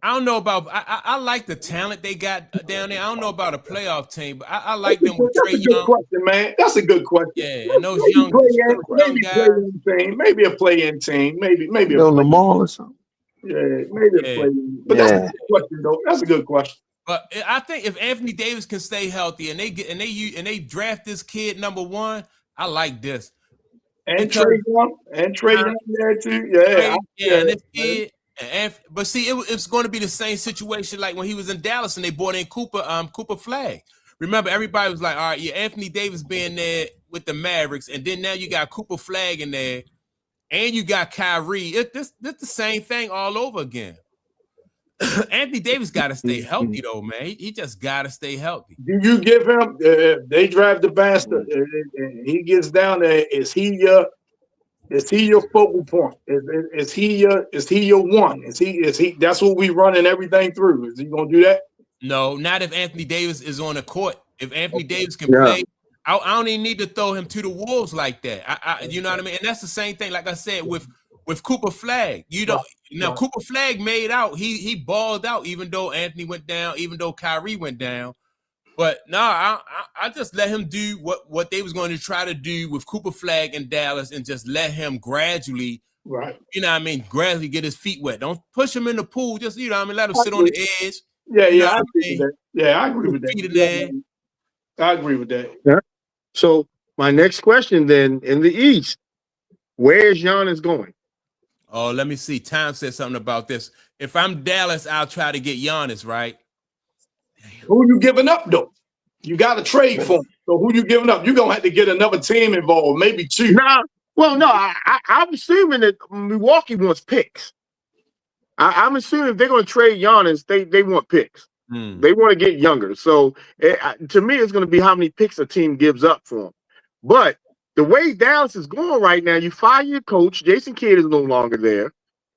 I don't know about. I like the talent they got down there. I don't know about a playoff team, but I like them with Trae Young. Question, man. That's a good question. Yeah, and those young guys. Maybe a play-in team. Maybe a Lamar or something. Yeah, maybe a play-in. But that's a good question, though. That's a good question. But I think if Anthony Davis can stay healthy and they draft this kid #1, I like this. And Trae Young there too. Yeah. And this kid. But see, it's going to be the same situation like when he was in Dallas and they brought in Cooper Flag. Remember, everybody was like, all right, Anthony Davis being there with the Mavericks, and then now you got Cooper Flag in there, and you got Kyrie. It's the same thing all over again. Anthony Davis got to stay healthy, though, man. He just got to stay healthy. Do you give him? They draft the bastard, and he gets down there. Is he your focal point? Is he your one? Is he? That's what we running everything through. Is he gonna do that? No, not if Anthony Davis is on the court. If Anthony Davis can play, I don't even need to throw him to the wolves like that. You know what I mean? And that's the same thing. Like I said with Cooper Flag, Cooper Flag made out. He balled out even though Anthony went down, even though Kyrie went down. But no, I just let him do what they was going to try to do with Cooper Flag in Dallas and just let him gradually, gradually get his feet wet. Don't push him in the pool. Just, let him sit on the edge. Yeah, I agree with that. Yeah, I agree with that. I agree with that. Yeah. So my next question then, in the East, where's Giannis going? Oh, let me see. Tom said something about this. If I'm Dallas, I'll try to get Giannis, right? Who you giving up, though? You got to trade for him. So who you giving up? You're going to have to get another team involved, maybe two. Nah, well, no, I'm assuming that Milwaukee wants picks. I'm assuming if they're going to trade Giannis, they want picks. They want to get younger. So to me, it's going to be how many picks a team gives up for him. But the way Dallas is going right now, you fire your coach. Jason Kidd is no longer there.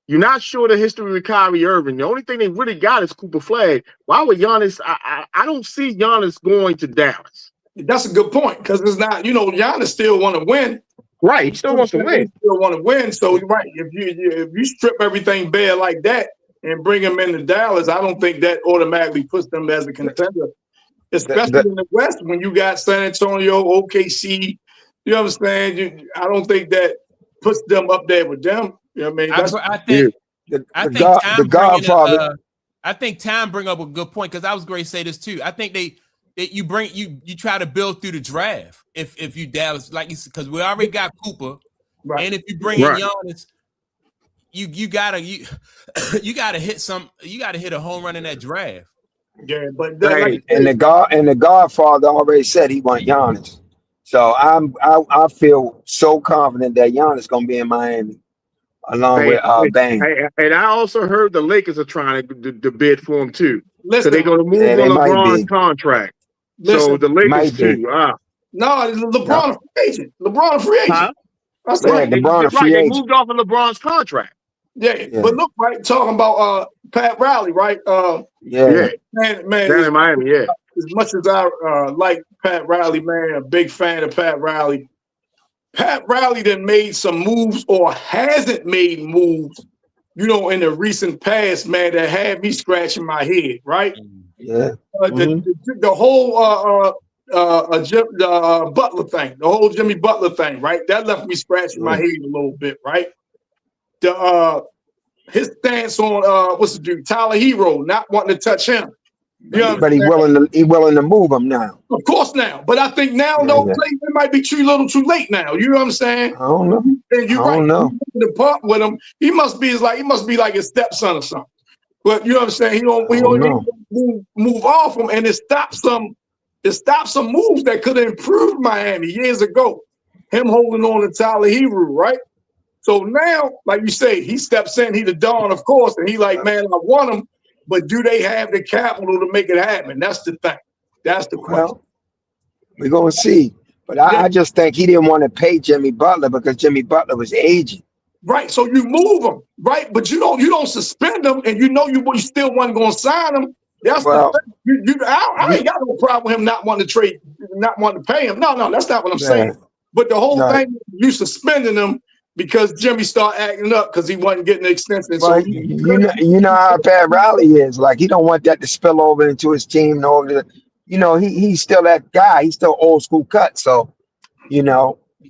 You're not sure the history with Kyrie Irving. The only thing they really got is Cooper Flag. Why would Giannis? I don't see Giannis going to Dallas. That's a good point because it's not, Giannis still want to win. Right, he still wants to win. Still want to win. So right, if you strip everything bare like that and bring him into Dallas, I don't think that automatically puts them as a contender, especially in the West when you got San Antonio, OKC. You understand? I don't think that puts them up there with them. You know what I mean? I think Tom bring up a good point because I was going to say this too. I think you try to build through the draft if you Dallas, like you said, because we already got Cooper, right. And if you bring in Giannis, you gotta hit a home run in that draft. Yeah, but and the Godfather already said he want Giannis, so I feel so confident that Giannis gonna be in Miami along with Bang. And I also heard the Lakers are trying to bid for him too. Listen, so they're gonna move on LeBron's contract. So the Lakers too. No, LeBron free agent. LeBron free agent. Huh? That's LeBron free agent. They moved off of LeBron's contract. Yeah, but look, right, talking about Pat Riley, right? Man, down in Miami, As much as I like Pat Riley, man, a big fan of Pat Riley. Pat Riley then made some moves or hasn't made moves, in the recent past, man, that had me scratching my head, right? Yeah. The whole Butler thing, the whole Jimmy Butler thing, right? That left me scratching my head a little bit, right? His stance on what's the dude, Tyler Hero, not wanting to touch him. But he willing to move him now. Of course now, but I think now it might be too little, too late now. You know what I'm saying? I don't know. And you're right. The part with him, he must be like his stepson or something. But you know what I'm saying? He don't move off him, and it stops some moves that could have improved Miami years ago. Him holding on to Tyler Hero, right? So now, like you say, he steps in, he the Don, of course, and he like, man, I want him, but do they have the capital to make it happen? That's the thing. That's the question. Well, we're going to see. But I just think he didn't want to pay Jimmy Butler because Jimmy Butler was aging. Right, so you move him, right? But you don't suspend him, and you still wasn't going to sign him. That's the thing. I ain't got no problem with him not wanting to trade, not wanting to pay him. No, that's not what I'm saying. But the whole thing, you suspending him because Jimmy started acting up because he wasn't getting the extension. Well, so you know how Pat Riley is. Like, he don't want that to spill over into his team. He's still that guy. He's still old school cut. So, you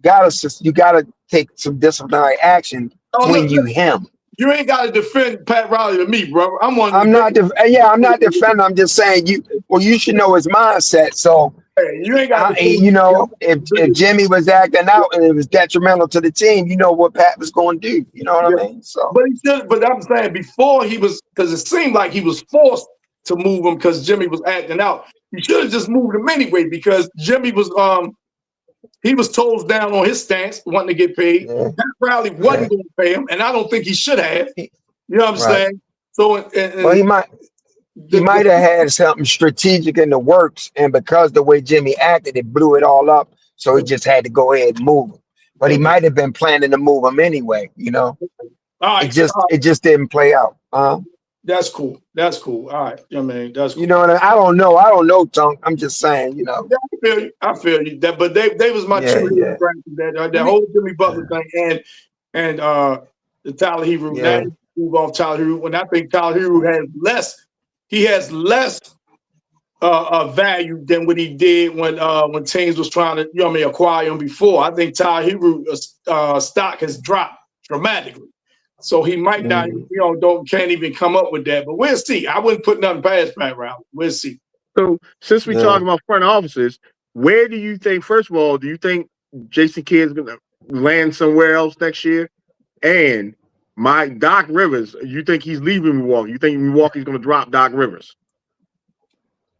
gotta take some disciplinary action when him. You ain't got to defend Pat Riley to me, bro. I'm not defending. I'm just saying you should know his mindset. So you ain't got. If Jimmy was acting out and it was detrimental to the team, you know what Pat was going to do. You know what I mean? So, but I'm saying before he was, because it seemed like he was forced to move him because Jimmy was acting out. You should have just moved him anyway because Jimmy was he was toes down on his stance, wanting to get paid. Pat Riley wasn't going to pay him, and I don't think he should have. You know what I'm saying? So, he might have had something strategic in the works, and because the way Jimmy acted, it blew it all up. So he just had to go ahead and move him. But he might have been planning to move him anyway. All right, it just didn't play out. That's cool. That's cool. All right. That's cool. You know what I don't know, Tunk. I'm just saying, Yeah, I feel you. But they was my two that whole Jimmy Butler thing and the Tyler Hero. Now move off Tyler Hero. And I think Tyler Hero has less value than what he did when teams was trying to acquire him before. I think Tyler Hero's stock has dropped dramatically. So he might not, can't even come up with that. But we'll see. I wouldn't put nothing past Pat Riley. We'll see. So since we talk about front offices, Where do you think? First of all, do you think Jason Kidd is going to land somewhere else next year? And Doc Rivers, you think he's leaving Milwaukee? You think Milwaukee's going to drop Doc Rivers?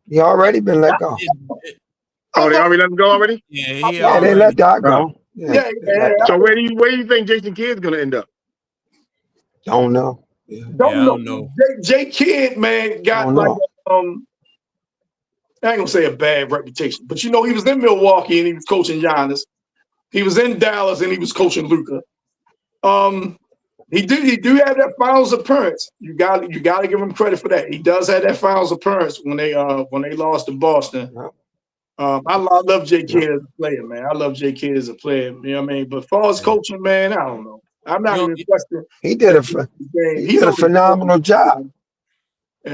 He already been let go. Oh, they already let him go already? Yeah, they let Doc go. Yeah. So where do you think Jason Kidd's going to end up? Don't know. Don't know. Jay Kidd, man, got like I ain't gonna say a bad reputation, but you know, he was in Milwaukee and he was coaching Giannis. He was in Dallas and he was coaching Luka. He do have that finals appearance. You got to give him credit for that. He does have that finals appearance when they lost to Boston. I love Jay Kidd as a player, man. I love Jay Kidd as a player. You know what I mean? But as far as coaching, man, I don't know. I'm not even questioning. He did a phenomenal job.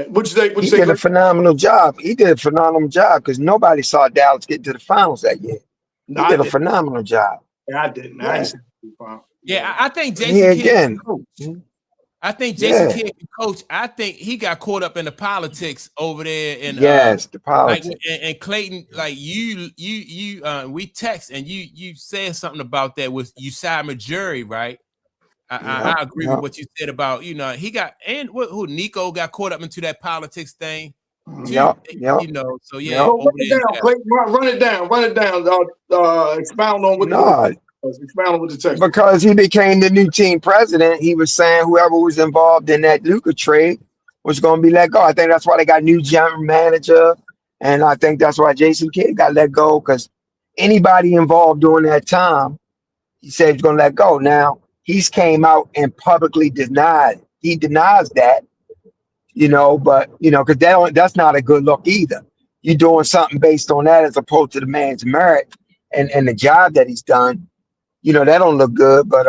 What'd you say? He did a phenomenal job. He did a phenomenal job because nobody saw Dallas get to the finals that year. He did a phenomenal job. Yeah, I didn't. I ain't seen the finals. Yeah, I think Jason Kidd can coach. I think Jason Kidd can coach. I think he got caught up in the politics over there. And the politics. Like, and Clayton, like you, we text and you said something about that with Usama Jury, right? I agree with what you said about, he got, and who Nico got caught up into that politics thing. So run it down, Clayton, run it down. Expound on what the text. Because he became the new team president, he was saying whoever was involved in that Luka trade was going to be let go. I think that's why they got new general manager, and I think that's why Jason Kidd got let go, because anybody involved during that time, he said he's going to let go. Now, he's came out and publicly denies that, but, because that's not a good look either. You're doing something based on that as opposed to the man's merit and the job that he's done. That don't look good. But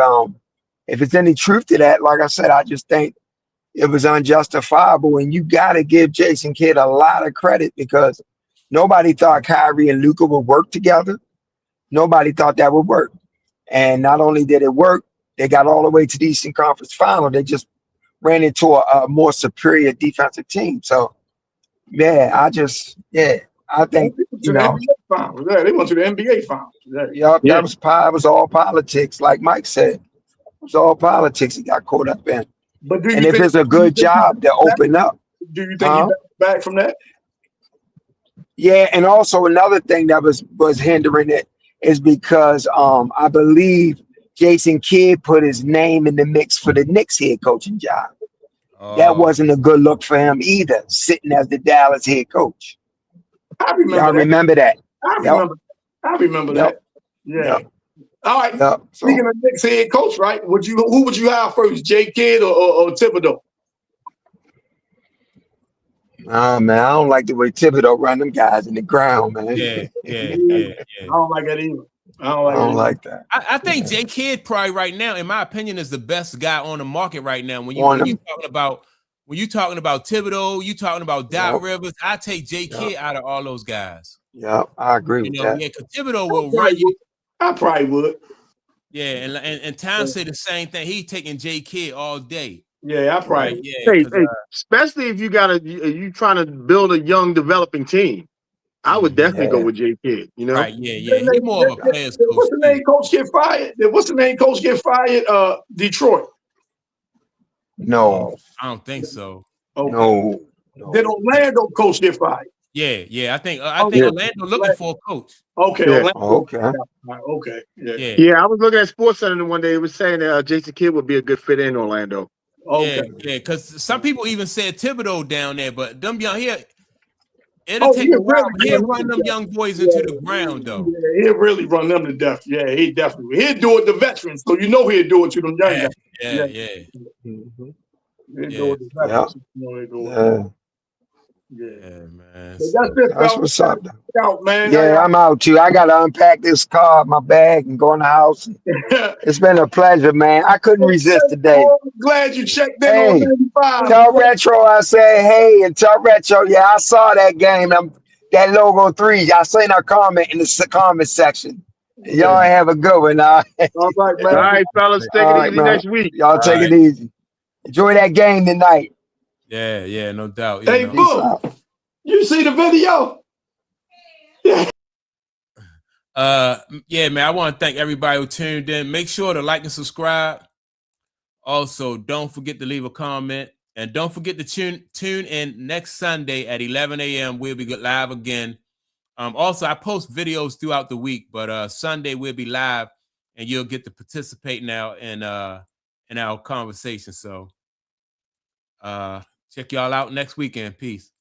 if it's any truth to that, like I said, I just think it was unjustifiable. And you got to give Jason Kidd a lot of credit, because nobody thought Kyrie and Luka would work together. Nobody thought that would work. And not only did it work, they got all the way to the Eastern Conference Final. They just ran into a more superior defensive team. So, I think, they went to the NBA Finals. That was all politics, like Mike said. It was all politics he got caught up in. But if it's a good job to open up. Do you think you back from that? Yeah, and also another thing that was hindering it is because I believe Jason Kidd put his name in the mix for the Knicks head coaching job. That wasn't a good look for him either, sitting as the Dallas head coach. I remember that. I remember that. Yeah. Yep. All right. Yep. Speaking of Knicks head coach, right? Who would you hire first, Jay Kidd or Thibodeau? Man, I don't like the way Thibodeau run them guys in the ground, man. Yeah. I don't like that either. I don't like that. I think Jay Kidd probably right now, in my opinion, is the best guy on the market right now. When you're talking about Thibodeau, you talking about Doc Rivers, I take Jay Kidd out of all those guys. Yeah, I agree with that. Yeah, because Thibodeau will run you. I probably would. Yeah, and Tom said the same thing. He taking Jay Kidd all day. Yeah, I probably. Right, yeah, especially if you trying to build a young developing team. I would definitely go with Jay Kidd. Right? Yeah. He's more of a player's coach. What's the name? Coach get fired? What's the name? Coach get fired? Detroit. No, I don't think so. Okay. No. Did Orlando coach get fired? Yeah. I think Orlando looking for a coach. Okay. Yeah. Okay. Yeah. I was looking at SportsCenter one day. It was saying that Jason Kidd would be a good fit in Orlando. Okay. Yeah. Because some people even said Thibodeau down there, but them young here. It'll take a while. He'll run them young boys into the ground, though. Yeah, he'll really run them to death. Yeah, he definitely. He'll do it to veterans, so he'll do it to them young guys. Yeah. Mm-hmm. He'll do it to veterans. Yeah, man. That's what's up. Out, man. Yeah, I'm out too. I gotta unpack this car, my bag, and go in the house. It's been a pleasure, man. I couldn't resist today. Glad you checked in on 95. Tell Retro I said hey, and tell Retro, I saw that game. That logo 3. I seen our comment in the comment section. Y'all have a good one. All right, man. All right, fellas. Take it easy next week. Y'all take it easy. Enjoy that game tonight. Yeah, no doubt. Hey, Boom, you see the video? Yeah. Yeah, man, I want to thank everybody who tuned in. Make sure to like and subscribe. Also, don't forget to leave a comment. And don't forget to tune in next Sunday at 11 a.m. We'll be live again. Also, I post videos throughout the week, but Sunday we'll be live, and you'll get to participate now in our conversation. So check y'all out next weekend. Peace.